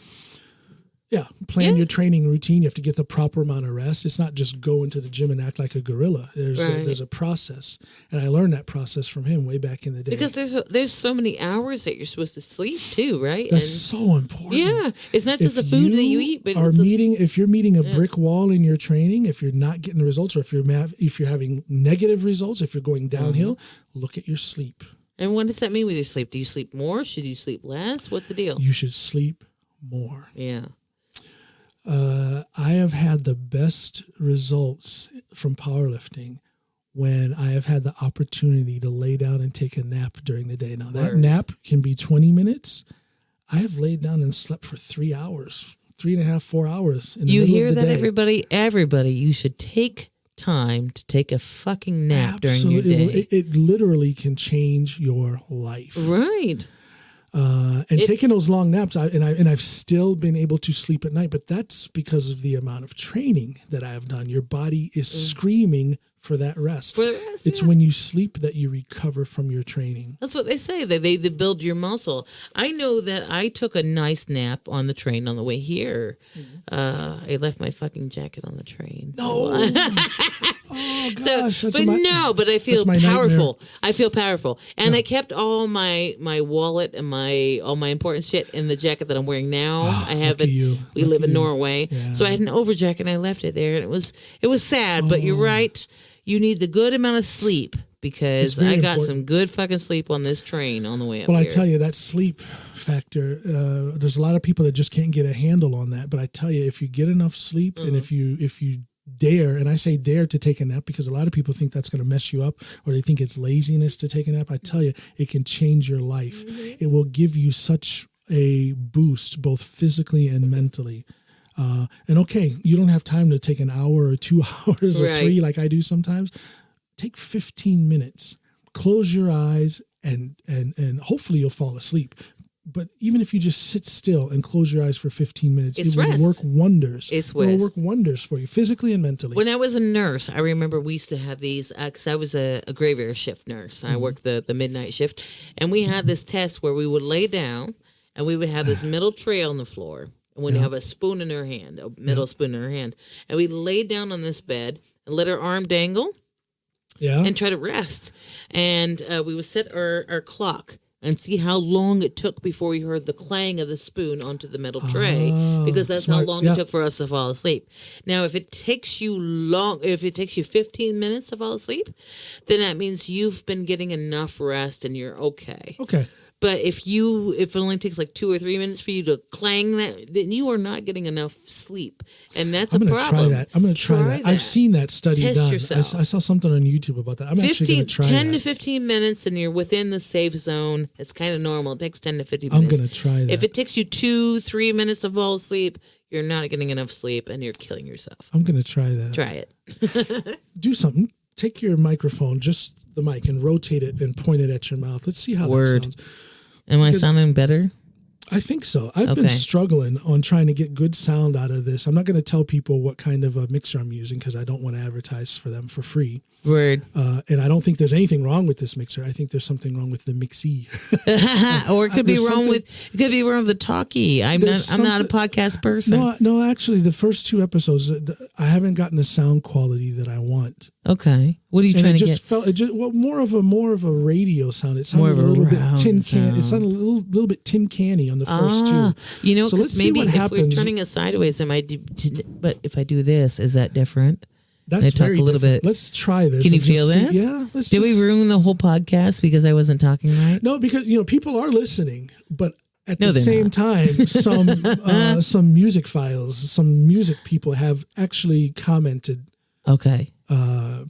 plan your training routine. You have to get the proper amount of rest. It's not just go into the gym and act like a gorilla. There's a process, and I learned that process from him way back in the day. Because there's so many hours that you're supposed to sleep too, right? That's so important. Yeah, it's not just the food that you eat, but if you're meeting a brick wall in your training, if you're not getting the results, or if you're having negative results, if you're going downhill, look at your sleep. And what does that mean with your sleep? Do you sleep more? Should you sleep less? What's the deal? You should sleep more. Yeah. I have had the best results from powerlifting when I have had the opportunity to lay down and take a nap during the day. Now, that nap can be 20 minutes. I have laid down and slept for 3 hours, 3.5, 4 hours in the middle of the day. You hear that, everybody? You should take time to take a fucking nap during your day. It literally can change your life. Right. Taking those long naps, I've still been able to sleep at night, but that's because of the amount of training that I have done. Your body is screaming for that rest. It's when you sleep that you recover from your training. That's what they say. They build your muscle. I know that I took a nice nap on the train on the way here. I left my fucking jacket on the train. No. Oh gosh. But I feel powerful. I feel powerful. And I kept all my wallet and all my important shit in the jacket that I'm wearing now. I have it. We live in Norway. Yeah. So I had an over jacket and I left it there, and it was sad, but you're right. You need the good amount of sleep, because I got some good fucking sleep on this train on the way up here. Well, I tell you, that sleep factor, there's a lot of people that just can't get a handle on that. But I tell you, if you get enough sleep and if you dare, and I say dare to take a nap because a lot of people think that's going to mess you up, or they think it's laziness to take a nap. I tell you, it can change your life. It will give you such a boost, both physically and mentally. And okay, you don't have time to take an hour or 2 hours or 3 like I do sometimes. Take 15 minutes, close your eyes, and hopefully you'll fall asleep. But even if you just sit still and close your eyes for 15 minutes, it will work wonders. It will work wonders for you, physically and mentally. When I was a nurse, I remember we used to have these, because I was a graveyard shift nurse. I worked the midnight shift. And we had this test where we would lay down, and we would have this middle tray on the floor. And we'd have a spoon in her hand, a middle spoon in her hand. And we'd lay down on this bed and let her arm dangle and try to rest. And we would set our clock and see how long it took before we heard the clang of the spoon onto the metal tray, because that's how long it took for us to fall asleep. Now, if it takes you 15 minutes to fall asleep, then that means you've been getting enough rest and you're okay. Okay. But if it only takes like 2 or 3 minutes for you to clang that, then you are not getting enough sleep, and that's a problem. I'm going to try that. I've seen that study done. Test yourself. I saw something on YouTube about that. I'm actually going to try 10 to 15 minutes, and you're within the safe zone. It's kind of normal. It takes 10 to 15 minutes. I'm going to try that. If it takes you 2-3 minutes to fall asleep, you're not getting enough sleep, and you're killing yourself. I'm going to try that. Try it. Do something. Take your microphone, just the mic, and rotate it and point it at your mouth. Let's see how that sounds. Am I sounding better? I think so. I've been struggling on trying to get good sound out of this. I'm not going to tell people what kind of a mixer I'm using because I don't want to advertise for them for free. Word. And I don't think there's anything wrong with this mixer. I think there's something wrong with the mixie. Or it could be wrong with the talkie. I'm not a podcast person. No, actually the first 2 episodes I haven't gotten the sound quality that I want. Okay. What are you trying to get? More of a radio sound. It sounded a little bit tin can. It sounded a little bit tin canny on the first 2. You know, so let's maybe see what happens. We're turning it sideways, but if I do this, is that different? That's talk a little bit. Let's try this. Can you feel this? Yeah. Did we ruin the whole podcast because I wasn't talking right? No, because people are listening, but at the same time, some music files, some music people have actually commented. Okay.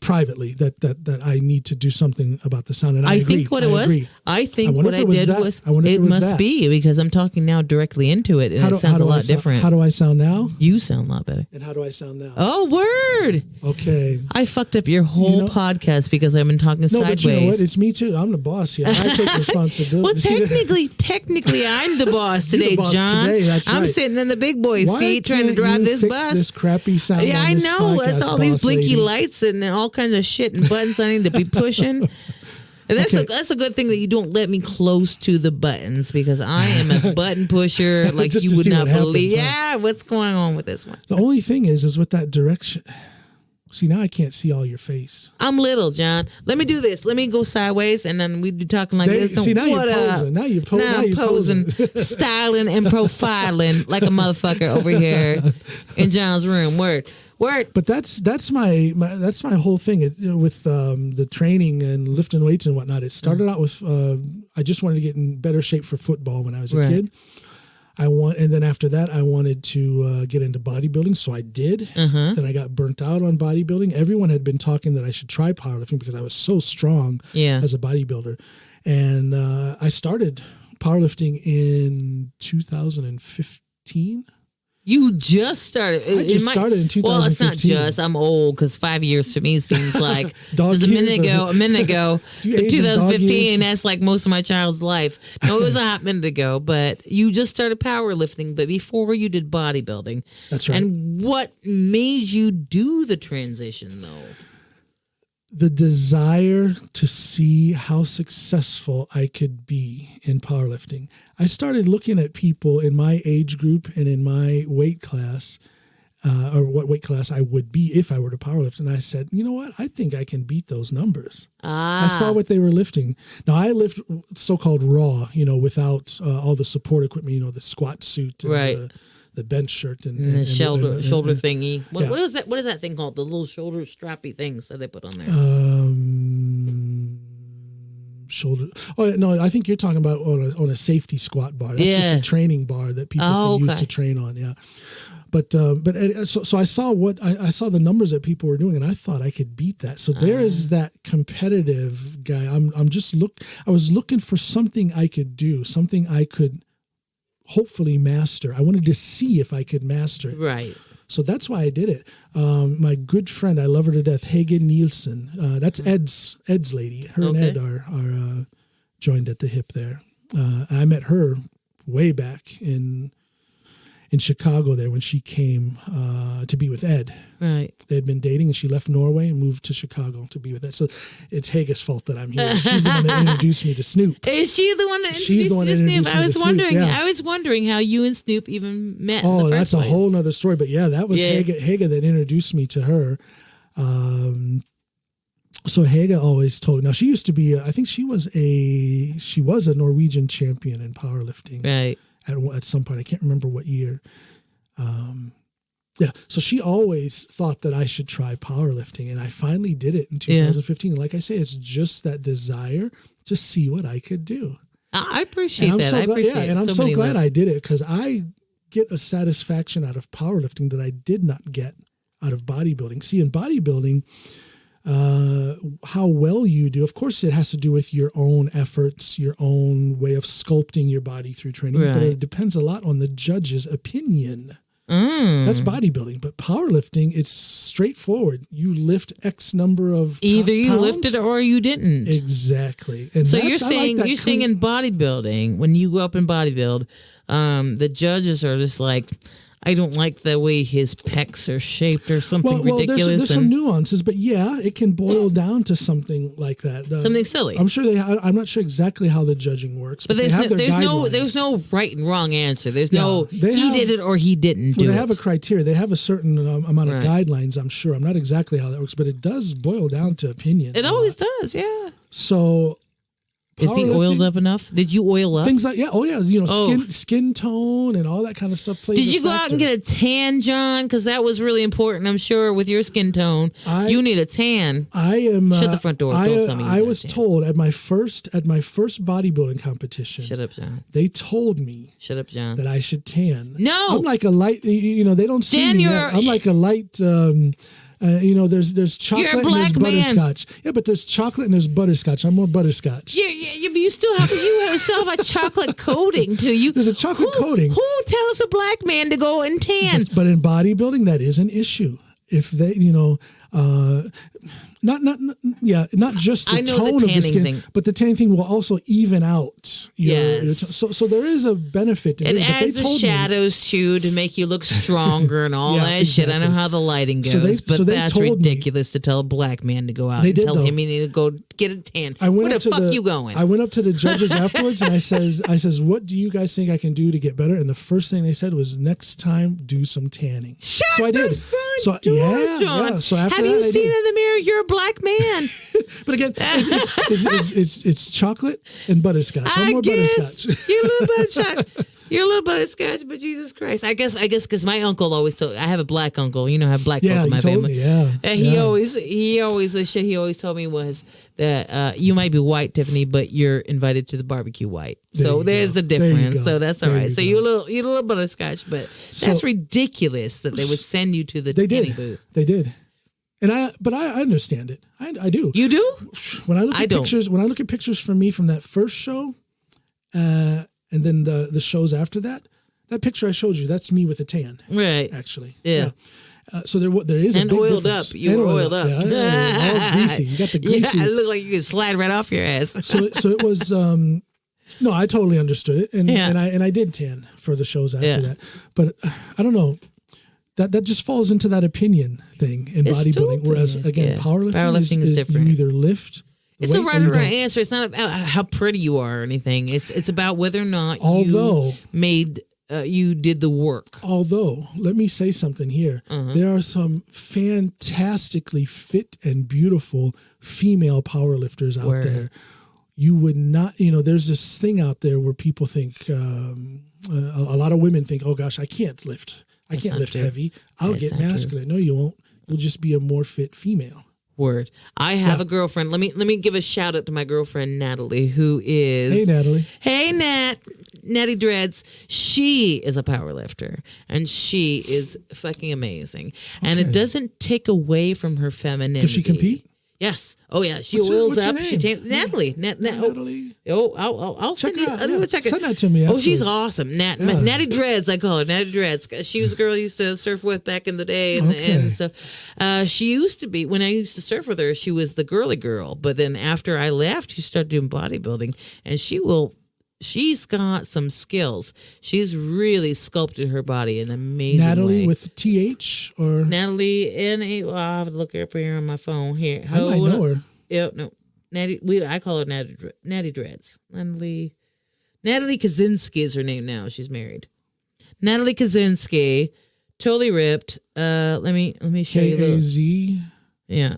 Privately that I need to do something about the sound, and I agree. Think what it was. Agree. I think what I did was it must be because I'm talking now directly into it, and it sounds a lot different. How do I sound now? You sound a lot better. And how do I sound now? Oh, word. Okay. I fucked up your whole podcast because I've been talking sideways. But you know what? It's me too. I'm the boss here. I take responsibility. Well, technically, I'm the boss today, the boss John. Today, that's I'm right. sitting in the big boy seat trying to drive this bus. This crappy sound. Yeah, on I this know. It's all these blinky lady. lights and all kinds of shit and buttons I need to be pushing. And that's a good thing that you don't let me close to the buttons because I am a button pusher like you would not believe. Yeah, what's going on with this one? The only thing is with that direction. See, now I can't see all your face. I'm little, John. Let me do this. Let me go sideways, and then we be talking like this. See, now you're posing. Now you're posing, styling and profiling like a motherfucker over here in John's room. Word. But that's my whole thing with the training and lifting weights and whatnot. It started out with I just wanted to get in better shape for football when I was a kid. And then after that, I wanted to get into bodybuilding, so I did. Then I got burnt out on bodybuilding. Everyone had been talking that I should try powerlifting because I was so strong as a bodybuilder. And I started powerlifting in 2015. You just started. I just started in 2015. Well, it's not just. I'm old because 5 years for me seems like it was a minute ago. Do you age in dog 2015, years? and that's like most of my child's life. No, it was a hot minute ago, but you just started powerlifting. But before you did bodybuilding. That's right. And what made you do the transition, though? The desire to see how successful I could be in powerlifting. I started looking at people in my age group and in my weight class, or what weight class I would be if I were to powerlift. And I said, you know what? I think I can beat those numbers. I saw what they were lifting. Now I lift so-called raw, without all the support equipment, the squat suit and the bench shirt and the shoulder thingy. Yeah. What is that? What is that thing called? The little shoulder strappy things that they put on there. Shoulder. Oh no, I think you're talking about on a safety squat bar. That's just a training bar that people can use to train on. Yeah. But so I saw I saw the numbers that people were doing, and I thought I could beat that. So there is that competitive guy. I was looking for something I could do, something I could hopefully master. I wanted to see if I could master it. Right. So that's why I did it. My good friend, I love her to death, Hege Nielsen. That's Ed's lady. Her and Ed are joined at the hip there. I met her way back in Chicago there when she came to be with Ed. Right. They had been dating, and she left Norway and moved to Chicago to be with Ed. So it's Hage's fault that I'm here. She's the one that introduced me to Snoop. Is she the one that introduced you to Snoop? I was wondering how you and Snoop even met. Oh, in the first that's place. a whole nother story. But yeah, that was Hege that introduced me to her. So Hege always told. Now she used to be. I think she was a Norwegian champion in powerlifting. Right. At some point, I can't remember what year. So she always thought that I should try powerlifting, and I finally did it in 2015. And like I say, it's just that desire to see what I could do. I appreciate that. I'm so glad I did it, because I get a satisfaction out of powerlifting that I did not get out of bodybuilding. See, in bodybuilding, how well you do, of course, it has to do with your own efforts, your own way of sculpting your body through training, but it depends a lot on the judge's opinion. That's bodybuilding. But powerlifting, it's straightforward. You lift X number of either you pounds, lifted or you didn't. Exactly. And so you're saying in bodybuilding, when you go up in bodybuild, the judges are just like, I don't like the way his pecs are shaped or something ridiculous. There's some nuances, but yeah, it can boil down to something like that. Something silly. I'm sure I'm not sure exactly how the judging works, but there's no right and wrong answer. There's he did it or he didn't do it. They have a criteria. They have a certain amount of guidelines. I'm sure. I'm not exactly how that works, but it does boil down to opinion. It always does. Yeah. So. Is he oiled up enough? Did you oil up? Things like skin tone and all that kind of stuff plays. Did you go out and get a tan, John? Because that was really important, I'm sure, with your skin tone. You need a tan. I am. Shut the front door. I was told at my first bodybuilding competition. Shut up, John. They told me. Shut up, John. That I should tan. No, I'm like a light. They don't see me yet. I'm like a light. There's chocolate and there's butterscotch. Yeah, but there's chocolate and there's butterscotch. I'm more butterscotch. Yeah, but you still have a chocolate coating to you. There's a chocolate coating. Who tells a black man to go and tan? But in bodybuilding, that is an issue. If they, not just the tone of the skin, but the tanning thing will also even out. So there is a benefit to it. It adds the shadows too to make you look stronger and all that shit. I know how the lighting goes, but that's ridiculous to tell a black man to go out and tell him he need to go get a tan. Where the fuck you going? I went up to the judges afterwards and I says, what do you guys think I can do to get better? And the first thing they said was, next time do some tanning. Shut so I did. The front door, John. Yeah. So after have you seen in the mirror? You're a black man. But again, it's chocolate and butterscotch. I'm more butterscotch. You're a little butterscotch. You're a little butterscotch, but Jesus Christ. I guess because my uncle always told, I have a black uncle. I have black folk in my family. And he always the shit he always told me was that you might be white, Tiffany, but you're invited to the barbecue white. So there's the difference. So that's all right. So you're a little butterscotch, but that's ridiculous that they would send you to the tanning booth. They did. But I understand it. I do. You do? When I look at pictures from me from that first show, and then the shows after that, That picture I showed you, that's me with a tan. Right. Actually. Yeah. So there is and a big oiled difference. up. You were oiled up. Yeah, all greasy. You got the greasy. Yeah, it looked like you could slide right off your ass. So it was. No, I totally understood it, and I did tan for the shows after that. But I don't know. That just falls into that opinion thing in bodybuilding. Whereas again, powerlifting is different. You either lift. It's a right or wrong answer. It's not about how pretty you are or anything. It's about whether or not you did the work. Although, let me say something here. There are some fantastically fit and beautiful female powerlifters out there. You would not, there's this thing out there where people think, a lot of women think, oh gosh, I can't lift. I can't lift heavy. I'll get masculine. No, you won't. You'll just be a more fit female. Word. I have a girlfriend. Let me give a shout out to my girlfriend Natalie, who is. Hey Natalie. Hey Nat. Natty Dreads. She is a power lifter, and she is fucking amazing. Okay. And it doesn't take away from her femininity. Does she compete? Yes. Oh yeah. She oils up. She Natalie. Natalie. I'll send you. Check it. Send that to me. Oh, she's awesome. Natty Dreads. I call her Natty Dreads. She was a girl I used to surf with back in the day and stuff. She used to be when I used to surf with her. She was the girly girl. But then after I left, she started doing bodybuilding, and she's got some skills. She's really sculpted her body in an amazing Natalie way. with TH or Natalie I'll have to look her up here on my phone here. I might know her. Yeah, no. I call her Natty Dreads. Natalie Kaczynski is her name now. She's married. Natalie Kaczynski, totally ripped. Let me show you KAZ. Yeah.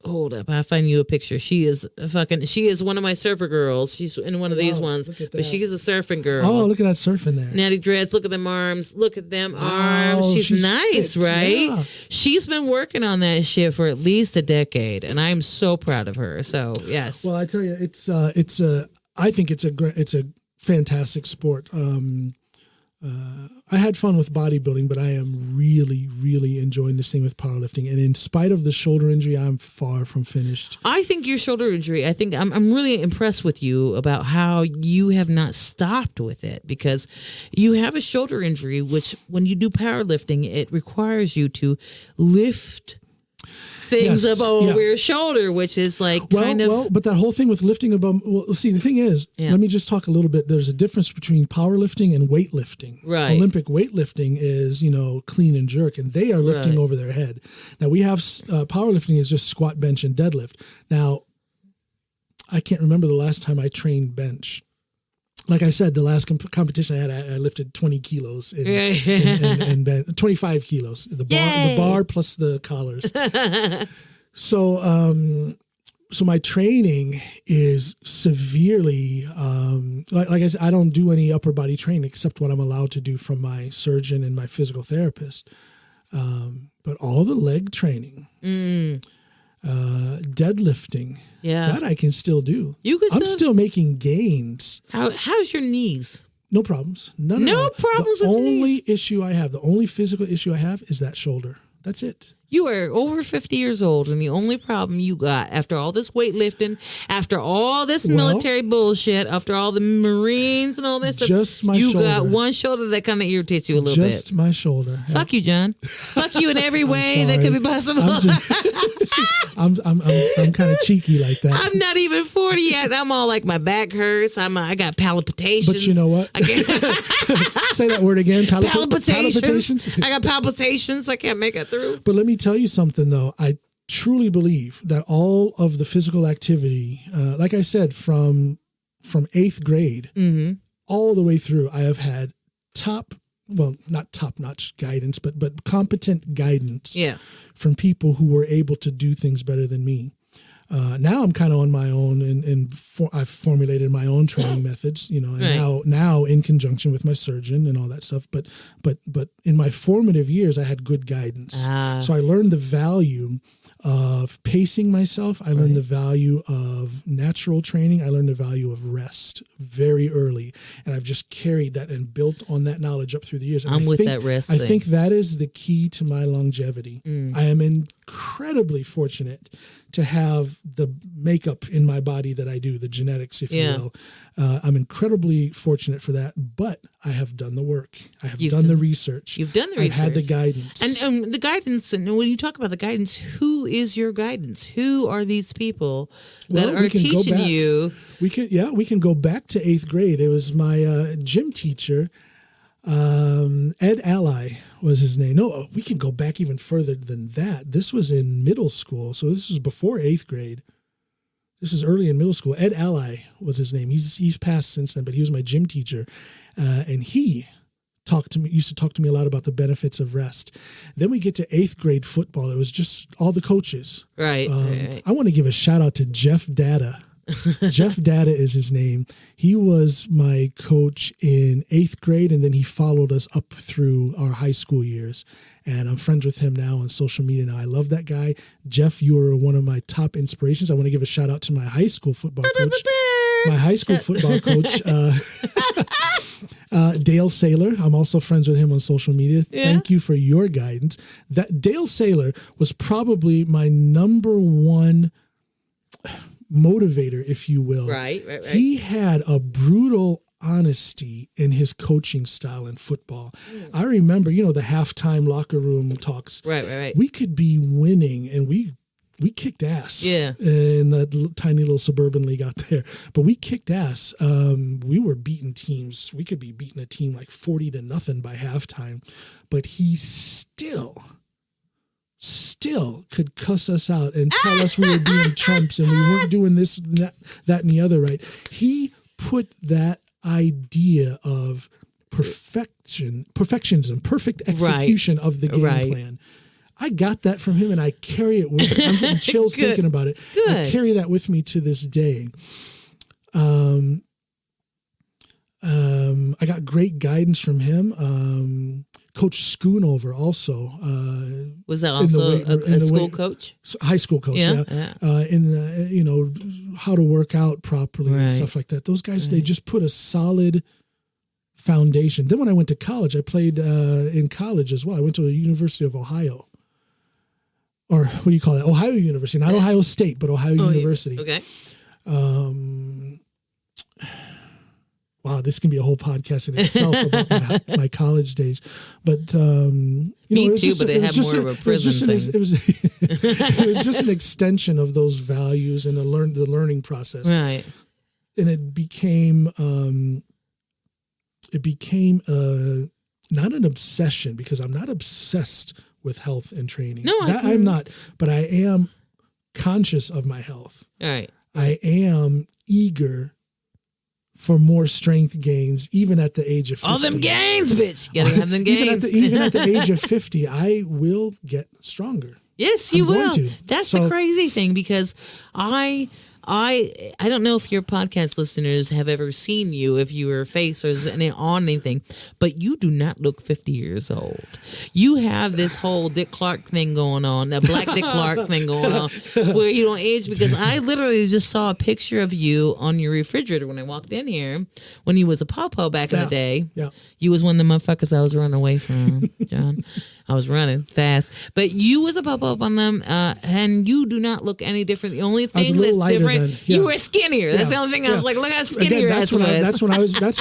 Hold up, I'll find you a picture. She is one of my surfer girls. She's in one of these ones, but she's a surfing girl. Oh, look at that surfing there. Natty Dreads, look at them arms. Look at them arms. She's nice, fit, right? Yeah. She's been working on that shit for at least a decade, and I'm so proud of her. So, yes. Well, I tell you, I think it's a fantastic sport. I had fun with bodybuilding, but I am really, really enjoying this thing with powerlifting. And in spite of the shoulder injury, I'm far from finished. I think your shoulder injury, I'm really impressed with you about how you have not stopped with it, because you have a shoulder injury, which when you do powerlifting, it requires you to lift things up over your shoulder, which is like but that whole thing with lifting above. Well, see, the thing is, let me just talk a little bit. There's a difference between powerlifting and weightlifting. Right. Olympic weightlifting is, clean and jerk, and they are lifting over their head. Now we have powerlifting is just squat, bench, and deadlift. Now, I can't remember the last time I trained bench. Like I said, the last competition I had, I lifted 20 kilos and 25 kilos. The bar plus the collars. So my training is severely, like I said, I don't do any upper body training except what I'm allowed to do from my surgeon and my physical therapist. But all the leg training, deadlifting, that I can still do. I'm still making gains. How's your knees? No problems. No problems. The only issue I have, the only physical issue I have is that shoulder. That's it. You are over 50 years old, and the only problem you got after all this weightlifting, after all this military bullshit, after all the Marines and all this stuff, just my shoulder. You got one shoulder that kind of irritates you a little bit. Just my shoulder. Fuck you, John. Fuck you in every way that could be possible. I'm kind of cheeky like that. I'm not even 40 yet. I'm all like, my back hurts. I got palpitations. But you know what? Say that word again. Palpitations. I got palpitations. I can't make it through. But let me tell you something, though. I truly believe that all of the physical activity, like I said, from 8th grade all the way through, I have had not top-notch guidance, but competent guidance from people who were able to do things better than me. Now I'm kind of on my own, and I've formulated my own training methods, and now in conjunction with my surgeon and all that stuff. But in my formative years, I had good guidance. So I learned the value of pacing myself. I learned the value of natural training. I learned the value of rest very early. And I've just carried that and built on that knowledge up through the years. And that rest I think that is the key to my longevity. I am incredibly fortunate to have the makeup in my body that I do, the genetics, if you will. I'm incredibly fortunate for that, but I have done the work. I have done the research. You've done the research. I've had the guidance. And the guidance, and when you talk about the guidance, who is your guidance? Who are these people that are teaching you? We can go back to 8th grade. It was my gym teacher, Ed Ally was his name. No, we can go back even further than that. This was in middle school. So this was before 8th grade. This is early in middle school. Ed Ally was his name. He's passed since then, but he was my gym teacher. And he used to talk to me a lot about the benefits of rest. Then we get to 8th grade football. It was just all the coaches. Right. I want to give a shout out to Jeff Data. Jeff Data is his name. He was my coach in 8th grade, and then he followed us up through our high school years. And I'm friends with him now on social media now. I love that guy. Jeff, you are one of my top inspirations. I want to give a shout out to my high school football coach. My high school football coach, Dale Saylor. I'm also friends with him on social media. Yeah. Thank you for your guidance. That Dale Saylor was probably my number one motivator, if you will. Right. He had a brutal honesty in his coaching style in football. I remember, the halftime locker room talks. Right. We could be winning, and we kicked ass. Yeah. In that tiny little suburban league out there. But we kicked ass. We were beating teams. We could be beating a team like 40-0 by halftime. But he still could cuss us out and tell us we were being chumps and we weren't doing this, that, and the other right. He put that idea of perfectionism, perfect execution of the game plan. I got that from him, and I carry it with me. I'm getting chills thinking about it. Good. I carry that with me to this day. I got great guidance from him. Coach Schoonover also. Was that also a school coach? High school coach, yeah. In the, how to work out properly and stuff like that. Those guys, they just put a solid foundation. Then when I went to college, I played in college as well. I went to the University of Ohio. Or what do you call it? Ohio University. Not Ohio State, but Ohio University. Okay. Wow, this can be a whole podcast in itself about my college days. But Me too, but it had more of a prison thing. It was just an extension of those values and the learning process. Right. And it became not an obsession, because I'm not obsessed with health and training. No, I'm not. But I am conscious of my health. All right. I am eager for more strength gains, even at the age of 50. All them gains, bitch. You gotta have them gains. Even at the age of 50, I will get stronger. Yes, you will. That's the crazy thing, because I don't know if your podcast listeners have ever seen you, if you were face or on anything, but you do not look 50 years old. You have this whole Dick Clark thing going on, that Black Dick Clark thing going on, where you don't age, because I literally just saw a picture of you on your refrigerator when I walked in here, when you was a pawpaw back in the day. Yeah. You was one of the motherfuckers I was running away from, John. I was running fast, but you was a pop-up on them, and you do not look any different. The only thing that's different, you were skinnier. That's the only thing I was like, look how skinny your ass was. That's when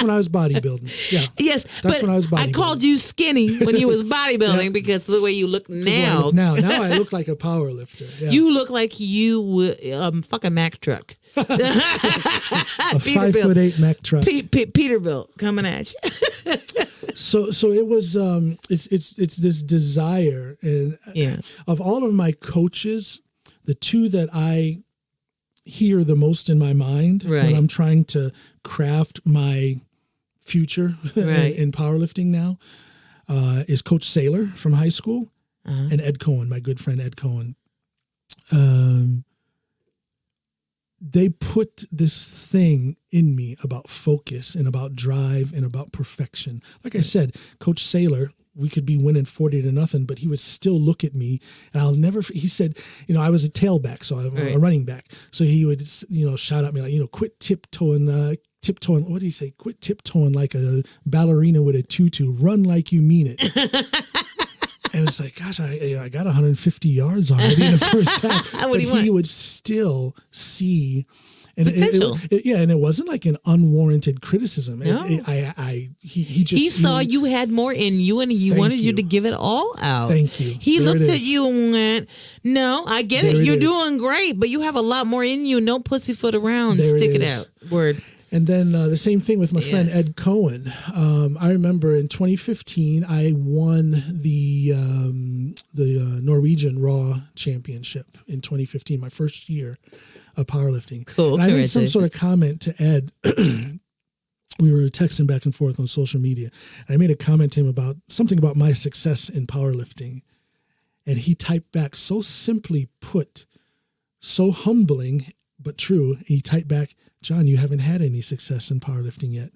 I was bodybuilding. Yeah. Yes, but I called you skinny when you was bodybuilding because of the way you look now. Now I look like a power lifter. Yeah. You look like you would fucking Mack truck. A 5'8" Mack truck. Peterbilt coming at you. So it was it's this desire, and of all of my coaches, the two that I hear the most in my mind when I'm trying to craft my future in powerlifting now is Coach Saylor from high school and Ed Cohen, my good friend Ed Cohen. They put this thing in me about focus and about drive and about perfection. Like I said, Coach Saylor, we could be winning 40-0, but he would still look at me, and he said, I was a tailback, so I'm a running back. So he would, shout at me like, quit tiptoeing, what did he say? Quit tiptoeing like a ballerina with a tutu. Run like you mean it. And it's like, gosh, I got 150 yards already in the first half. What but do you want? he would still see. And Potential. And it wasn't like an unwarranted criticism. No. He just He saw you had more in you, and he wanted you to give it all out. Thank you. He There looked it at is. you and went, "No, I get it. There it You're is. doing great, but you have a lot more in you. And don't pussyfoot around. There it Stick it is. out." Word. And then the same thing with my friend Yes. Ed Cohen. I remember in 2015, I won the Norwegian Raw Championship in 2015, my first year of powerlifting. Cool. And I made some sort of comment to Ed. We were texting back and forth on social media. And I made a comment to him about something about my success in powerlifting. And he typed back, so simply put, so humbling, but true. He typed back, "John, you haven't had any success in powerlifting yet."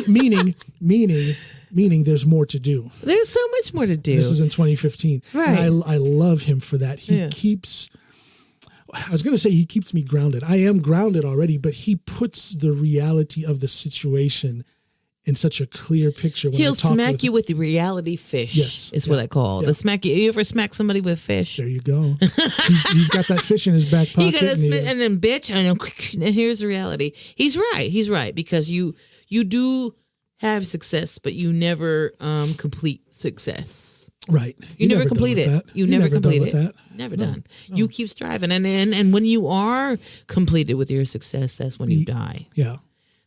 Meaning there's more to do. There's so much more to do. This is in 2015. Right. And I love him for that. He Yeah. I was going to say he keeps me grounded. I am grounded already, but he puts the reality of the situation in such a clear picture. When He'll I talk smack you with the reality fish. Yes. Is what I call the smack. You ever smack somebody with fish? There you go. he's got that fish in his back pocket. You gotta spit, and then bitch, I know. And here's the reality. He's right because you do have success, but you never complete success. Right. You never done complete with it. that. You never done complete with it. that. Never No. done. You keep striving, and when you are completed with your success, that's when you die. Yeah.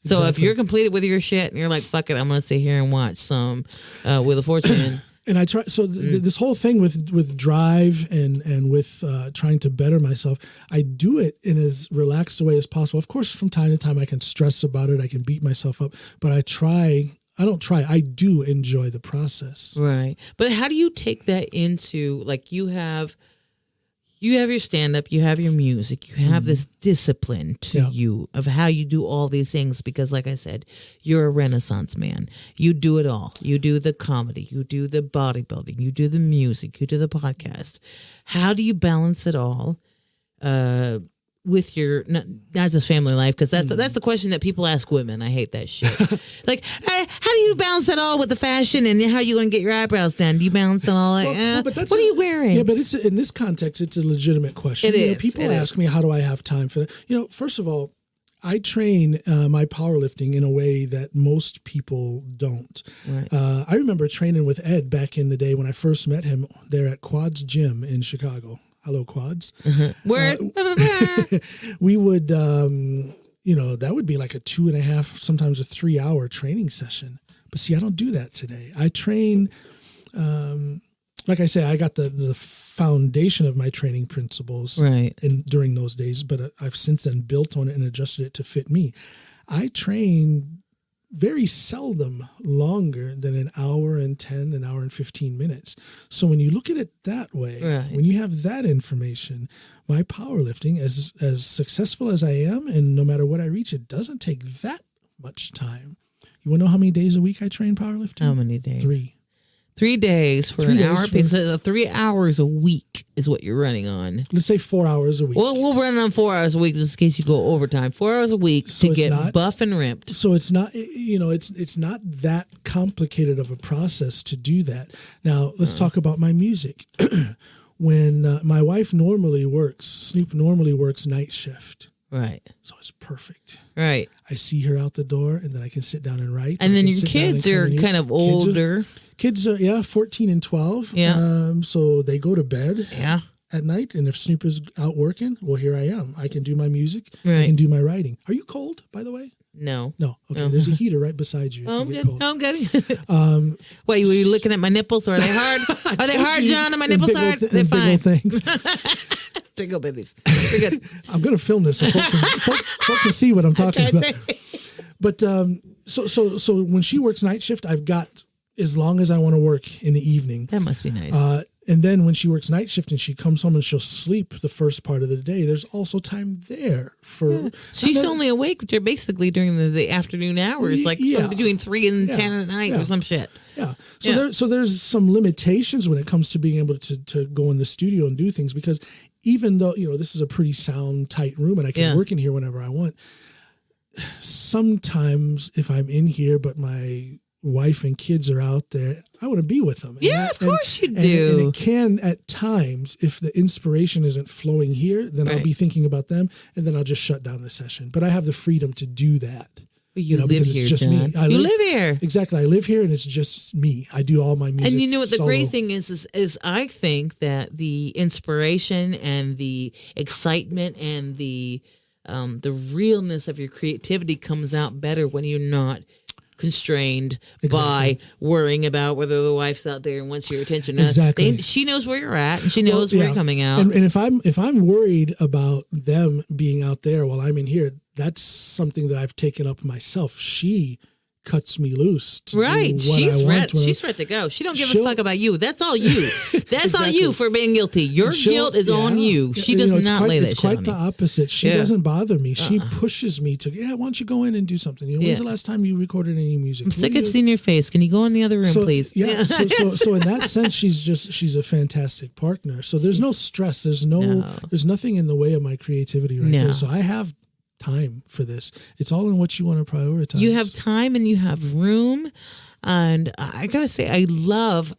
So if Exactly. you're completed with your shit and you're like, fuck it, I'm gonna sit here and watch some Wheel of Fortune. And I try. So this whole thing with drive and with trying to better myself, I do it in as relaxed a way as possible. Of course, from time to time, I can stress about it. I can beat myself up, but I do enjoy the process. Right. But how do you take that into, like, you have your stand-up, you have your music, you have this discipline to you of how you do all these things, because like I said, you're a Renaissance man. You do it all. You do the comedy, you do the bodybuilding, you do the music, you do the podcast. How do you balance it all with your not just family life? Because that's the question that people ask women. I hate that shit. Like, how do you balance it all with the fashion, and how are you going to get your eyebrows done? Do you balance it all? Like, but that's what are you wearing? Yeah, but it's in this context, it's a legitimate question. It is. People ask me, how do I have time for that? First of all, I train my powerlifting in a way that most people don't. Right. I remember training with Ed back in the day when I first met him there at Quads Gym in Chicago. Hello, Quads. Word. We would, that would be like a 2.5, sometimes a 3-hour training session. But see, I don't do that today. I train, like I say, I got the foundation of my training principles Right. during those days, but I've since then built on it and adjusted it to fit me. I train very seldom longer than an hour and 10, an hour and 15 minutes. So when you look at it that way, Right. when you have that information, my powerlifting, as successful as I am, and no matter what I reach, it doesn't take that much time. You want to know how many days a week I train powerlifting? How many days? 3. 3 days for 3 an days hour. for- So 3 hours a week is what you're running on. Let's say 4 hours a week. Well, we'll run on 4 hours a week just in case you go overtime. 4 hours a week So to it's get not- buff and ripped. So it's not, it's not that complicated of a process to do that. Now let's talk about my music. When my wife normally works, Snoop normally works night shift. Right. So it's perfect. Right. I see her out the door, and then I can sit down and write. And I then can your sit down and kids are come in kind here. of older. Kids are 14 and 12. Yeah. So they go to bed Yeah. at night, and if Snoop is out working, well, here I am. I can do my music. I Right. can do my writing. Are you cold, by the way? No. No. Okay. No. There's a heater right beside you. if Oh, I'm you get good. cold. Oh, I'm good. Wait, were you looking at my nipples? Are they hard? Are they hard, John? Are my nipples hard? They're fine. Big old things. Big old babies. They're good. I'm going to film this so folks can see what I'm talking about. But so when she works night shift, I've got as long as I want to work in the evening. That must be nice. And then when she works night shift and she comes home and she'll sleep the first part of the day, there's also time there for. She's only awake basically during the afternoon hours, like Yeah. between 3 and Yeah. 10 at night Yeah. or some shit. Yeah. Yeah. So there's some limitations when it comes to being able to go in the studio and do things, because even though, this is a pretty sound tight room and I can Yeah. work in here whenever I want, sometimes if I'm in here but my wife and kids are out there, I want to be with them. Yeah, of course you do. And it can at times, if the inspiration isn't flowing here, then I'll be thinking about them, and then I'll just shut down the session. But I have the freedom to do that. You live because here, it's just John. me. You live here. Exactly. I live here, and it's just me. I do all my music. And you know what the solo. great thing is I think that the inspiration and the excitement and the realness of your creativity comes out better when you're not constrained by worrying about whether the wife's out there and wants your attention. Exactly. She knows where you're at, and she knows where you're coming out. And if I'm worried about them being out there while I'm in here, that's something that I've taken up myself. She cuts me loose. Right. She's ready to go. She don't give a fuck about you. That's all you. That's all you for being guilty. Your guilt is on you. She does not lay that shit on me. It's quite the opposite. She doesn't bother me. She pushes me to, why don't you go in and do something? When's the last time you recorded any music? I'm sick of seeing your face. Can you go in the other room, please? Yeah. So in that sense, she's a fantastic partner. So there's no stress. There's nothing in the way of my creativity right there. So I have time for this. It's all in what you want to prioritize. You have time and you have room. And I gotta say, I love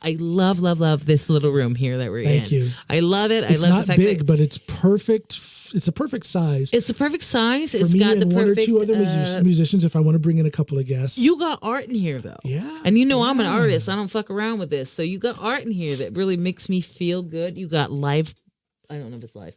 this little room here that we're in. Thank you. I love it. It's I love not the fact big, that but it's perfect. It's a perfect size. It's the perfect size. For It's me got and the perfect. one or two other musicians, if I want to bring in a couple of guests. You got art in here, though. Yeah. And I'm an artist. I don't fuck around with this. So you got art in here that really makes me feel good. You got live. I don't know if it's live.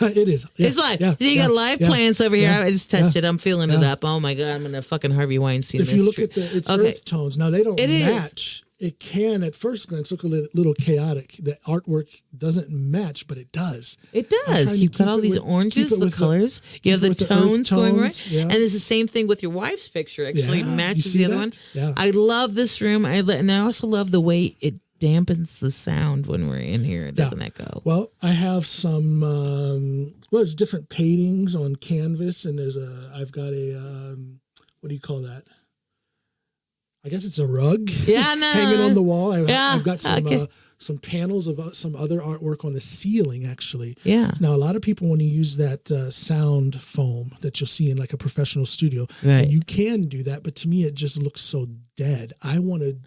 It is. Yeah, it's live. Yeah, you got live plants over here. I just touched it. I'm feeling it Yeah. up. Oh my God, I'm gonna fucking Harvey Weinstein. If you look at it's earth tones, now they don't match. It can at first glance look a little chaotic. The artwork doesn't match, but it does. It does. You've got all these oranges, the colors. You have the tones going right. Yeah. And it's the same thing with your wife's picture. Actually, it matches the other one. Yeah. I love this room. And I also love the way it dampens the sound when we're in here. It doesn't echo. Well, I have some, it's different paintings on canvas, and I've got a, what do you call that? I guess it's a rug hanging on the wall. I've got some panels of some other artwork on the ceiling, actually. Yeah. Now, a lot of people want to use that sound foam that you'll see in like a professional studio. Right. And you can do that, but to me, it just looks so dead. I want to.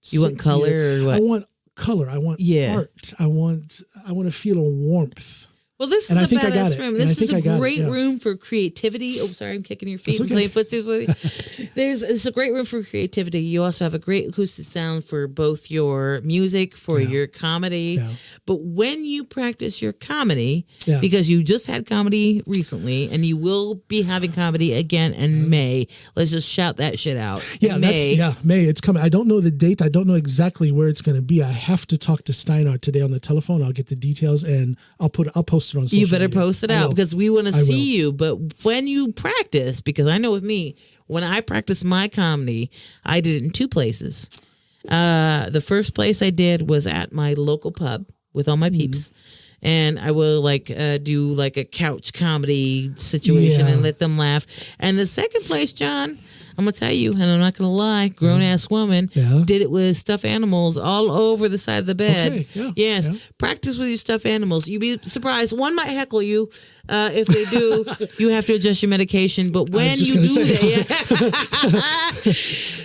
You want color or what? I want color. I want art. I want to feel a warmth. Well, this is a badass room. This is a great room for creativity. Oh, sorry, I'm kicking your feet and playing footsies with you. It's a great room for creativity. You also have a great acoustic sound for both your music, for your comedy. Yeah. But when you practice your comedy, because you just had comedy recently, and you will be having comedy again in May. Let's just shout that shit out. Yeah, May. It's coming. I don't know the date. I don't know exactly where it's going to be. I have to talk to Steinhardt today on the telephone. I'll get the details, and I'll post it on social You better media. post it out because we want to see you. But when you practice, because I know with me, when I practice my comedy, I did it in two places. The first place I did was at my local pub with all my peeps. And I will do like a couch comedy situation and let them laugh. And the second place, John, I'm going to tell you, and I'm not going to lie, grown-ass woman did it with stuffed animals all over the side of the bed. Okay, yes. Practice with your stuffed animals. You'd be surprised. One might heckle you. If they do, you have to adjust your medication. But when you do that,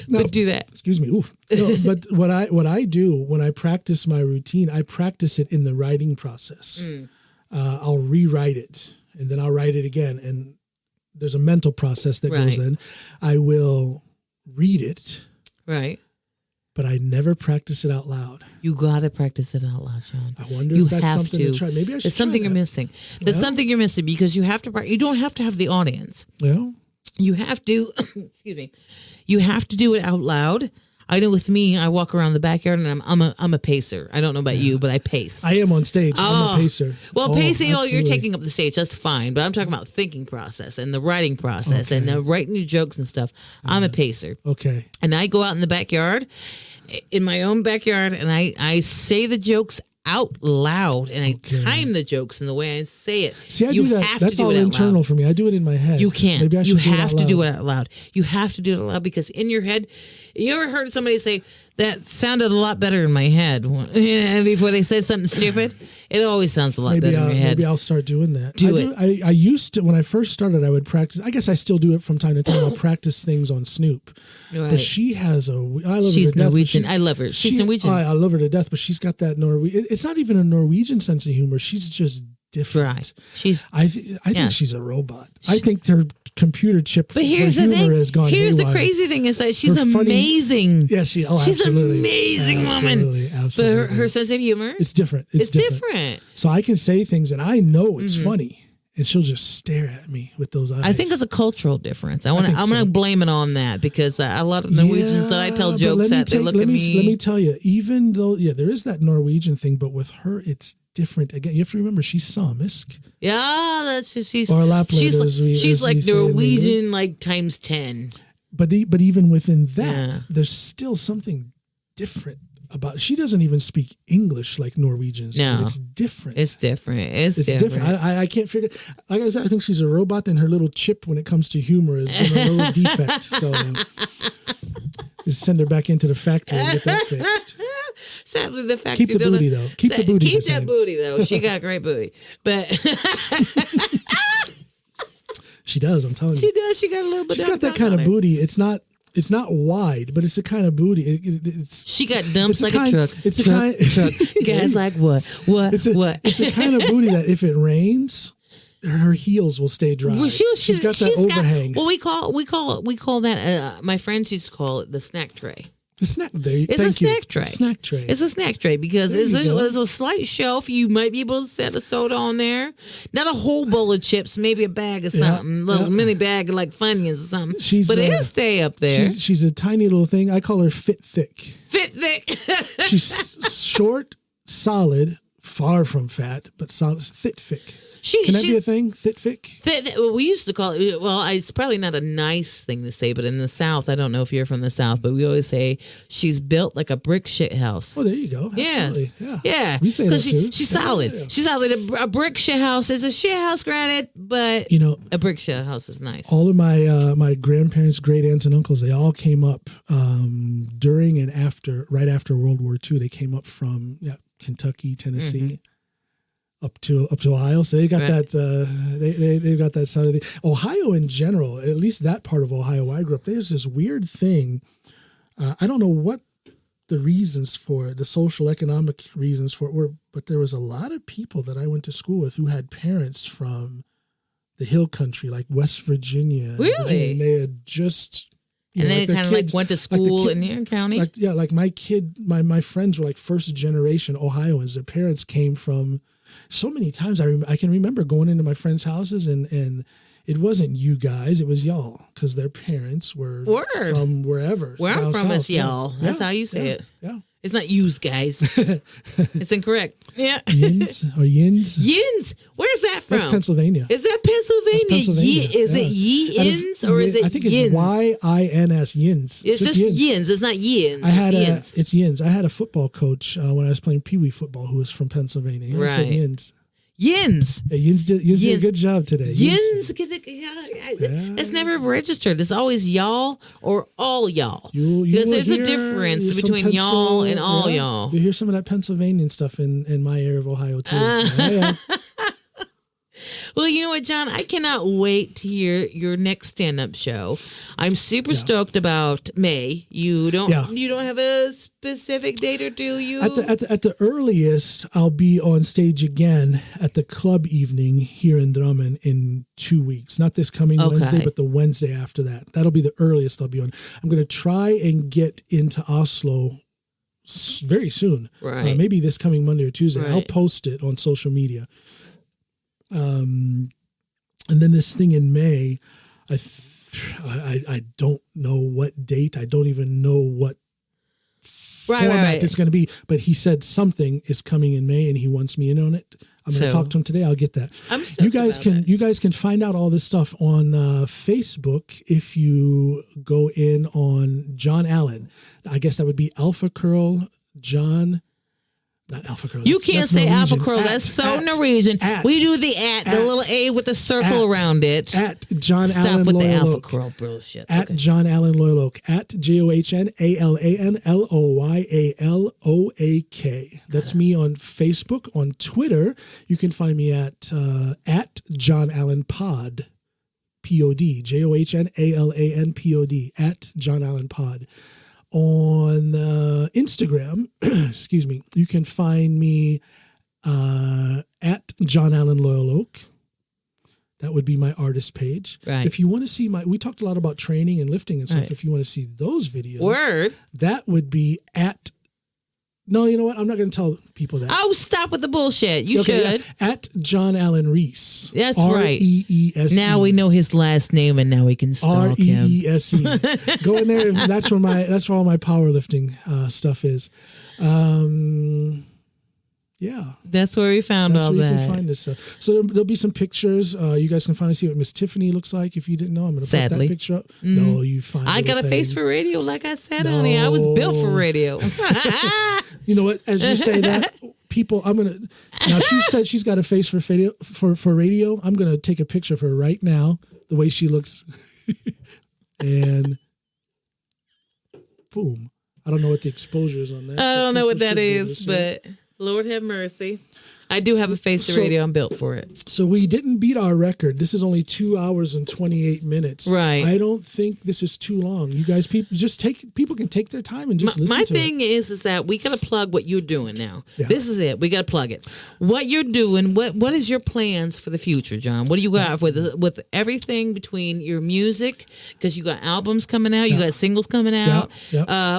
but do that. Excuse me. No, but what I do when I practice my routine, I practice it in the writing process. I'll rewrite it, and then I'll write it again, and there's a mental process that goes in. I will read it. Right. But I never practice it out loud. You got to practice it out loud, John. I wonder if that's something to try. Maybe I should There's something you're missing. There's something you're missing because you have to. You don't have to have the audience. Yeah. You have to. Excuse me. You have to do it out loud. I know with me, I walk around the backyard and I'm a pacer. I don't know about you, but I pace. I am on stage. I'm a pacer. Well, pacing, you're taking up the stage. That's fine. But I'm talking about thinking process and the writing process and the writing your jokes and stuff. I'm a pacer. Okay. And I go out in the backyard, in my own backyard, and I say the jokes out loud, and I time the jokes in the way I say it. See, I do that. That's all internal for me. I do it in my head. You can't. Maybe I should you have to do it it out loud. You have to do it out loud because in your head, You ever heard somebody say, that sounded a lot better in my head before they said something stupid? It always sounds a lot better in your head. Maybe I'll start doing that. I I used to, when I first started, I would practice. I guess I still do it from time to time. I'll practice things on Snoop. Right. But she has I love her to She's death. Norwegian. I love her. She's Norwegian. I love her to death, but she's got that Norwegian. It's not even a Norwegian sense of humor. She's just different. Dry. I think she's a robot. I think her computer chip but here's for the humor thing. has gone Here's haywire. the crazy thing is that she's Her funny- amazing. Yeah, she's an amazing woman. Absolutely. But her sense of humor, it's different. It's different. So I can say things and I know it's funny, and she'll just stare at me with those eyes. I think it's a cultural difference. I'm gonna blame it on that because a lot of Norwegians that I tell jokes at, they look at me. Let me tell you, even though there is that Norwegian thing, but with her it's different. Again, you have to remember she's samisk. Yeah, she's or Lapland, she's like Norwegian like times 10. But even within that, there's still something different about. She doesn't even speak English like Norwegians. No, do. It's different. It's different. It's different. I can't figure. Like I said, I think she's a robot, and her little chip when it comes to humor is a little defect. So just send her back into the factory and get that fixed. Sadly, the factory. Keep the booty though. Keep the booty. Keep that booty though. She got great booty, but. She does. I'm telling you. She does. She got a little bit. She's got that kind of booty. It's not wide, but it's the kind of booty. She got dumps like a truck. It's truck. Guys like what? It's the kind of booty that if it rains, her heels will stay dry. Well, she's got that overhang. We call that. My friends used to call it the snack tray. It's a snack tray. Snack tray. It's a snack tray because there's a slight shelf. You might be able to set a soda on there. Not a whole bowl of chips, maybe a bag of something, little mini bag of like Funyuns or something. But it'll stay up there. She's a tiny little thing. I call her fit thick. Fit thick. She's short, solid, far from fat, but solid, thick. Can that be a thing? Thick? Well, we used to call it, it's probably not a nice thing to say, but in the South, I don't know if you're from the South, but we always say she's built like a brick shit house. Oh, there you go. Absolutely. Yes. Yeah. We say that too. She's solid. Yeah. She's solid. A brick shit house is a shit house, granted, but a brick shit house is nice. All of my my grandparents, great aunts and uncles, they all came up during and right after World War II. They came up from Kentucky, Tennessee. Up to Ohio, so they got that. They've got that side of the Ohio in general. At least that part of Ohio where I grew up. There's this weird thing. I don't know what the reasons for it, the social economic reasons for it were, but there was a lot of people that I went to school with who had parents from the hill country, like West Virginia. Really, and they had just. And they kind of like went to school in your county. Like my friends were like first generation Ohioans. Their parents came from. So many times I can remember going into my friends' houses and it wasn't you guys, it was y'all because their parents were from wherever. Where I'm from is y'all. That's how you say it. Yeah. It's not yous, guys. It's incorrect. Yeah. Yins or yins? Yins. Where's that from? That's Pennsylvania. Is that Pennsylvania? That's Pennsylvania. Is it yins or is it yins? I think it's YINS, yins. It's just yins. It's not yins. It's yins. I had a football coach when I was playing Pee Wee football who was from Pennsylvania. Right. I said yins. Yins. Yeah, Yins did a good job today. Yins. It's never registered. It's always y'all or all y'all. Because there's a difference between y'all and all y'all. You hear some of that Pennsylvanian stuff in my area of Ohio too. Well, you know what, John? I cannot wait to hear your next stand-up show. I'm super stoked about May. You don't have a specific date, or do you? At the earliest, I'll be on stage again at the club evening here in Drummond in 2 weeks. Not this coming Wednesday, but the Wednesday after that. That'll be the earliest I'll be on. I'm going to try and get into Oslo very soon. Right. Maybe this coming Monday or Tuesday. Right. I'll post it on social media. And then this thing in May, I don't know what date. I don't even know what format it's going to be. But he said something is coming in May, and he wants me in on it. I'm going to talk to him today. I'll get that. You guys can find out all this stuff on Facebook if you go in on John Allen. I guess that would be Alpha Curl John. Not Alpha Crow. You can't say Alpha Crow. That's so Norwegian. We do the little A with a circle around it. At John Stop Allen with Loyal the Alpha Oak. Crow bullshit. At John Allen Loyal Oak. At JohnAlanLoyalOak. That's me on Facebook. On Twitter, you can find me at John Allen Pod. Pod. JohnAlanPod. At John Allen Pod. On Instagram, excuse me, you can find me at John Allen Loyal Oak. That would be my artist page. Right. If you want to see we talked a lot about training and lifting and stuff. Right. If you want to see those videos, that would be at. No, you know what? I'm not going to tell people that. Oh, stop with the bullshit. You should. Yeah. At John Allen Reese. That's right. Reese. Now we know his last name, and now we can stalk him. Reese. Go in there. That's where all my powerlifting stuff is. Yeah, that's where we found all that. You can find this stuff. So there'll be some pictures. You guys can finally see what Miss Tiffany looks like. If you didn't know, I'm going to put that picture up. No, you find. I got a face for radio, like I said, honey. I was built for radio. You know what? As you say that, people, now she said she's got a face for radio. I'm gonna take a picture of her right now, the way she looks, and boom. I don't know what the exposure is on that. I don't know what that is, but Lord have mercy. I do have a face for radio. I'm built for it. So we didn't beat our record. This is only 2 hours and 28 minutes. Right. I don't think this is too long. You guys, people can take their time and just listen to it. My thing is that we got to plug what you're doing now. Yeah. This is it. We got to plug it. What you're doing, what is your plans for the future, John? What do you got with everything between your music, because you got albums coming out, you got singles coming out,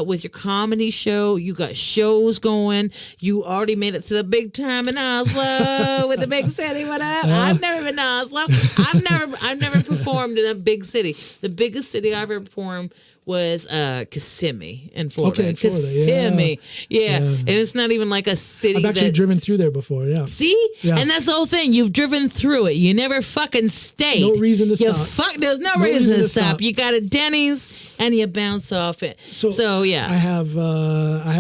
with your comedy show, you got shows going, you already made it to the big time and Oslo with the big city. What up? I've never been to Oslo. I've never performed in a big city. The biggest city I ever performed was Kissimmee in Florida. Okay, in Florida, Kissimmee. Yeah. And it's not even like a city. I've actually driven through there before, yeah. See? Yeah. And that's the whole thing. You've driven through it. You never fucking stayed. No reason to stop. There's no reason to stop. You got a Denny's and you bounce off it. So yeah. I have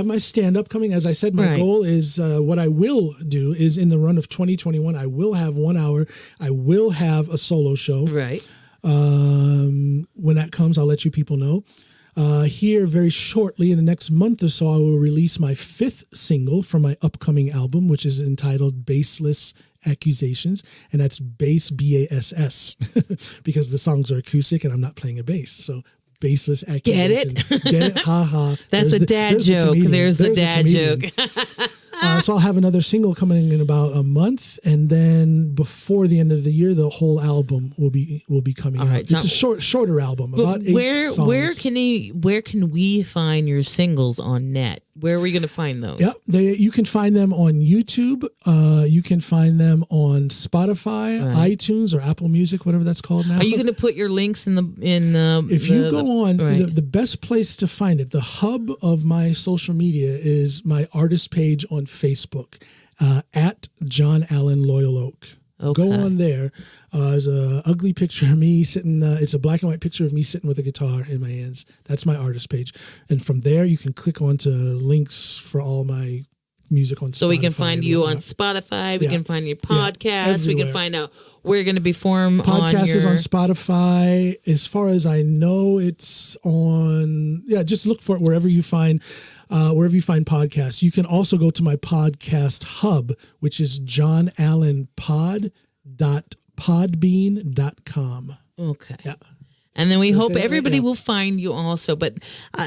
my stand-up coming. As I said, my goal is what I will do is in the run of 2021, I will have 1 hour. I will have a solo show. Right. When that comes, I'll let you people know. Here very shortly, in the next month or so, I will release my 5th single from my upcoming album, which is entitled Bassless Accusations, and that's bass, B-A-S-S, because the songs are acoustic and I'm not playing a bass. So Bassless Accusations. Get it? Ha ha. That's a dad joke. There's the dad joke. So I'll have another single coming in about a month, and then before the end of the year, the whole album will be coming out. It's a shorter album, about 8 songs. Where can we find your singles on net? Where are we going to find those? Yep, you can find them on YouTube. You can find them on Spotify, iTunes, or Apple Music, whatever that's called now. Are you going to put your links in the? If you go on, the best place to find it, the hub of my social media is my artist page on Facebook, at John Allen Loyal Oak. Okay. Go on there. There's an ugly picture of me sitting. It's a black and white picture of me sitting with a guitar in my hands. That's my artist page. And from there, you can click onto links for all my music on Spotify. So we can find you on Spotify. We can find your podcast. We can find out where you're going to be formed on your... Podcast is on Spotify. As far as I know, it's on... Yeah, just look for it wherever you find podcasts. You can also go to my podcast hub, which is johnallenpod.podbean.com. Okay. Yeah. And then we hope everybody will find you also. But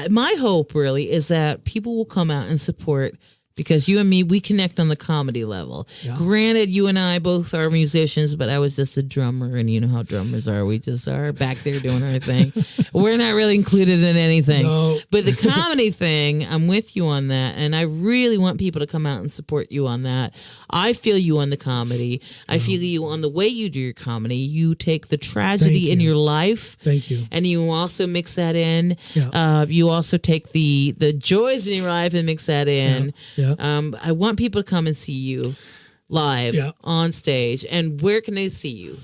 my hope really is that people will come out and support, because you and me, we connect on the comedy level. Yeah. Granted, you and I both are musicians, but I was just a drummer, and you know how drummers are. We just are back there doing our thing. We're not really included in anything. No. But the comedy thing, I'm with you on that, and I really want people to come out and support you on that. I feel you on the comedy. I feel you on the way you do your comedy. You take the tragedy in your life. Thank you. And you also mix that in. Yeah. You also take the joys in your life and mix that in. Yeah. I want people to come and see you live on stage. And where can they see you?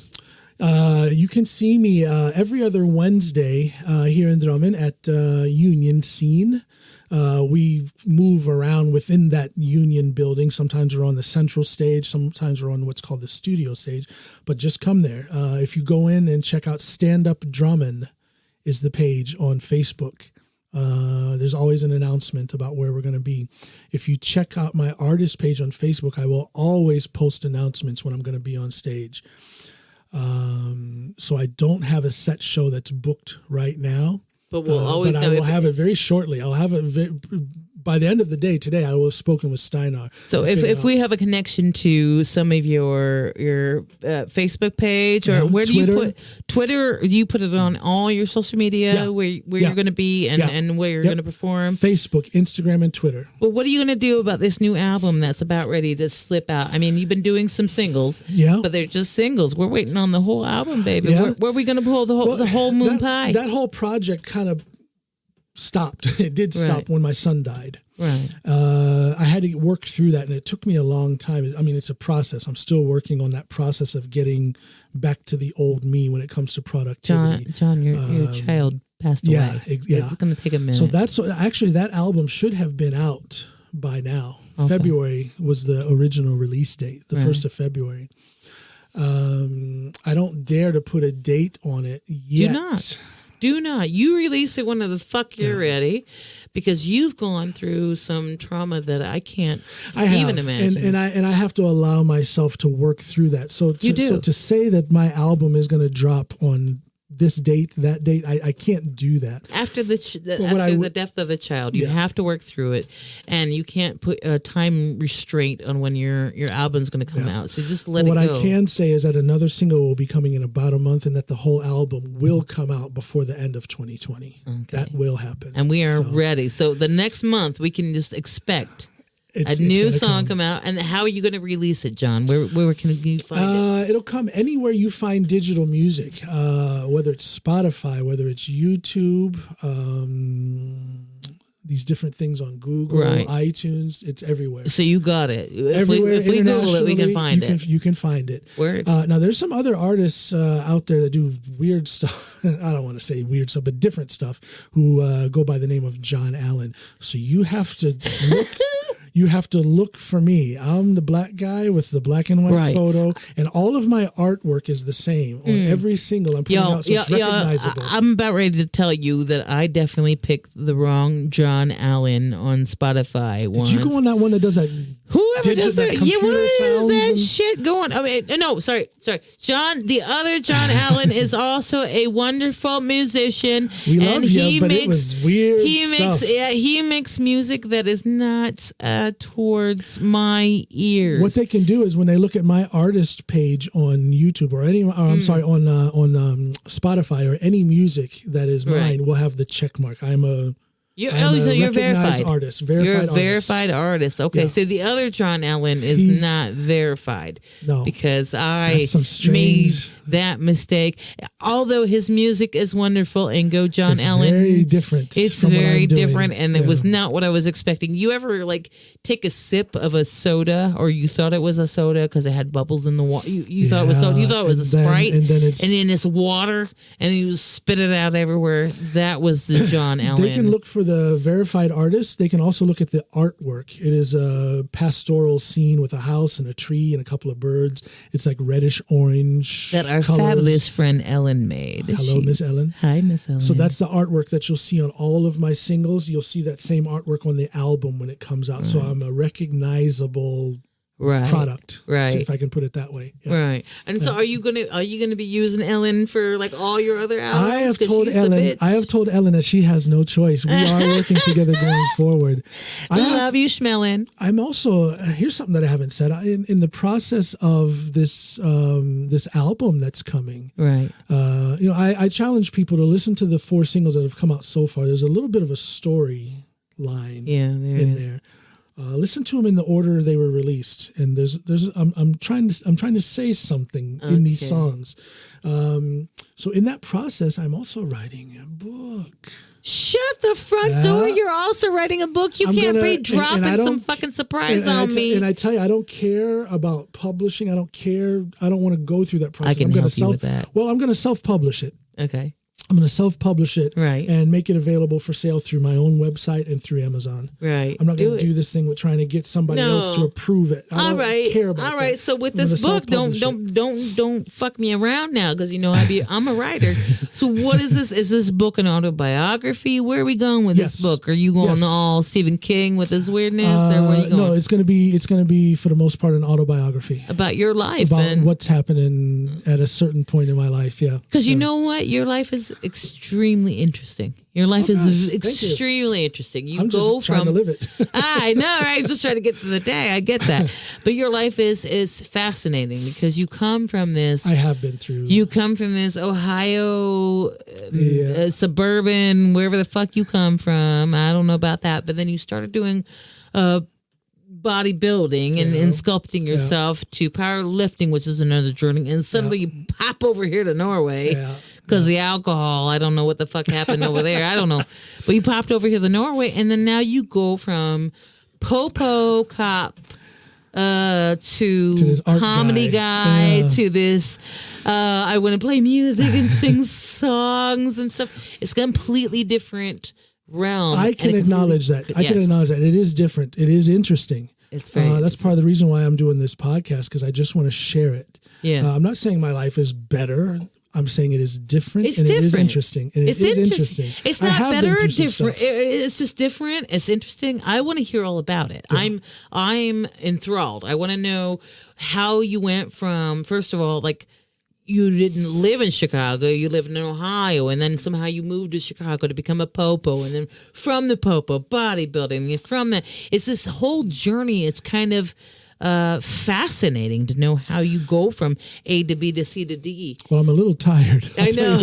You can see me every other Wednesday here in Drummond at Union Scene. We move around within that union building. Sometimes we're on the central stage. Sometimes we're on what's called the studio stage. But just come there. If you go in and check out Stand Up Drummin' is the page on Facebook. There's always an announcement about where we're going to be. If you check out my artist page on Facebook, I will always post announcements when I'm going to be on stage. So I don't have a set show that's booked right now. But we'll always but know I will have it very shortly. I'll have it by the end of the day today. I will have spoken with Steinar. So if we have a connection to some of your Facebook page, or where Twitter. do you put Twitter? Do you put it on all your social media where you're going to be and where you're going to perform? Facebook, Instagram, and Twitter. Well, what are you going to do about this new album that's about ready to slip out? I mean, you've been doing some singles, but they're just singles. We're waiting on the whole album, baby. Yeah. Where are we going to pull the whole moon pie? That whole project kind of stopped. It did stop when my son died. Right. I had to work through that, and it took me a long time. I mean, it's a process. I'm still working on that process of getting back to the old me when it comes to productivity. John, your child passed away. Yeah. It's going to take a minute. So that's actually, that album should have been out by now. Okay. February was the original release date, the 1st of February. I don't dare to put a date on it yet. Do not. You release it whenever the fuck you're ready, because you've gone through some trauma that I can't even imagine. And I have to allow myself to work through that. So to say that my album is going to drop on this date, that date, I can't do that. After the death of a child, you have to work through it, and you can't put a time restraint on when your album's going to come out. So just let it go. What I can say is that another single will be coming in about a month, and that the whole album will come out before the end of 2020. Okay. That will happen. And we are ready. So the next month, we can just expect a new song come out. And how are you going to release it, John? Where can you find it? It'll come anywhere you find digital music, whether it's Spotify, whether it's YouTube, these different things on Google, iTunes. It's everywhere. So you got it. Everywhere. If we Google it, we can find it. You can find it. Word. Now, there's some other artists out there that do weird stuff. I don't want to say weird stuff, but different stuff, who go by the name of John Allen. So you have to look. You have to look for me. I'm the black guy with the black and white photo, and all of my artwork is the same on every single I'm putting out, so it's recognizable. I'm about ready to tell you that I definitely picked the wrong John Allen on Spotify once. Did you go on that one that does that? Whoever does that, what is that shit going? I mean, no, sorry. John, the other John Allen is also a wonderful musician. We love you, but it was weird stuff. He makes music that is not towards my ears. What they can do is, when they look at my artist page on YouTube or on Spotify, or any music that is mine, will have the check mark. You're verified. Artist. You're a verified artist. Okay, so the other John Allen is not verified. No, because I made that mistake. Although his music is wonderful, and go John Allen. It's very different. It's very different, and it was not what I was expecting. You ever take a sip of a soda, or you thought it was a soda because it had bubbles in the water? You thought it was soda. You thought it was a Sprite, and then it's water, and you spit it out everywhere. That was the John Allen. They can look for the verified artist. They can also look at the artwork. It is a pastoral scene with a house and a tree and a couple of birds. It's like reddish orange. That our fabulous friend Ellen made. Hello, Miss Ellen. Hi, Miss Ellen. So that's the artwork that you'll see on all of my singles. You'll see that same artwork on the album when it comes out. Right. So I'm a recognizable product, if I can put it that way. Yeah. Right. And so are you gonna be using Ellen for all your other albums? I have told Ellen that she has no choice. We are working together going forward. I love you, Schmellen. I'm also, here's something that I haven't said. In the process of this this album that's coming, right? I challenge people to listen to the 4 singles that have come out so far. There's a little bit of a story line in there. Listen to them in the order they were released, and I'm trying to say something in these songs. So in that process, I'm also writing a book. Shut the front door! You're also writing a book. You can't be dropping some fucking surprise on me. And I tell you, I don't care about publishing. I don't care. I don't want to go through that process. I can help you with that. Well, I'm going to self-publish it. Okay. I'm going to self-publish it Right. and make it available for sale through my own website and through Amazon. Right. I'm not going to do this thing with trying to get somebody else to approve it. I don't care about All right. that. So with I'm this gonna book, self-publish don't fuck me around now, because you know I'm a writer. So what is this? Is this book an autobiography? Where are we going with this book? Are you going all Stephen King with this weirdness, or where are you going? No, it's going to be for the most part an autobiography about your life, about and what's happening at a certain point in my life. Yeah, because you know what, your life is extremely interesting. Your life is extremely interesting. You I'm go just trying from to live it. I know, right? Just trying to get to the day. I get that, but your life is fascinating because you come from this. I have been through. You come from this Ohio suburban, wherever the fuck you come from. I don't know about that, but then you started doing bodybuilding and sculpting yourself to powerlifting, which is another journey, and suddenly you pop over here to Norway. Because the alcohol, I don't know what the fuck happened over there. I don't know. But you popped over here to Norway, and then now you go from Popo cop to this art comedy guy to this, I want to play music and sing songs and stuff. It's a completely different realm. I can acknowledge that. I can acknowledge that. It is different. It is interesting. It's very that's part of the reason why I'm doing this podcast, because I just want to share it. Yeah. I'm not saying my life is better. I'm saying it is different. It's and different. It is interesting. And it is interesting. It's not better or different. Stuff. It's just different. It's interesting. I want to hear all about it. Yeah. I'm enthralled. I want to know how you went from, first of all, like, you didn't live in Chicago, you lived in Ohio, and then somehow you moved to Chicago to become a Popo, and then from the Popo, bodybuilding, and from that, it's this whole journey. It's kind of fascinating to know how you go from A to B to C to D. Well, I'm a little tired. I know.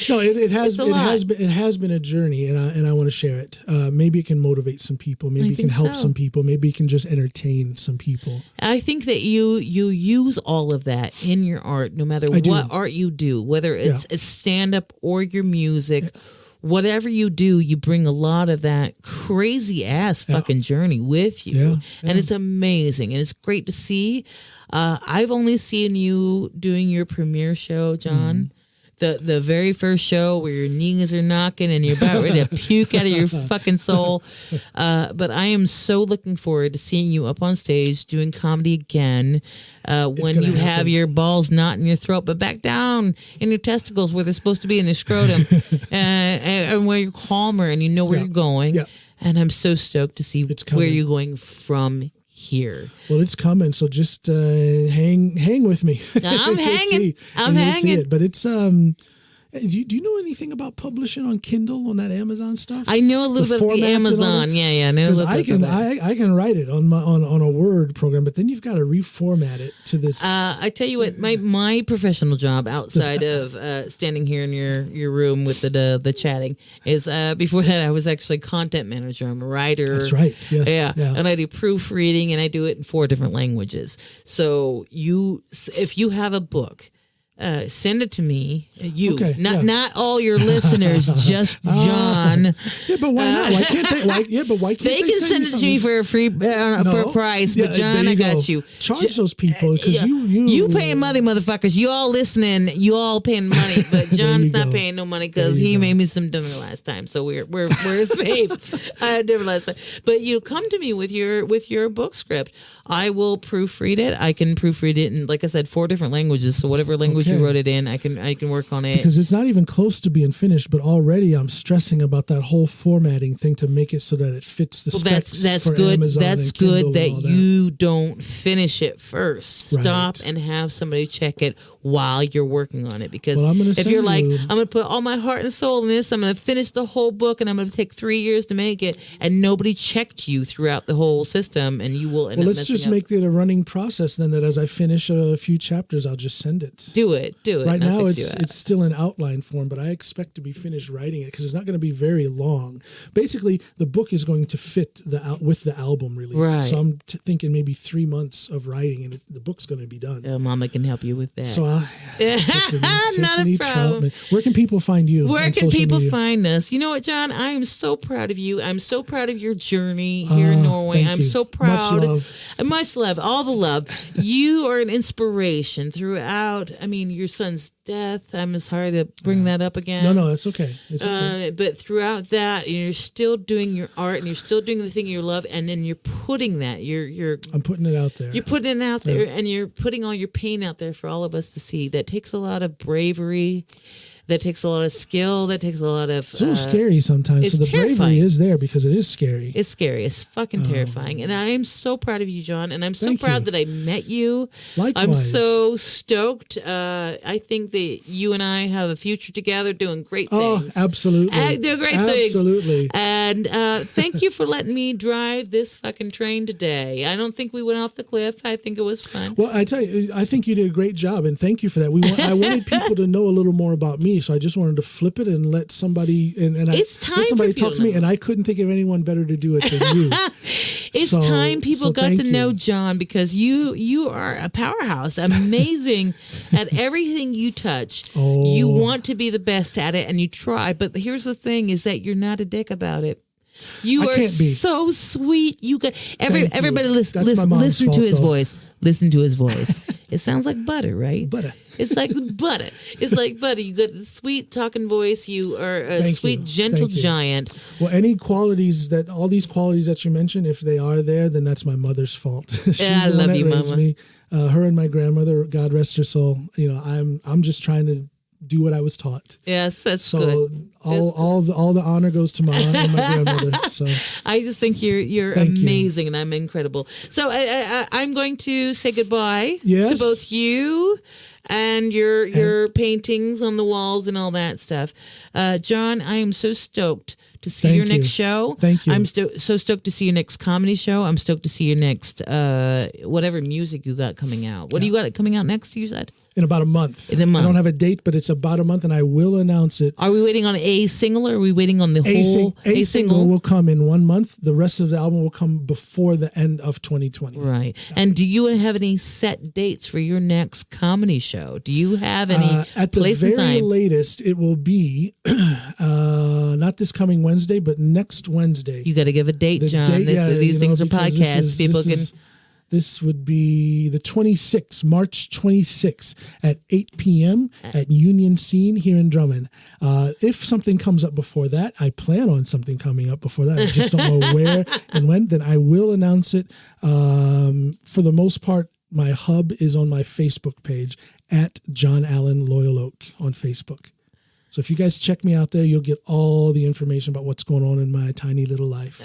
No, it has been a journey, and I want to share it. Maybe it can motivate some people. Maybe it can help some people. Maybe it can just entertain some people. I think that you use all of that in your art, no matter what art you do, whether it's a stand-up or your music. Yeah. Whatever you do, you bring a lot of that crazy ass fucking journey with you. Yeah. And it's amazing. And it's great to see. I've only seen you doing your premiere show, John. The very first show where your knees are knocking and you're about ready to puke out of your fucking soul. But I am so looking forward to seeing you up on stage doing comedy again when you have your balls not in your throat, but back down in your testicles where they're supposed to be in the scrotum, and where you're calmer and you know where you're going. Yeah. And I'm so stoked to see where you're going from here. Well, it's coming, so just hang with me. I'm hanging. I'm hanging. See it. But it's do you know anything about publishing on Kindle on that Amazon stuff? I know a little bit of the Amazon. Yeah. Because I can write it on a Word program, but then you've got to reformat it to this. I tell you what, my professional job outside of standing here in your room with the chatting is before that I was actually content manager. I'm a writer. That's right. Yes. Yeah. And I do proofreading, and I do it in 4 different languages. So if you have a book, send it to me. Not all your listeners, just John. Yeah, but why not? Why can't they? Why can't they can send it to me for a free for a price? But John, I got you. Charge those people because you paying money, motherfuckers. You all listening. You all paying money, but John's not paying no money because he made me some dinner last time, so we're safe. I had dinner last time, but you come to me with your book script. I will proofread it. I can proofread it in, like I said, 4 different languages. So whatever language you wrote it in, I can work on it. Because it's not even close to being finished, but already I'm stressing about that whole formatting thing to make it so that it fits the specs. That's for good. Amazon That's and Kindle good that and all you don't finish it first. Right. Stop and have somebody check it while you're working on it. Because if you're like, I'm going to put all my heart and soul in this, I'm going to finish the whole book, and I'm going to take 3 years to make it, and nobody checked you throughout the whole system, and you will end up messing up. Let's just make it a running process then, that as I finish a few chapters, I'll just send it. Do it. Right now it's still in outline form, but I expect to be finished writing it because it's not going to be very long. Basically, the book is going to fit with the album release. Right. So I'm thinking maybe 3 months of writing, and the book's going to be done. Mama can help you with that. So Tiffany Trautman. Where can people find you? Where can people find us? You know what, John? I am so proud of you. I'm so proud of your journey here in Norway. I'm so proud. Much love. Much love. All the love. You are an inspiration throughout. I mean, mean, your son's death, I'm sorry to bring that up again. No, it's okay. It's okay. But throughout that, you're still doing your art and you're still doing the thing you love, and then you're putting that. I'm putting it out there. You're putting it out there, and you're putting all your pain out there for all of us to see. That takes a lot of bravery. That takes a lot of skill. That takes a lot of... It's a little scary sometimes. It's so the terrifying. bravery is there because it is scary. It's scary. It's fucking terrifying. And I am so proud of you, John. And I'm so proud that I met you. Likewise. I'm so stoked. I think that you and I have a future together doing great things. Oh, absolutely. Doing great things. Absolutely. And thank you for letting me drive this fucking train today. I don't think we went off the cliff. I think it was fun. Well, I tell you, I think you did a great job, and thank you for that. I wanted people to know a little more about me, so I just wanted to flip it and let somebody let somebody talk to me, and I couldn't think of anyone better to do it than you. It's time people got to know John, because you are a powerhouse, amazing at everything you touch. Oh. You want to be the best at it, and you try. But here's the thing: is that you're not a dick about it. You are so sweet. You got everybody listen to his voice. Listen to his voice. It sounds like butter, right? Butter. It's like butter. It's like butter. You got the sweet talking voice. You are a sweet, gentle giant. Well, all these qualities that you mentioned, if they are there, then that's my mother's fault. She's I the love one that you, raised Mama. me. Her and my grandmother, God rest her soul. You know, I'm just trying to do what I was taught. Yes, that's good. So all the honor goes to my aunt and my grandmother. So I just think you're amazing, and I'm incredible. So I'm going to say goodbye to both you and your paintings on the walls and all that stuff. John, I am so stoked to see your next show. Thank you. I'm so stoked to see your next comedy show. I'm stoked to see your next whatever music you got coming out. What do you got coming out next, you said? In about a month. In a month. I don't have a date, but it's about a month, and I will announce it. Are we waiting on a single, or are we waiting on the whole? A single will come in 1 month. The rest of the album will come before the end of 2020. Right. And do you have any set dates for your next comedy show? Do you have any at the place and very time? latest, it will be not this coming Wednesday, but next Wednesday. You got to give a date, John. These things are podcasts. People can... This would be the 26th, March 26th at 8 p.m. at Union Scene here in Drummond. If something comes up before that, I plan on something coming up before that. I just don't know where and when. Then I will announce it. For the most part, my hub is on my Facebook page at John Allen Loyal Oak on Facebook. So if you guys check me out there, you'll get all the information about what's going on in my tiny little life.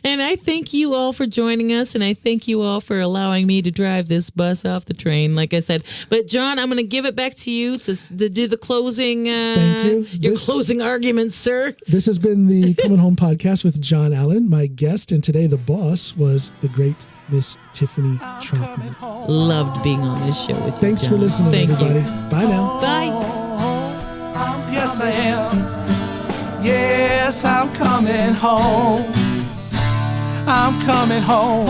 And I thank you all for joining us, and I thank you all for allowing me to drive this bus off the train, like I said. But John, I'm going to give it back to you to do the closing. Thank you. Closing arguments, sir. This has been the Comin Home podcast with John Allen, my guest, and today the boss was the great Miss Tiffany Trautman. Loved being on this show with you. Thanks John. for listening, everybody. You. Bye now. Bye. Yes, I am. Yes, I'm coming home. I'm coming home.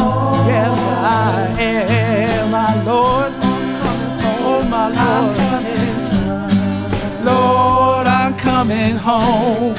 Yes, I am, my Lord. Oh, my Lord. Lord, I'm coming home.